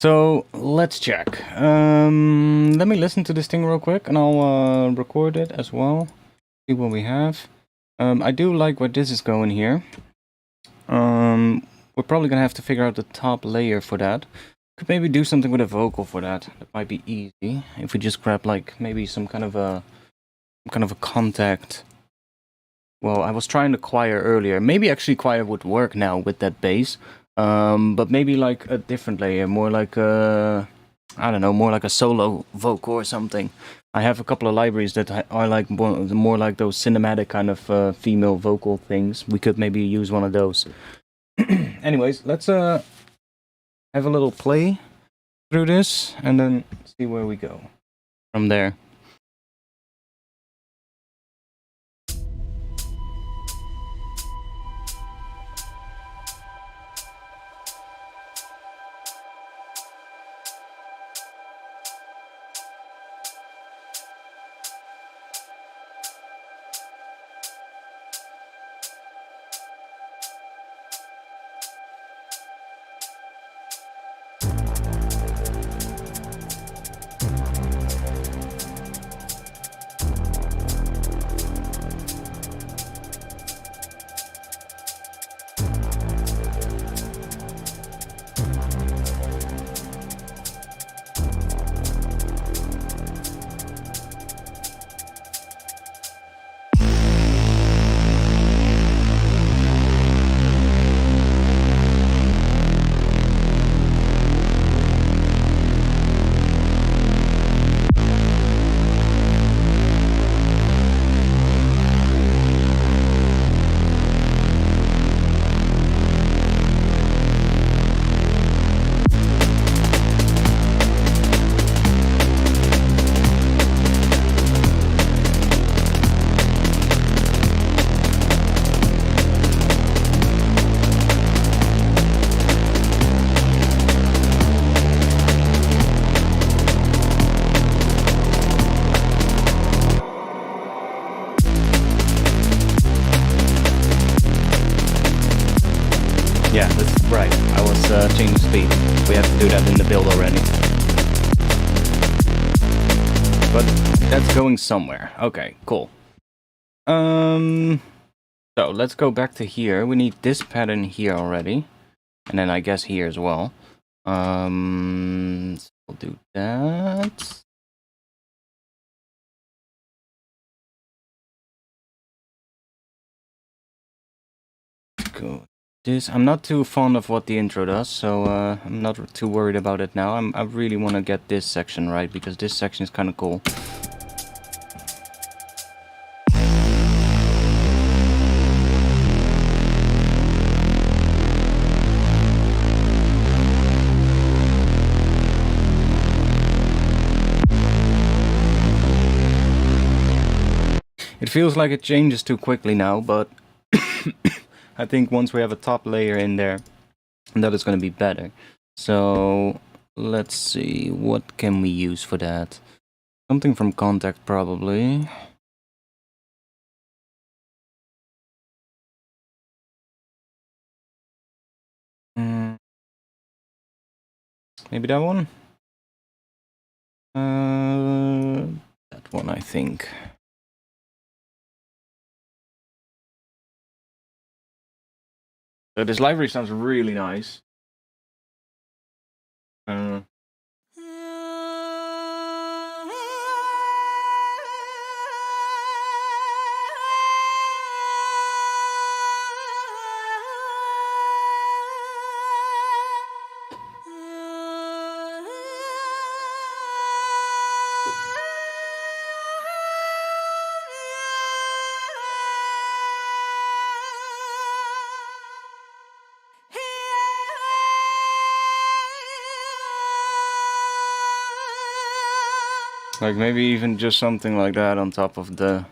So let's check. Let me listen to this thing real quick, and I'll record it as well. See what we have. I do like where this is going here. We're probably gonna have to figure out the top layer for that. Could maybe do something with a vocal for that. That might be easy if we just grab like maybe some kind of a contact. Well, I was trying the choir earlier. Maybe actually choir would work now with that bass. But maybe like a different layer, more like a, I don't know, more like a solo vocal or something. I have a couple of libraries that are like more like those cinematic kind of female vocal things. We could maybe use one of those. Anyways, let's have a little play through this and then see where we go from there. Yeah, that's right. I was changing speed. We have to do that in the build already. But that's going somewhere. Okay, cool. So let's go back to here. We need this pattern here already. And then I guess here as well. So we'll do that. Go. This, I'm not too fond of what the intro does, so I'm not too worried about it now. I really want to get this section right, because this section is kind of cool. It feels like it changes too quickly now, but I think once we have a top layer in there, that is going to be better. So let's see, what can we use for that? Something from Contact probably. Maybe that one? That one, I think. So this library sounds really nice. Like maybe even just something like that on top of the...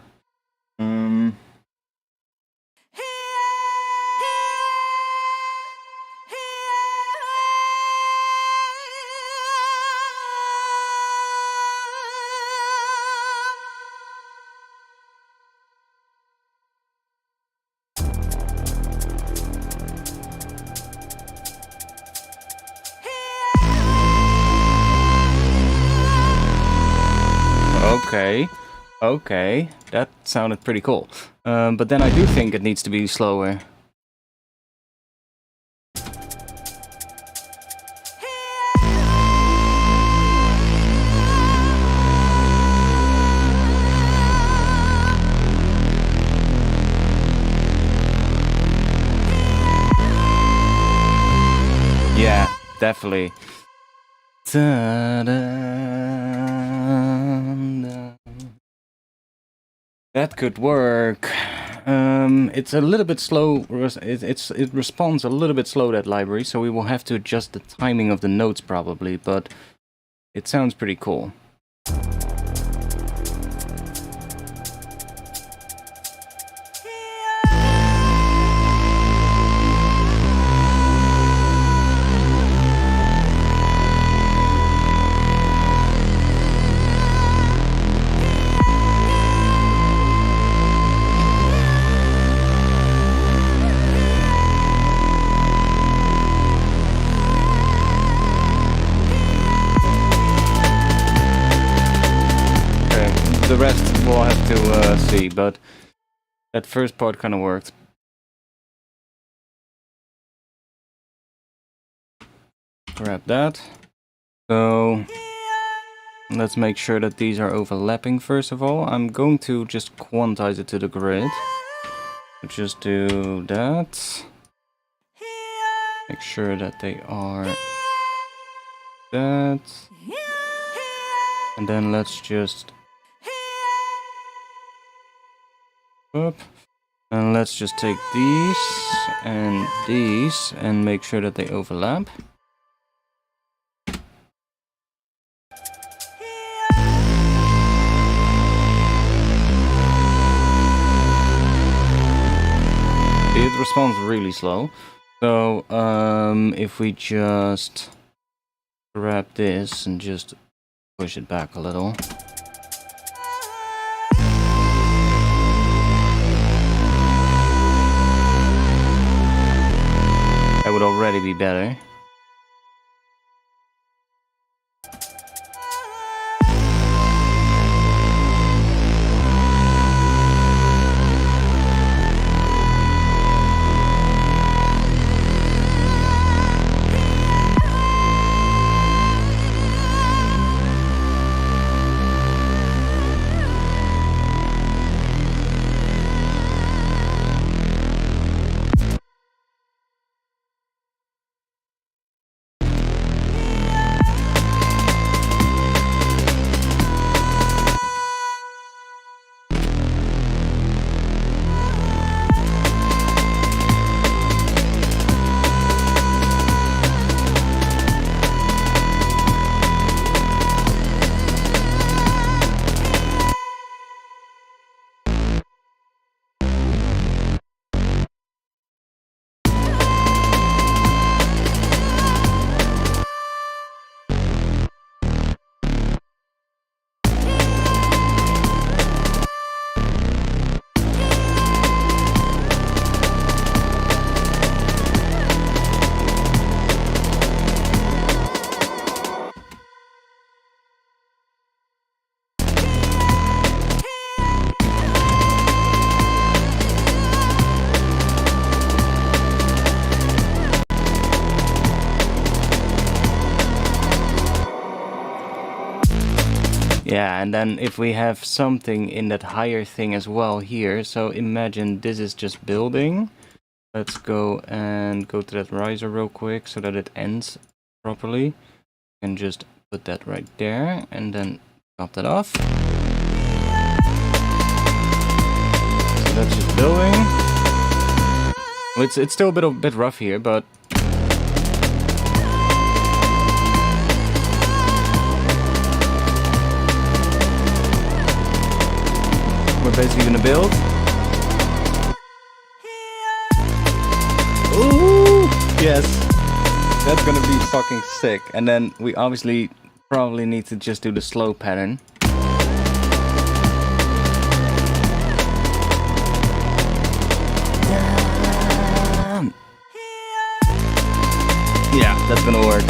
Okay, that sounded pretty cool. But then I do think it needs to be slower. Yeah, definitely. That could work. It's a little bit slow. It responds a little bit slow, that library, so we will have to adjust the timing of the notes probably, but it sounds pretty cool. The rest we'll have to see, but that first part kind of worked. Grab that. So let's make sure that these are overlapping first of all. I'm going to just quantize it to the grid. Just do that. Make sure that they are that. And then let's just up. And let's just take these and make sure that they overlap. It responds really slow. So if we just grab this and just push it back a little. That would already be better. Yeah, and then if we have something in that higher thing as well here, so imagine this is just building. Let's go and go to that riser real quick so that it ends properly. And just put that right there and then top that off. So that's just building. Well, it's still a bit rough here, but we're basically gonna build. Ooh, yes, that's gonna be fucking sick. And then we obviously probably need to just do the slow pattern. Yeah, that's gonna work.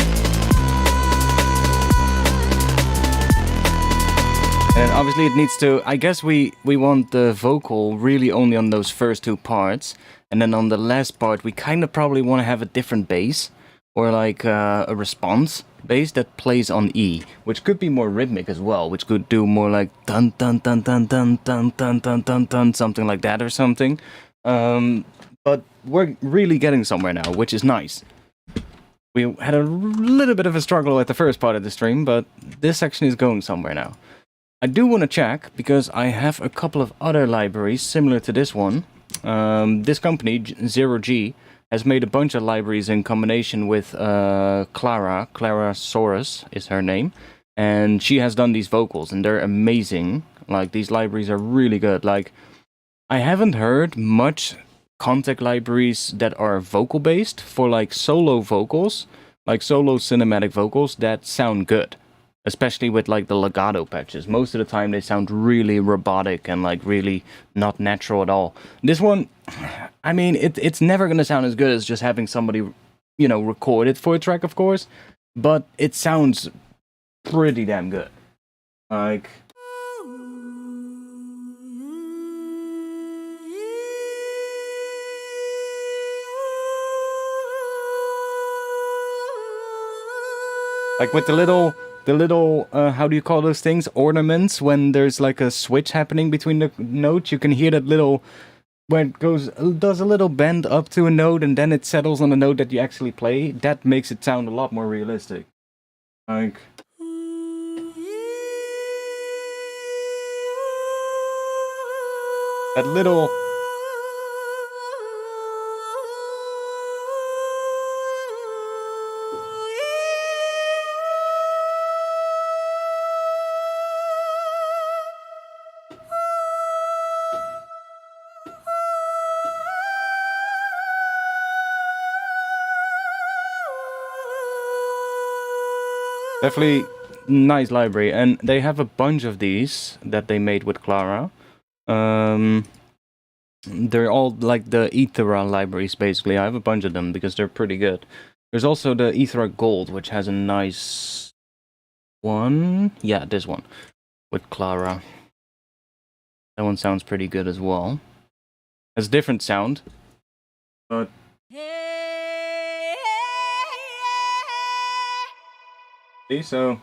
And obviously it needs to, I guess we want the vocal really only on those first two parts. And then on the last part, we kind of probably want to have a different bass. Or like a response bass that plays on E. Which could be more rhythmic as well. Which could do more like dun dun dun dun dun dun dun dun dun dun. Something like that or something. But we're really getting somewhere now, which is nice. We had a little bit of a struggle at the first part of the stream, but this section is going somewhere now. I do want to check, because I have a couple of other libraries similar to this one. This company, 0G, has made a bunch of libraries in combination with Clara. Clara Soros is her name. And she has done these vocals, and they're amazing. Like, these libraries are really good. Like, I haven't heard much contact libraries that are vocal-based for, like, solo vocals. Like, solo cinematic vocals that sound good. Especially with, like, the legato patches. Most of the time they sound really robotic and, like, really not natural at all. This one, I mean, it's never gonna sound as good as just having somebody, you know, record it for a track, of course. But it sounds pretty damn good. Like... Like with the little, how do you call those things? Ornaments, when there's like a switch happening between the notes, you can hear that little, where it does a little bend up to a note and then it settles on the note that you actually play. That makes it sound a lot more realistic. Like... that little... Definitely nice library, and they have a bunch of these that they made with Clara. They're all like the Ethera libraries, basically. I have a bunch of them because they're pretty good. There's also the Ethera Gold, which has a nice one. Yeah, this one with Clara. That one sounds pretty good as well. Has a different sound, but... See, so...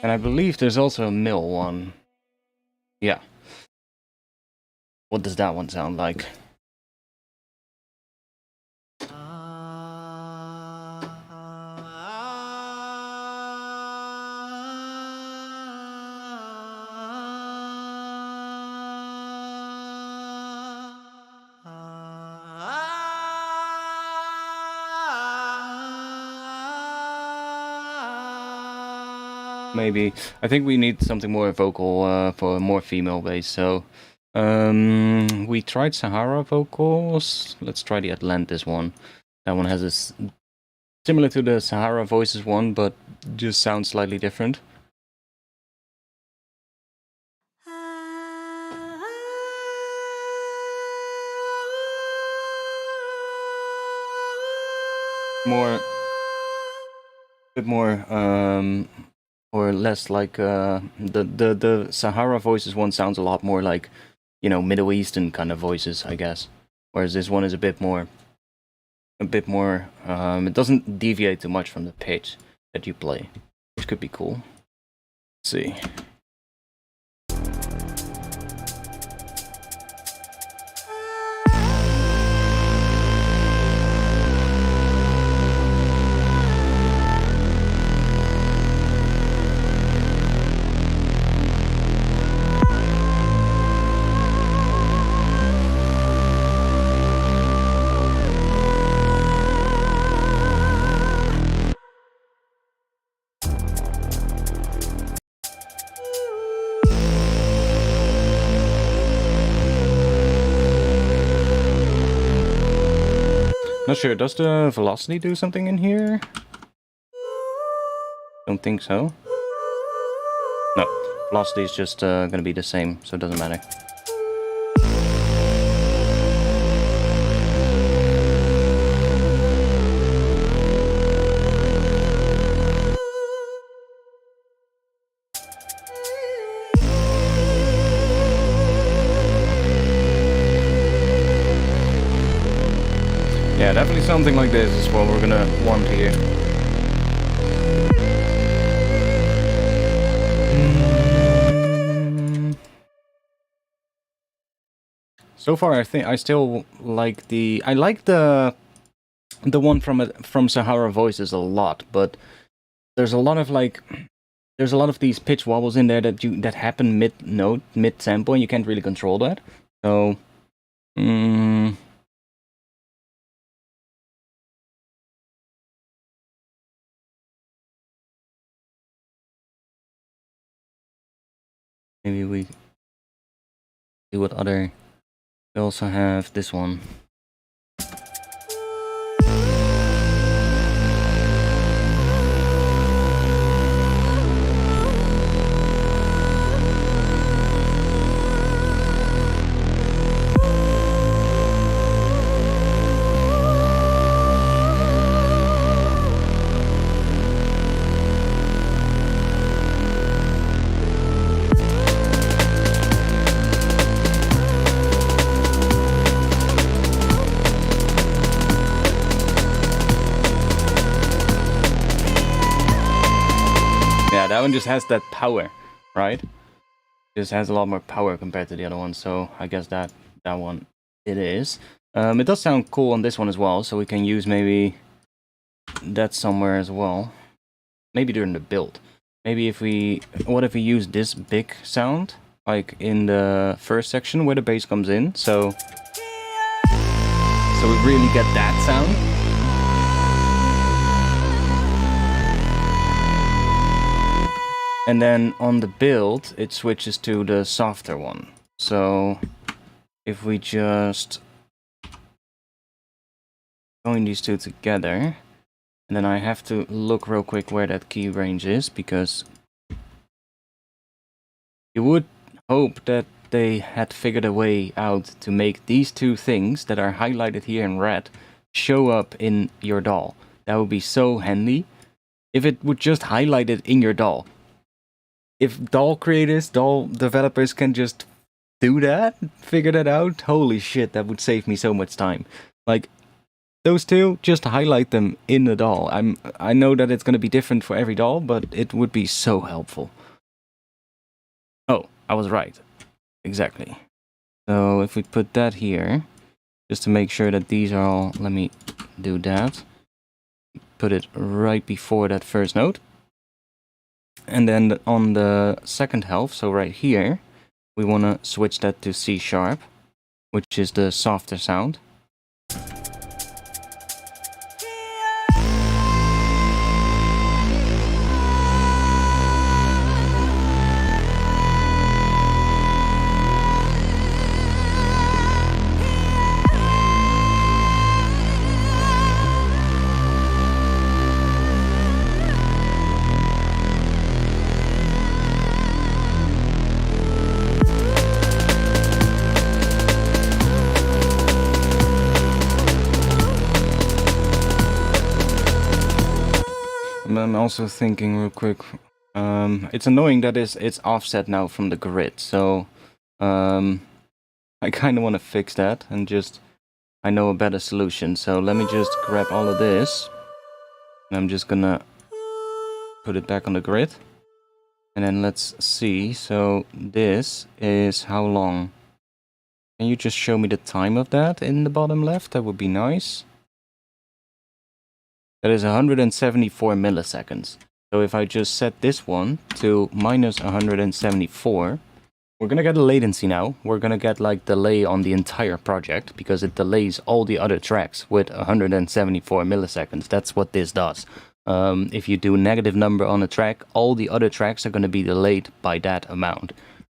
And I believe there's also a mill one. Yeah. What does that one sound like? Maybe. I think we need something more vocal for a more female bass, so... we tried Sahara vocals. Let's try the Atlantis one. That one has a... similar to the Sahara Voices one, but just sounds slightly different. More... bit more, or less like, the Sahara Voices one sounds a lot more like, you know, Middle Eastern kind of voices, I guess. Whereas this one is a bit more, it doesn't deviate too much from the pitch that you play, which could be cool. Let's see. sure. Does the velocity do something in here? Don't think so. No, velocity is just gonna be the same, so it doesn't matter. Yeah, definitely something like this is what we're gonna want here. So far, I think I still like the one from Sahara Voices a lot, but there's a lot of these pitch wobbles in there that happen mid note, mid sample, and you can't really control that. So, maybe we see what other. We also have this one. That one just has that power, right? Just has a lot more power compared to the other one, so I guess that one it is. It does sound cool on this one as well, so we can use maybe that somewhere as well. Maybe during the build. Maybe what if we use this big sound, like in the first section where the bass comes in, so we really get that sound. And then on the build, it switches to the softer one. So if we just join these two together, and then I have to look real quick where that key range is, because you would hope that they had figured a way out to make these two things that are highlighted here in red show up in your DAW. That would be so handy if it would just highlight it in your DAW. If DAW creators, DAW developers can just do that, figure that out, holy shit, that would save me so much time. Like, those two, just highlight them in the DAW. I know that it's going to be different for every DAW, but it would be so helpful. Oh, I was right. Exactly. So if we put that here, just to make sure that these are all, let me do that. Put it right before that first note. And then on the second half, so right here, we want to switch that to C sharp, which is the softer sound. I'm also thinking real quick, it's annoying that it's offset now from the grid, so I kind of want to fix that and just, I know a better solution. So let me just grab all of this, and I'm just gonna put it back on the grid, and then let's see. So this is how long? Can you just show me the time of that in the bottom left? That would be nice. That is 174 milliseconds. So if I just set this one to minus 174, we're gonna get a latency now. We're gonna get like delay on the entire project because it delays all the other tracks with 174 milliseconds. That's what this does. If you do a negative number on a track, all the other tracks are gonna be delayed by that amount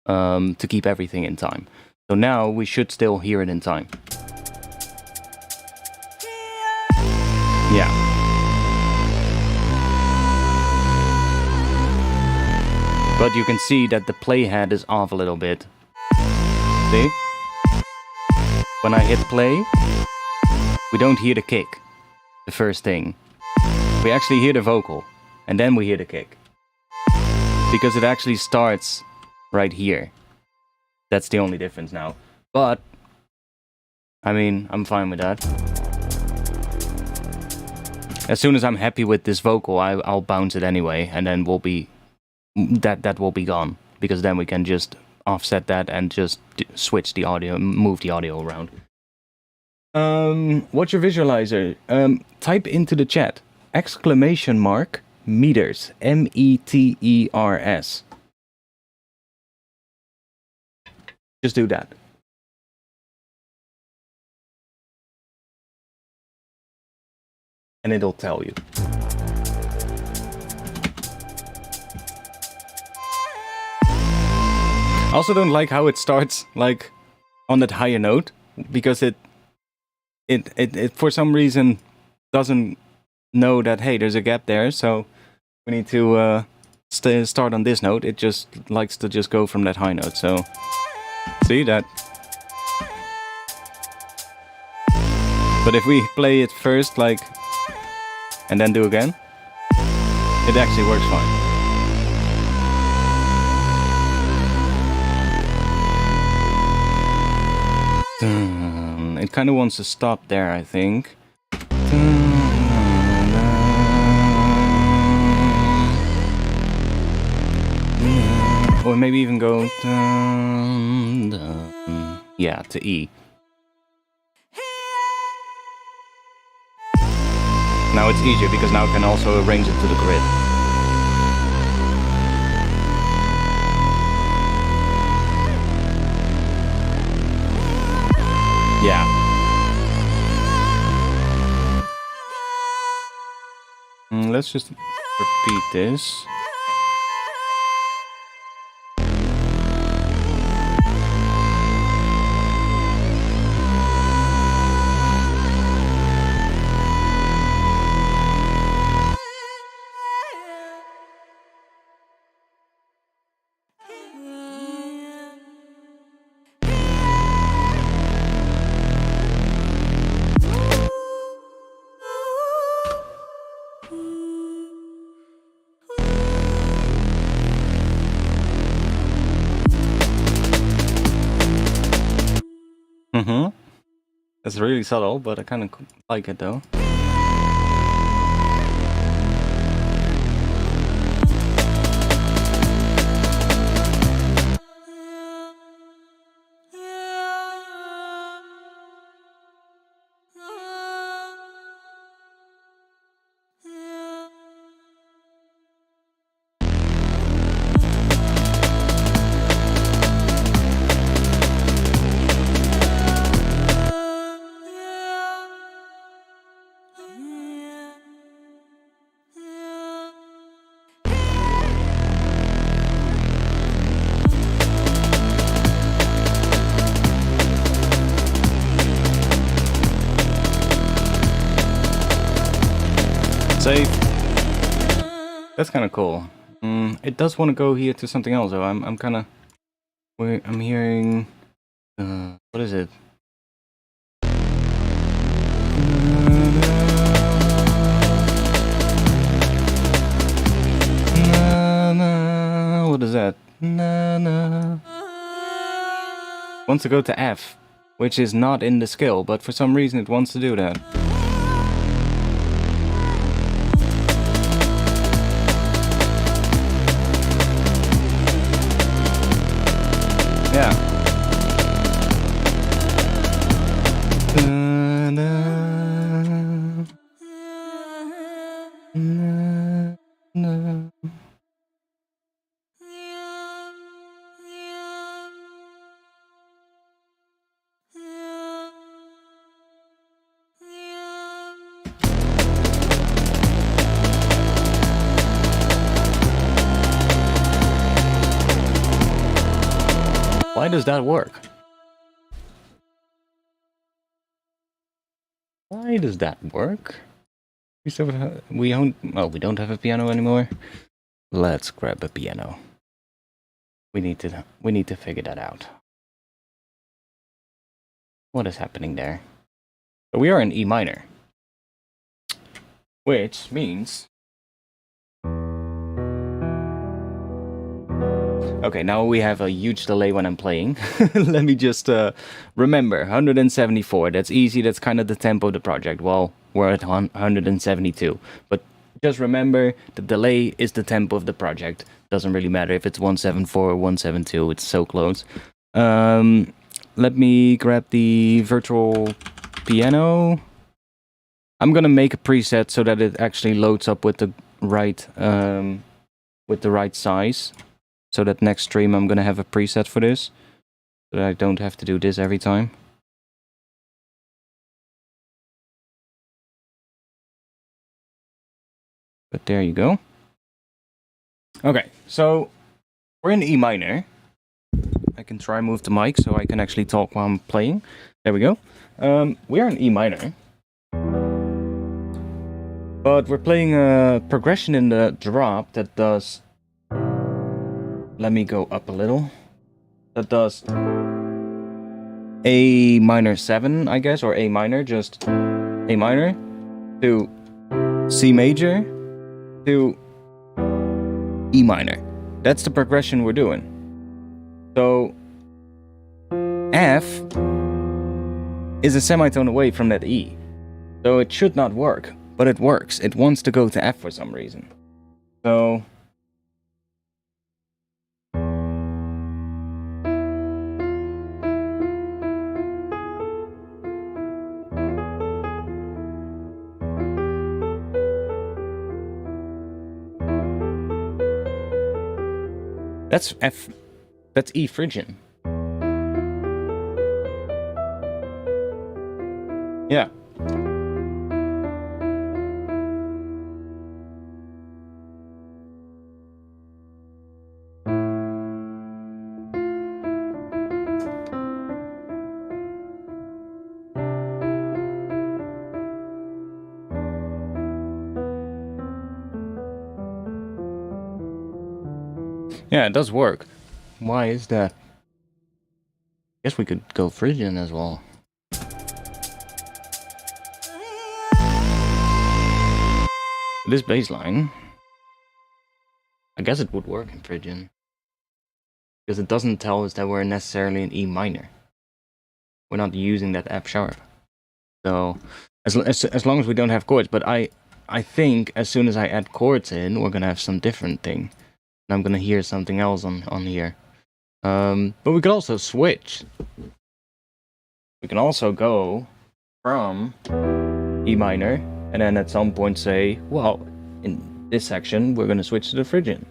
to keep everything in time. So now we should still hear it in time. Yeah. But you can see that the playhead is off a little bit. See? When I hit play, we don't hear the kick, the first thing. We actually hear the vocal, and then we hear the kick. Because it actually starts right here. That's the only difference now. But, I mean, I'm fine with that. As soon as I'm happy with this vocal, I'll bounce it anyway, and then we'll be... That will be gone. Because then we can just offset that and just switch the audio, move the audio around. What's your visualizer? Type into the chat. ! Meters. METERS. Just do that. And it'll tell you. I also don't like how it starts like on that higher note, because it for some reason doesn't know that, hey, there's a gap there, so we need to start on this note. It just likes to just go from that high note, so see that. But if we play it first, like, and then do again, it actually works fine. It kind of wants to stop there, I think. Or maybe even go... yeah, to E. Now it's easier, because now I can also arrange it to the grid. Yeah. Let's just repeat this. It's really subtle, but I kind of like it though. Save. That's kind of cool. It does want to go here to something else though. I'm kind of... I'm hearing... what is it? What is that? Wants to go to F, which is not in the scale, but for some reason it wants to do that. Yeah. Why does that work? Why does that work? we don't have a piano anymore. Let's grab a piano. We need to figure that out. What is happening there? So we are in E minor, which means... Okay, now we have a huge delay when I'm playing. Let me just remember, 174, that's easy, that's kind of the tempo of the project. Well, we're at 172, but just remember, the delay is the tempo of the project. Doesn't really matter if it's 174 or 172, it's so close. Let me grab the virtual piano. I'm gonna make a preset so that it actually loads up with the right size. So that next stream I'm gonna have a preset for this, so that I don't have to do this every time. But there you go. Okay, so we're in E minor. I can try and move the mic so I can actually talk while I'm playing. There we go. We are in E minor. But we're playing a progression in the drop that does... Let me go up a little. That does A minor 7, I guess, or A minor, just A minor, to C major, to E minor. That's the progression we're doing. So F is a semitone away from that E. So it should not work, but it works. It wants to go to F for some reason. So... That's F. That's E Phrygian. Yeah. Yeah, it does work. Why is that? Guess we could go Phrygian as well. This bass line, I guess it would work in Phrygian. Because it doesn't tell us that we're necessarily in E minor. We're not using that F sharp. So, as long as we don't have chords. But I think as soon as I add chords in, we're gonna have some different thing. And I'm gonna hear something else on here. But we could also switch. We can also go from E minor, and then at some point say, well, in this section, we're gonna switch to the Phrygian.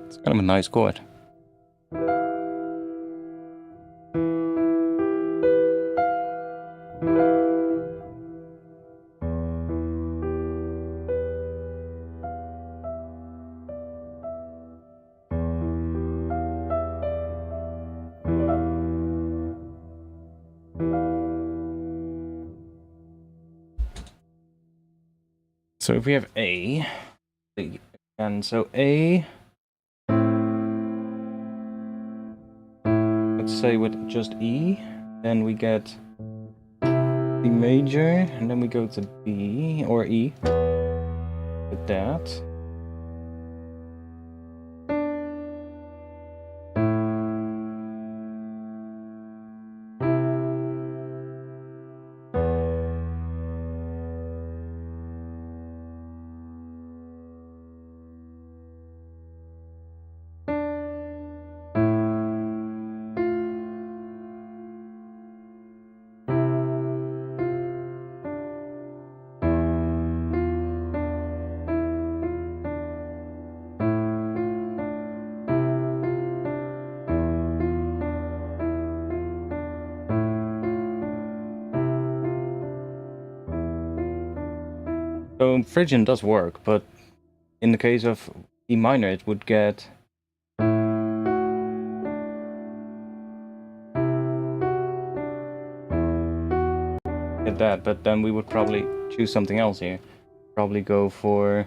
It's kind of a nice chord. So if we have A, and so A, let's say with just E, then we get D major, and then we go to B or E with that. So Phrygian does work, but in the case of E minor, it would get that, but then we would probably choose something else here. Probably go for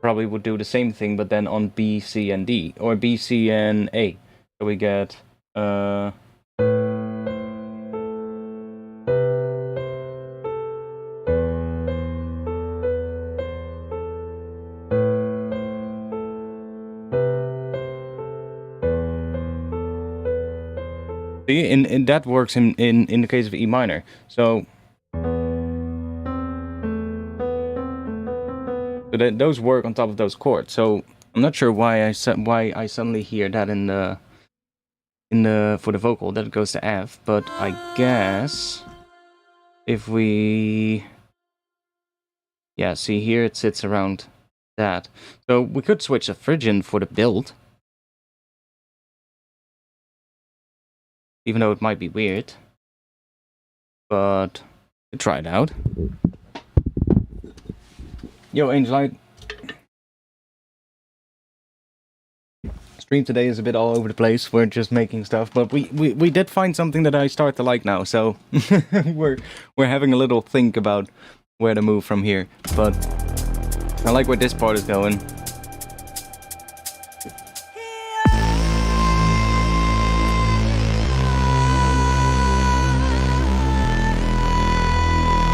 probably would do the same thing, but then on B, C, and D, or B, C, and A. So we get see, in that works in the case of E minor. So that those work on top of those chords. So I'm not sure why I suddenly hear that in the for the vocal that it goes to F, but I guess if we see here it sits around that. So we could switch to Phrygian for the build. Even though it might be weird. But try it out. Yo, Angelite. Stream today is a bit all over the place. We're just making stuff, but we did find something that I start to like now. So we're having a little think about where to move from here. But I like where this part is going.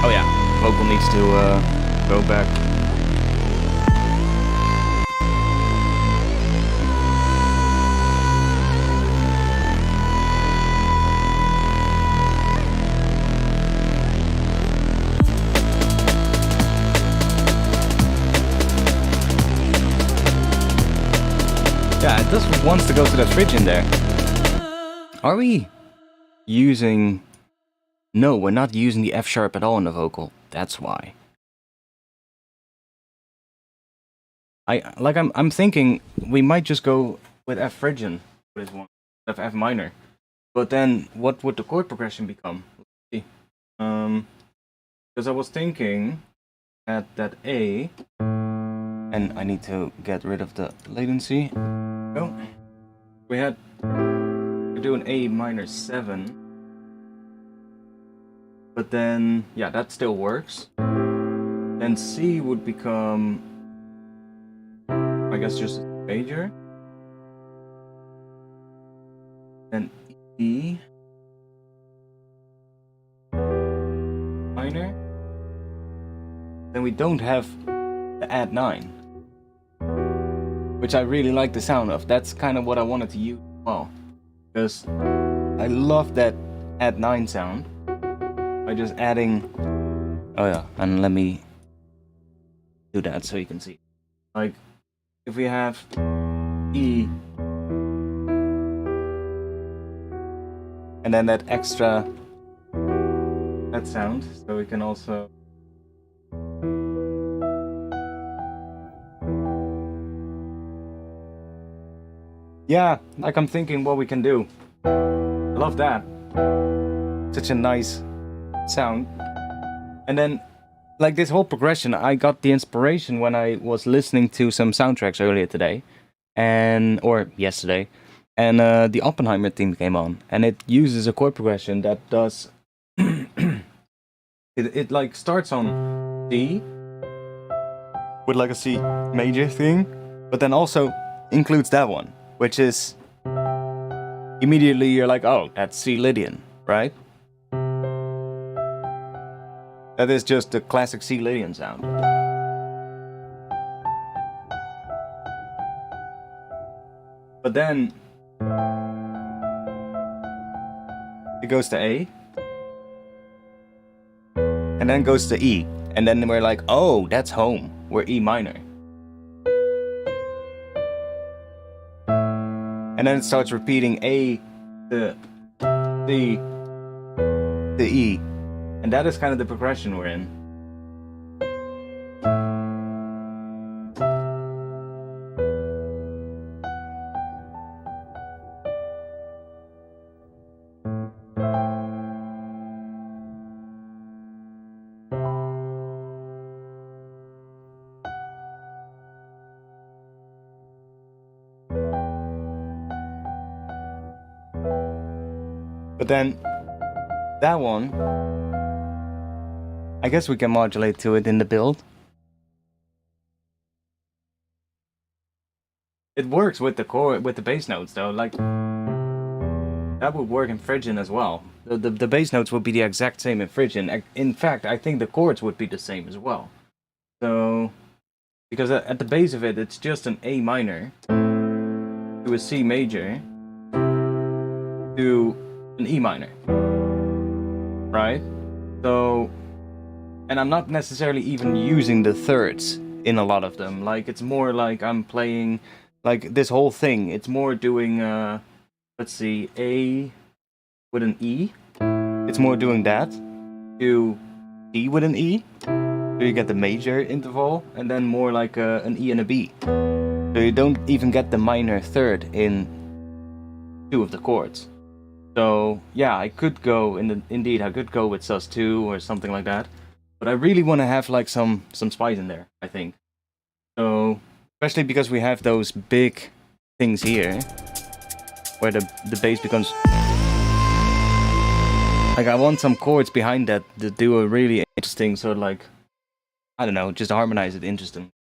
Oh yeah, vocal needs to go back. Yeah, it just wants to go to that Phrygian there. Are we using... No, we're not using the F sharp at all in the vocal. That's why. I'm thinking we might just go with F Phrygian for this one, F minor. But then what would the chord progression become? Let's see. Because I was thinking at that A, and I need to get rid of the latency. Go. We're doing A minor 7. But then, yeah, that still works. Then C would become, I guess, just a major. Then E minor. Then we don't have the add 9, which I really like the sound of. That's kind of what I wanted to use as well, because I love that add 9 sound. By just adding... Oh yeah, and let me do that so you can see. Like, if we have E, and then that extra... that sound, so we can also... Yeah, like I'm thinking what we can do. I love that. Such a nice sound. And then like this whole progression, I got the inspiration when I was listening to some soundtracks earlier today or yesterday, and the Oppenheimer theme came on, and it uses a chord progression that does it like starts on C with like a C major thing, but then also includes that one, which is immediately you're like, oh, that's C Lydian, right? That is just the classic C Lydian sound. But then it goes to A, and then goes to E, and then we're like, oh, that's home. We're E minor. And then it starts repeating A to C to E. And that is kind of the progression we're in. But then that one, I guess we can modulate to it in the build. It works with the chord, with the bass notes though. Like that would work in Phrygian as well. The bass notes would be the exact same in Phrygian. In fact, I think the chords would be the same as well. So, because at the base of it, it's just an A minor to a C major to an E minor, right? So, and I'm not necessarily even using the thirds in a lot of them. Like, it's more like I'm playing, like this whole thing, it's more doing, let's see, A with an E. It's more doing that to D with an E. So you get the major interval, and then more like an E and a B. So you don't even get the minor third in two of the chords. So yeah, I could go, indeed I could go with sus2 or something like that. But I really want to have like some spice in there, I think. So, especially because we have those big things here, where the bass becomes... Like, I want some chords behind that to do a really interesting sort of like, I don't know, just harmonize it interesting.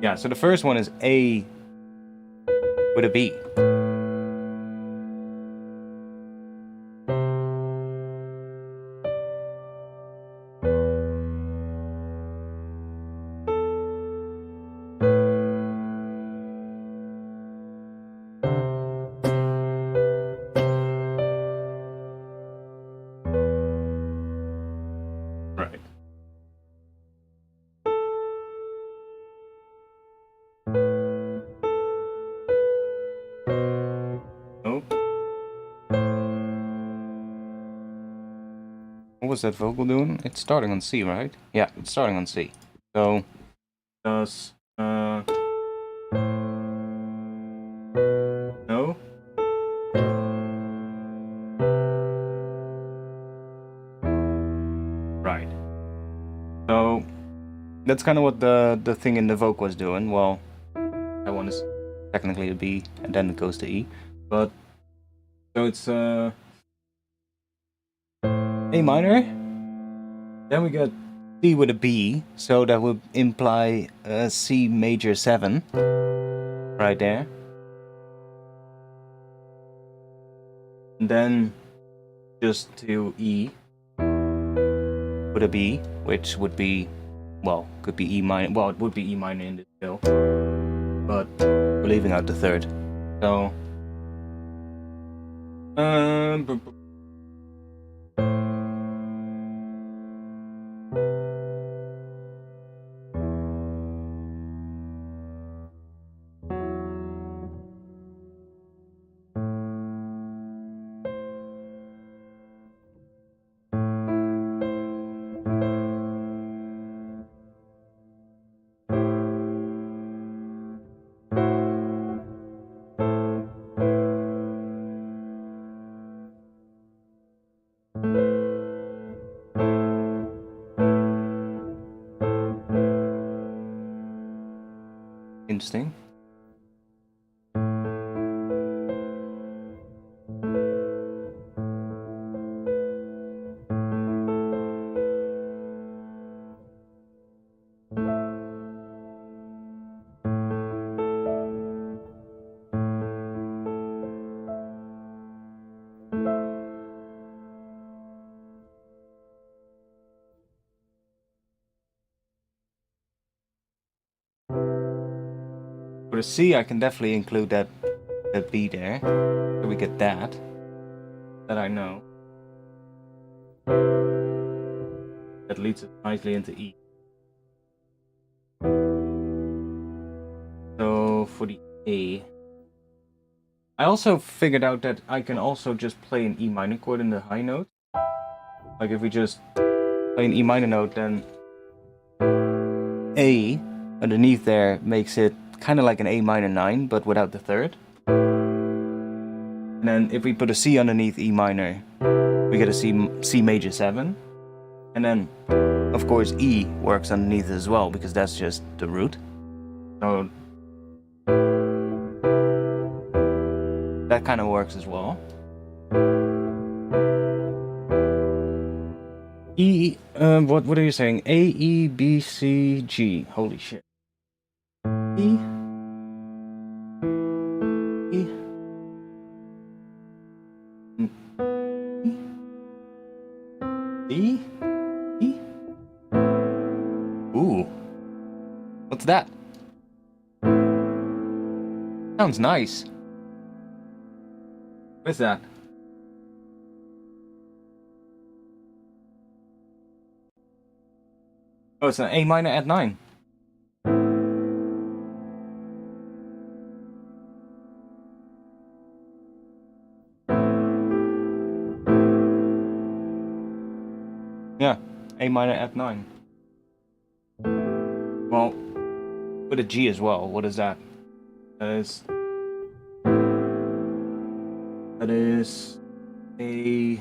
Yeah, so the first one is A with a B. Right. Oh. What was that vocal doing? It's starting on C, right? Yeah, it's starting on C. So, does, no? Right. So, that's kind of what the thing in the vocal was doing. Well, that one is technically a B, and then it goes to E. But, so it's, A minor, then we got C with a B, so that would imply a C major 7, right there. And then just to E with a B, which would be, well, could be E minor, well, it would be E minor in this scale, but we're leaving out the third. So, interesting. For the C, I can definitely include that B there, so we get that I know. That leads us nicely into E. So for the A, I also figured out that I can also just play an E minor chord in the high note. Like if we just play an E minor note, then A underneath there makes it kind of like an A minor 9, but without the third. And then if we put a C underneath E minor, we get a C major 7. And then, of course, E works underneath as well, because that's just the root. So that kind of works as well. E, what are you saying? A, E, B, C, G. Holy shit. E. E. E. E. Ooh. What's that? Sounds nice. What's that? Oh, it's an A minor at 9. Yeah, A minor at 9. Well, with a G as well. What is that? That is a...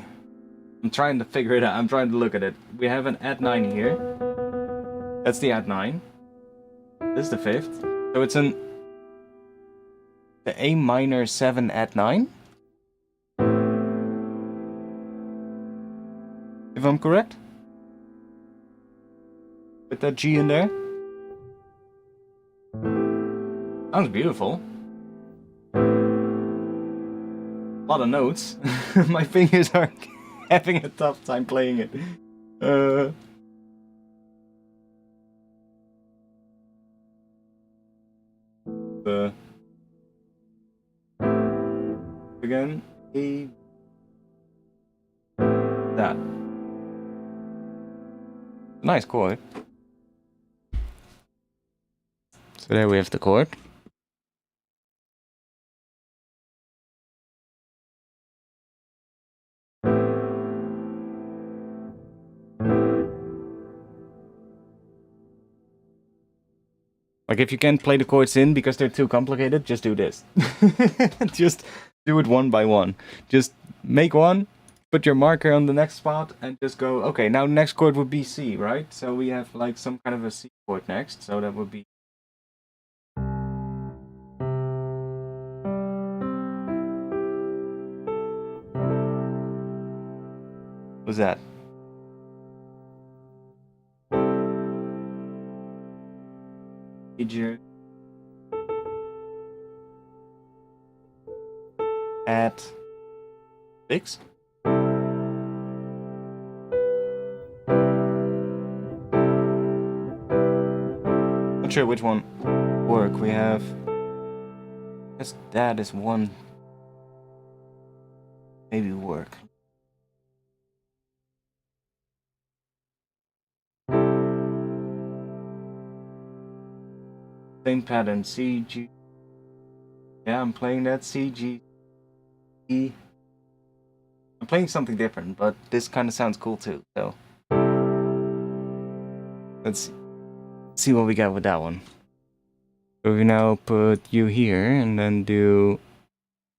I'm trying to figure it out. I'm trying to look at it. We have an at 9 here. That's the at 9. This is the 5th. So it's the A minor 7 at 9? If I'm correct? With that G in there? Sounds beautiful. A lot of notes. My fingers are having a tough time playing it. Again, A. That. Nice chord. So there we have the chord. Like, if you can't play the chords in because they're too complicated, just do this. Just do it one by one. Just make one, put your marker on the next spot, and just go, okay, now the next chord would be C, right? So we have like some kind of a C chord next, so that would be... What's that? Major at 6. Not sure which one work. We have... Guess that is one. Maybe work. Same pattern, C, G. Yeah, I'm playing that C, G, E. I'm playing something different, but this kind of sounds cool too, so. Let's see what we got with that one. So we now put U here and then do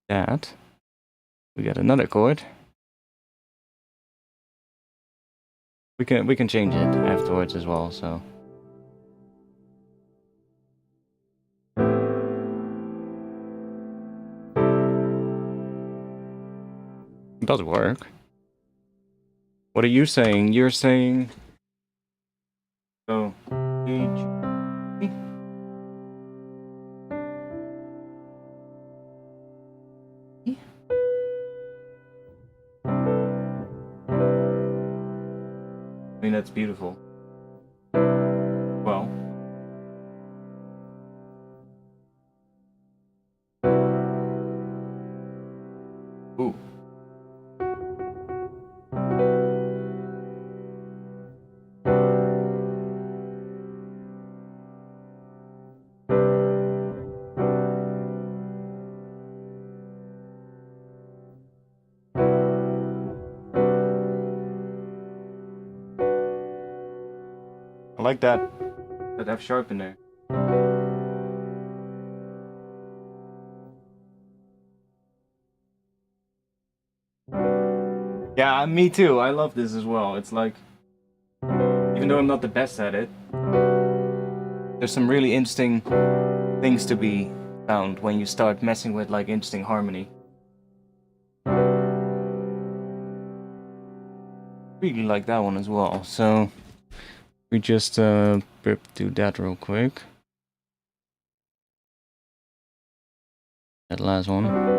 that. We got another chord. We can change it afterwards as well, so. It does work. What are you saying? You're saying... So... E, G, E. E. I mean, that's beautiful. Well... Ooh. I like that F sharp in there. Yeah, me too. I love this as well. It's like, even though I'm not the best at it, there's some really interesting things to be found when you start messing with like interesting harmony. Really like that one as well. So we just do that real quick. That last one.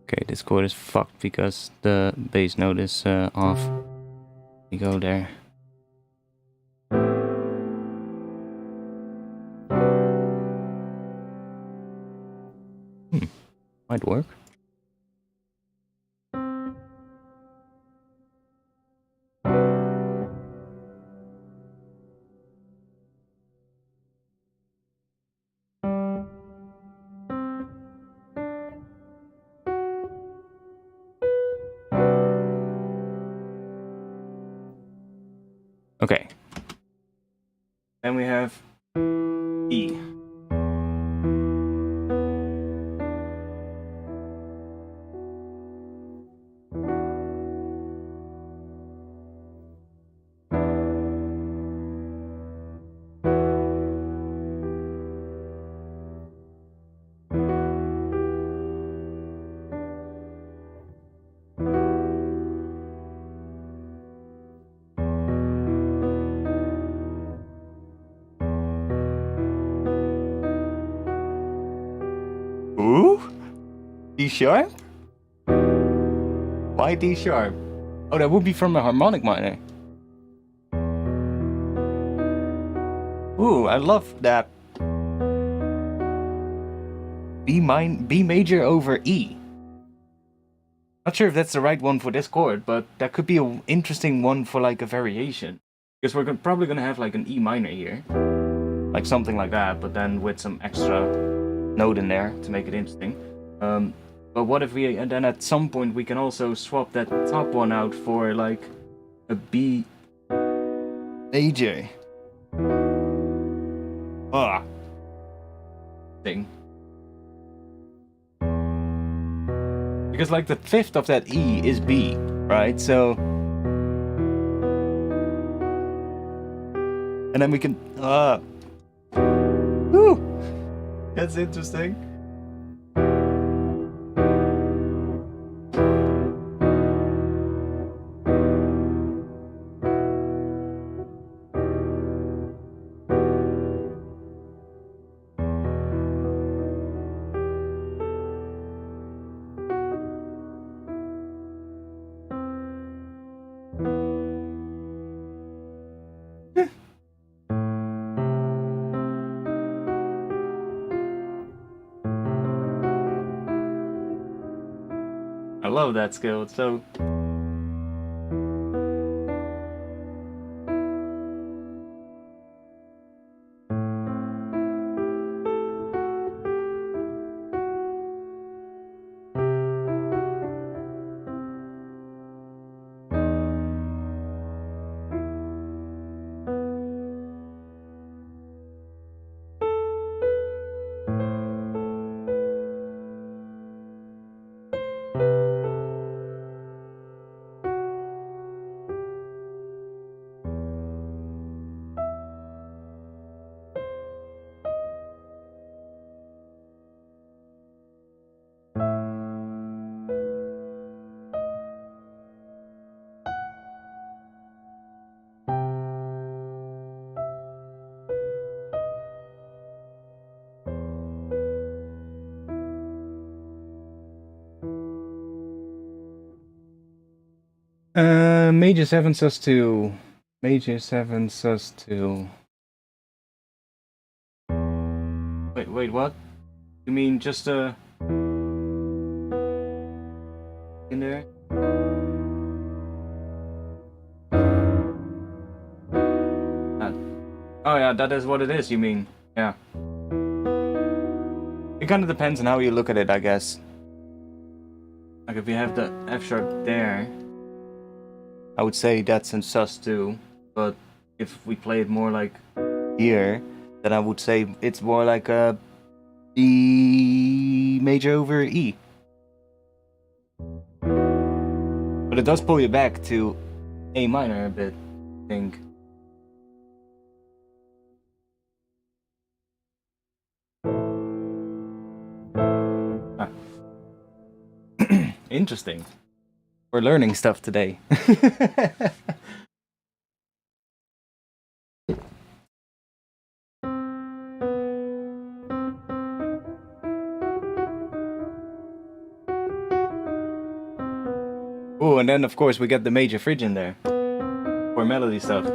Okay, this chord is fucked because the bass note is off. We go there. Might work. Okay. Then we have E. Ooh? D sharp? Why D sharp? Oh, that would be from a harmonic minor. Ooh, I love that. B major over E. Not sure if that's the right one for this chord, but that could be an interesting one for like a variation. Because we're probably gonna have like an E minor here. Like something like that, but then with some extra note in there to make it interesting. But what if we, and then at some point we can also swap that top one out for like a B major. Ah. Thing. Because like the fifth of that E is B, right? So, and then we can, whew, that's interesting. I love that skill. It's so. Major 7 sus2. Major 7 sus2. Wait, what? You mean just in there? Oh yeah, that is what it is, you mean. Yeah. It kind of depends on how you look at it, I guess. Like if you have the F sharp there, I would say that's in sus2, but if we play it more like here, then I would say it's more like a D major over E. But it does pull you back to A minor a bit, I think. Ah. Interesting. We're learning stuff today. Oh, and then of course we get the major fridge in there for melody stuff.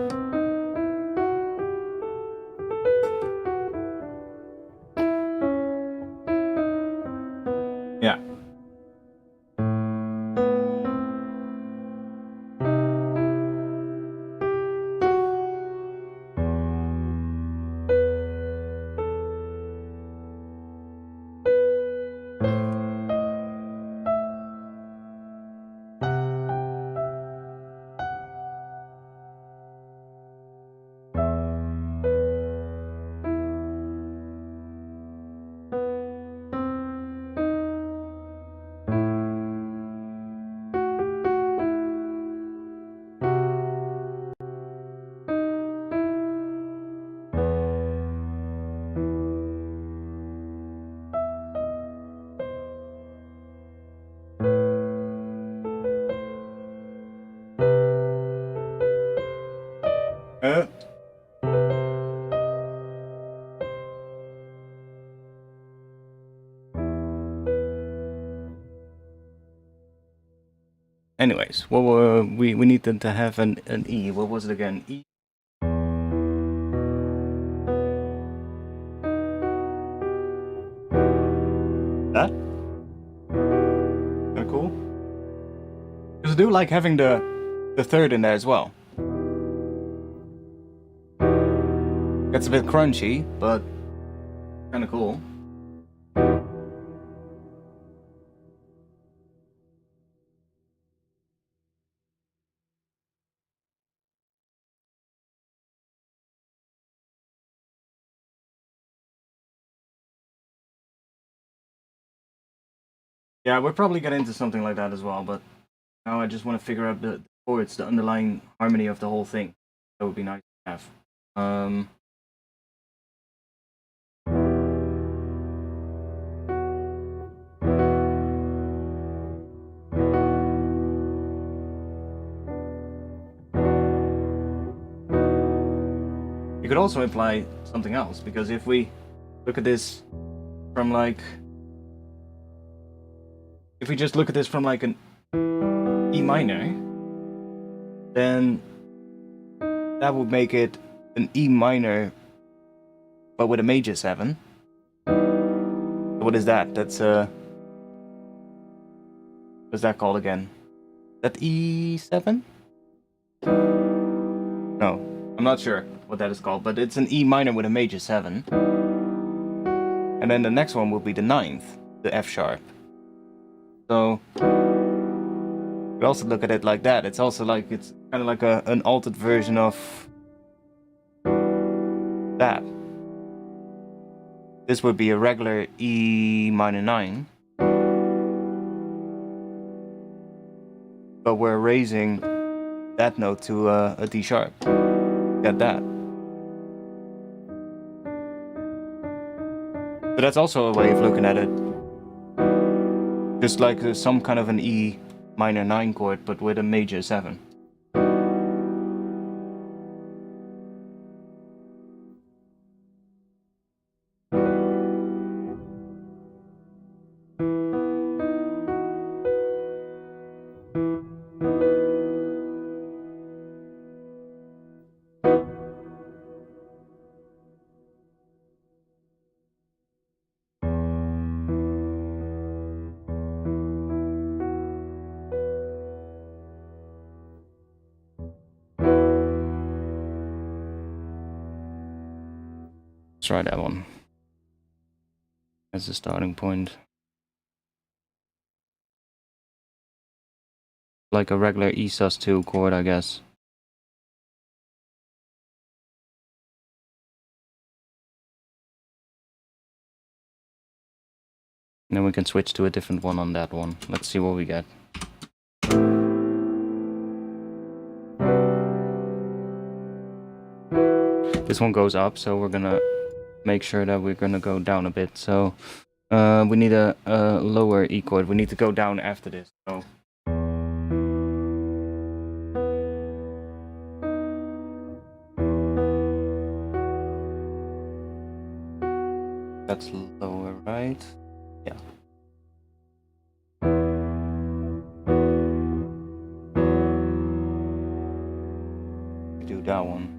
Yeah. Anyways, well, we needed to have an E. What was it again? E. That? Kinda cool. Because I do like having the third in there as well. Gets a bit crunchy, but kinda cool. Yeah, we're probably getting into something like that as well, but now I just want to figure out the chords, the underlying harmony of the whole thing. That would be nice to have. It could also imply something else, because if we look at this from like... If we just look at this from like an E minor, then that would make it an E minor, but with a major 7. What is that? That's what's that called again? That E7? No, I'm not sure what that is called, but it's an E minor with a major 7. And then the next one will be the 9th, the F sharp. So you also look at it like that. It's also like, it's kind of like an altered version of that. This would be a regular E minor 9. But we're raising that note to a D sharp. Get that. But that's also a way of looking at it. Just like some kind of an E minor 9 chord, but with a major 7. Try that one as a starting point. like a regular E sus2 chord, I guess. And then we can switch to a different one on that one. Let's see what we get. This one goes up, so we're gonna make sure that we're gonna go down a bit. So we need a lower E chord. We need to go down after this. So that's lower, right? Yeah. Do that one.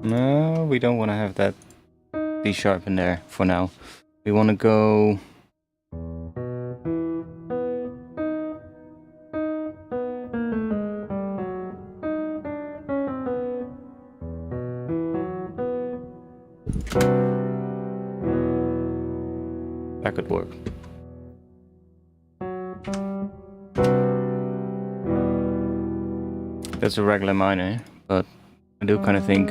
No, we don't want to have that D sharp in there for now. We want to go... That could work. That's a regular minor, but I do kind of think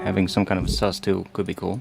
having some kind of a sus2 could be cool.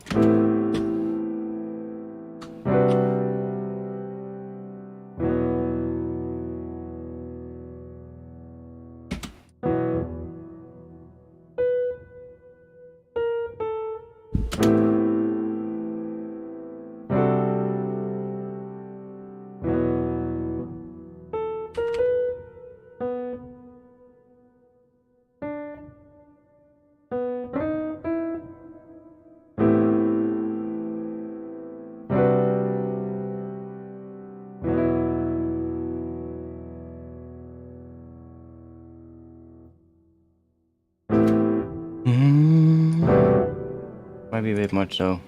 Might be a bit much though.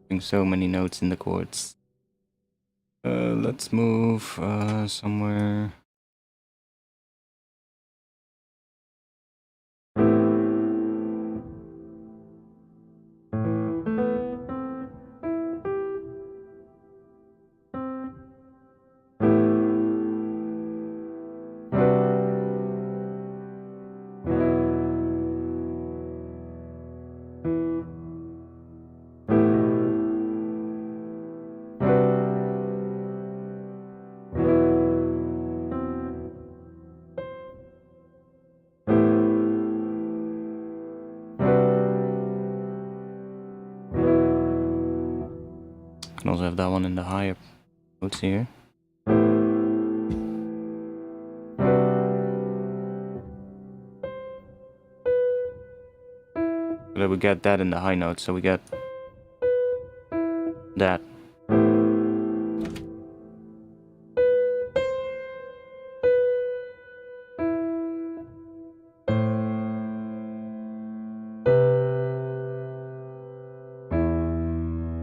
Having so many notes in the chords. Let's move somewhere. Can also have that one in the higher notes here. So that we get that in the high notes, so we get that.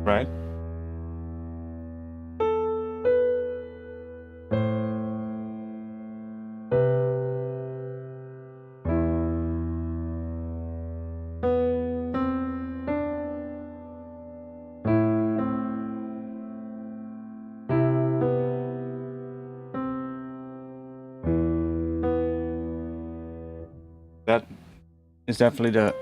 Right? That is definitely the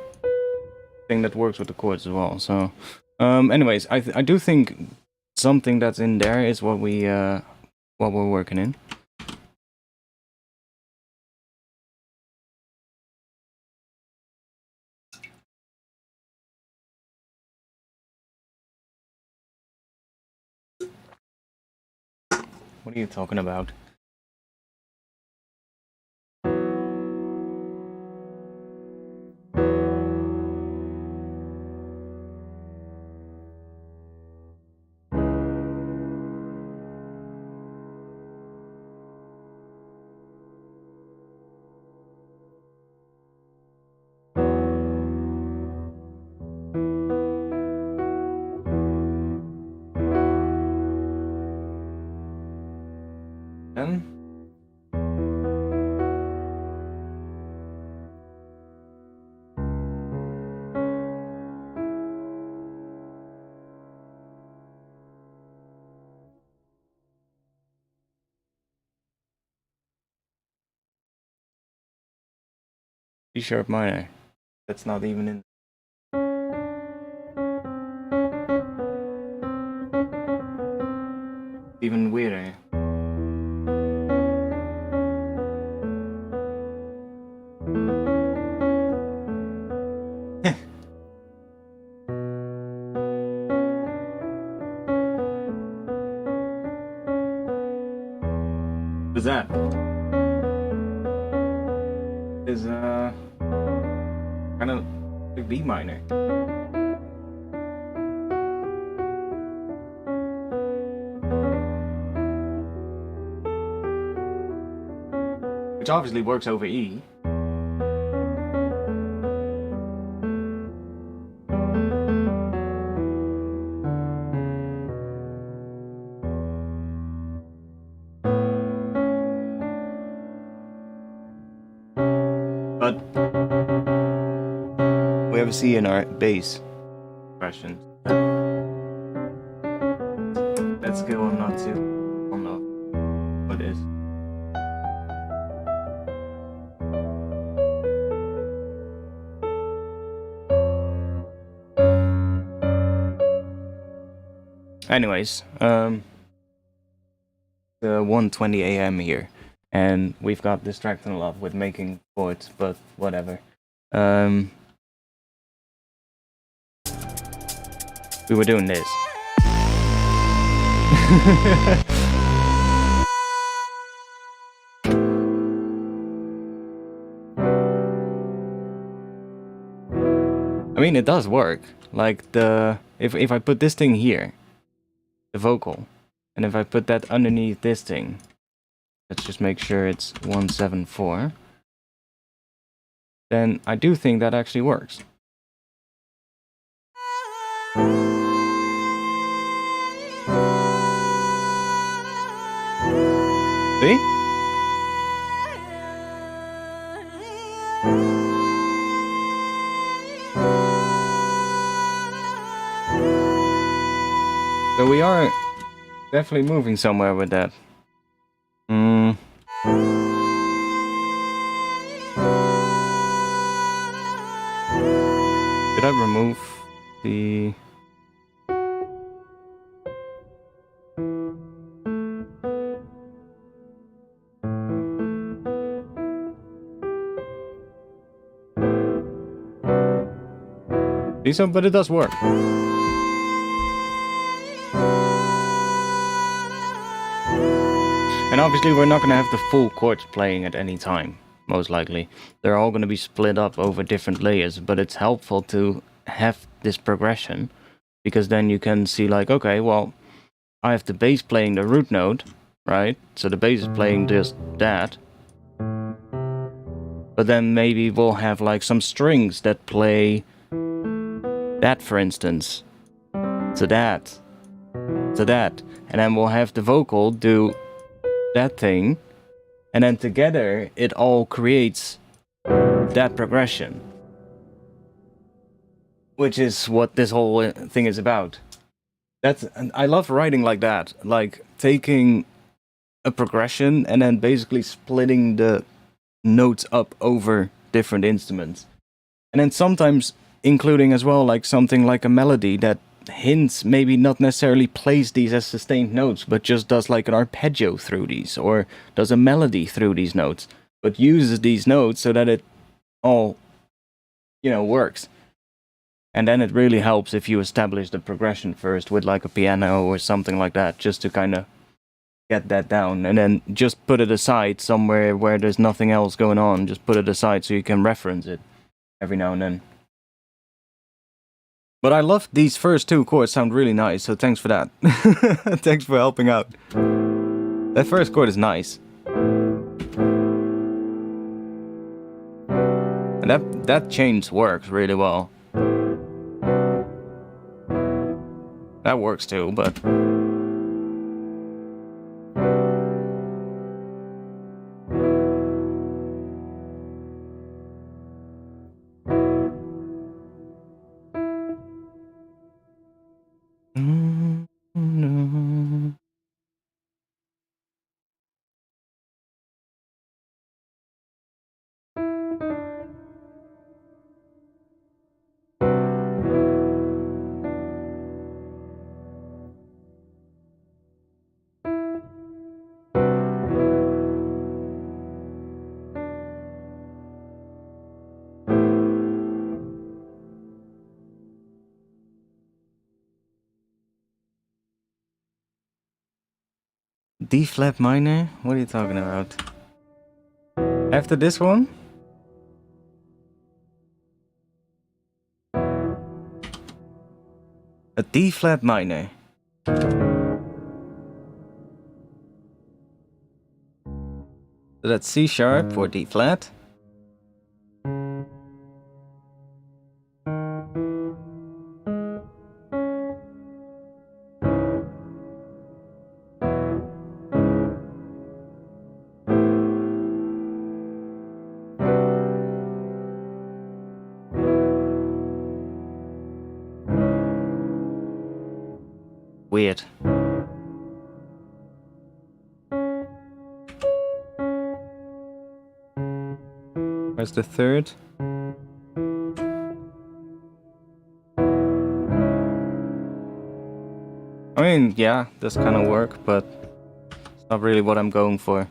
thing that works with the chords as well. So, anyways, I do think something that's in there is what we're working in. What are you talking about? then. C sharp minor. That's not even in. Even weirder. What's that? Is kind of like B minor. Which obviously works over E. But we have a C in our bass expression. Let's go on not to. Oh no. What is? Anyways, the 1:20 a.m. here, and we've got distracted a lot with making chords, but whatever. We were doing this. I mean, it does work. Like if I put this thing here, the vocal, and if I put that underneath this thing, let's just make sure it's 174, then I do think that actually works. See? So we are definitely moving somewhere with that. Did I remove the... See some, but it does work. And obviously we're not going to have the full chords playing at any time, most likely. They're all going to be split up over different layers, but it's helpful to have this progression, because then you can see like, okay, well, I have the bass playing the root note, right? So the bass is playing just that. But then maybe we'll have like some strings that play that, for instance. So that. So that. And then we'll have the vocal do that thing. And then together it all creates that progression. Which is what this whole thing is about. I love writing like that. Like taking a progression and then basically splitting the notes up over different instruments. And then sometimes including as well like something like a melody that hints, maybe not necessarily plays these as sustained notes, but just does like an arpeggio through these, or does a melody through these notes, but uses these notes so that it all, you know, works. And then it really helps if you establish the progression first with like a piano or something like that, just to kind of get that down, and then just put it aside somewhere where there's nothing else going on. Just put it aside so you can reference it every now and then. But I love these first two chords, sound really nice, so thanks for that. Thanks for helping out. That first chord is nice. And that change works really well. That works too, but... D flat minor? What are you talking about? After this one? A D flat minor. So that's C sharp or D flat. Weird. Where's the third? I mean, yeah, does kind of work, but it's not really what I'm going for.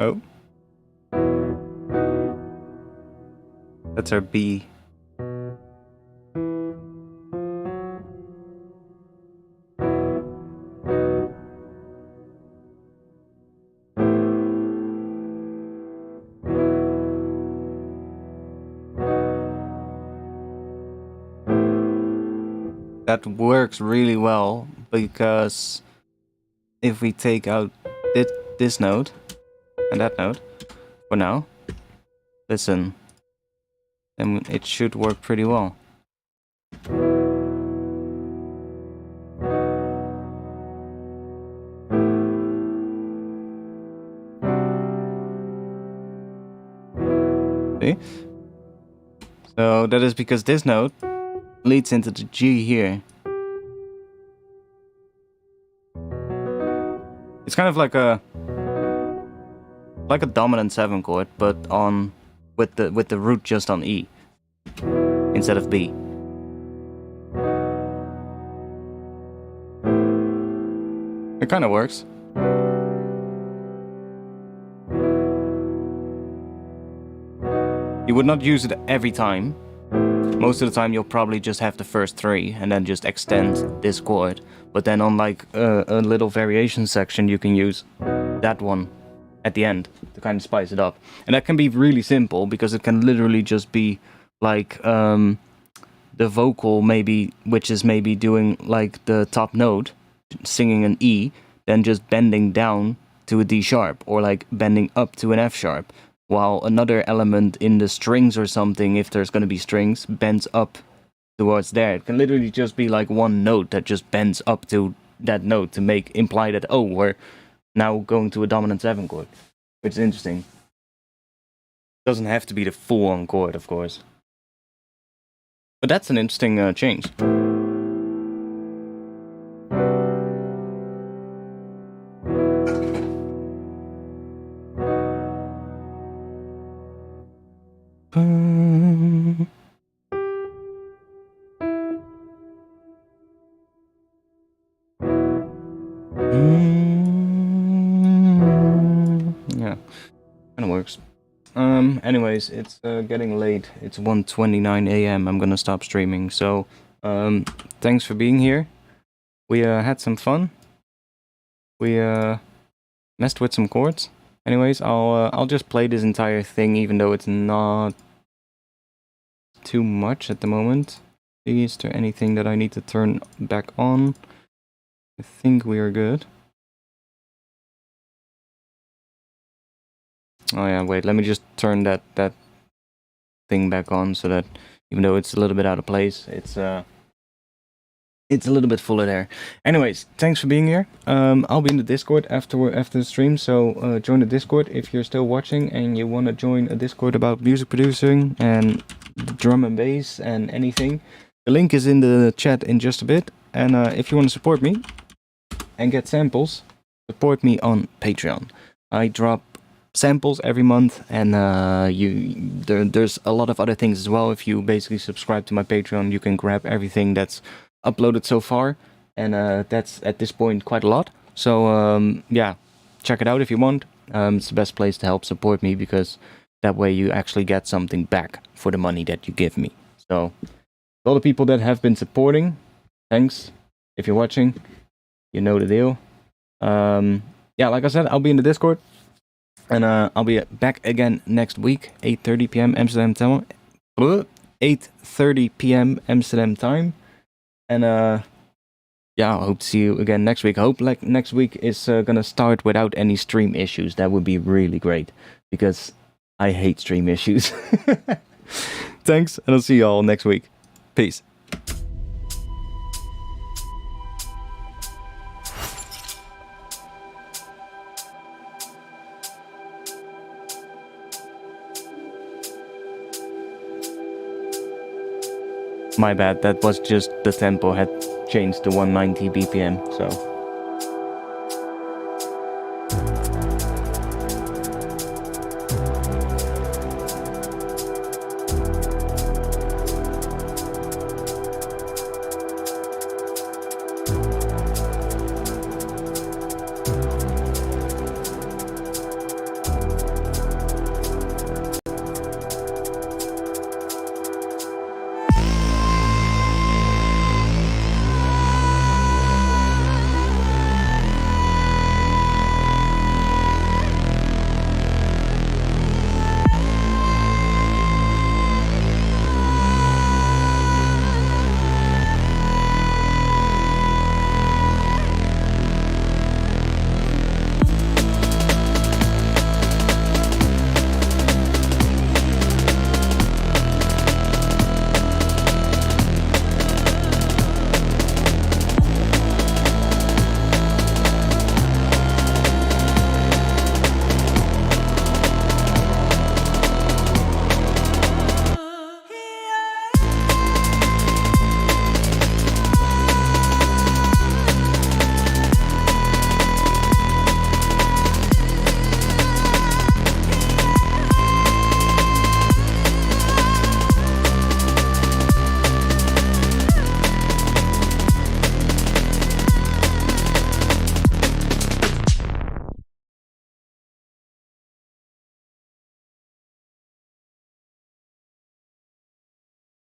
Oh. That's our B. That works really well, because if we take out this note and that note, for now, listen, then it should work pretty well. See? So that is because this note leads into the G here. It's kind of like a dominant 7 chord, but on with the root just on E instead of B. It kind of works. You would not use it every time. Most of the time you'll probably just have the first 3 and then just extend this chord. But then on like a little variation section you can use that one at the end to kind of spice it up. And that can be really simple, because it can literally just be like the vocal maybe, which is maybe doing like the top note, singing an E, then just bending down to a D sharp, or like bending up to an F sharp, while another element in the strings or something, if there's going to be strings, bends up towards there. It can literally just be like one note that just bends up to that note to imply that, oh, we're now going to a dominant 7 chord, which is interesting. Doesn't have to be the full-on chord, of course. But that's an interesting change. Yeah, kind of works. Anyways, it's getting late. It's 1:29 a.m. I'm gonna stop streaming. So, thanks for being here. We had some fun. We messed with some chords. Anyways, I'll just play this entire thing, even though it's not too much at the moment. Is there anything that I need to turn back on? I think we are good. Oh yeah, wait, let me just turn that thing back on so that even though it's a little bit out of place, it's a little bit fuller there. Anyways, thanks for being here. I'll be in the Discord after the stream, so join the Discord if you're still watching and you want to join a Discord about music producing and drum and bass and anything. The link is in the chat in just a bit. And if you want to support me and get samples, support me on Patreon. I drop samples every month, and there's a lot of other things as well. If you basically subscribe to my Patreon, you can grab everything that's uploaded so far, and that's at this point quite a lot. So yeah, check it out if you want. It's the best place to help support me, because that way you actually get something back for the money that you give me. So all the people that have been supporting, thanks. If you're watching, you know the deal. Yeah, like I said, I'll be in the Discord, and I'll be back again next week, 8:30 p.m. Amsterdam time. 8:30 p.m. Amsterdam time. And yeah, I hope to see you again next week. I hope like next week is gonna start without any stream issues. That would be really great, because I hate stream issues. Thanks, and I'll see you all next week. Peace. My bad, that was just the tempo had changed to 190 BPM, so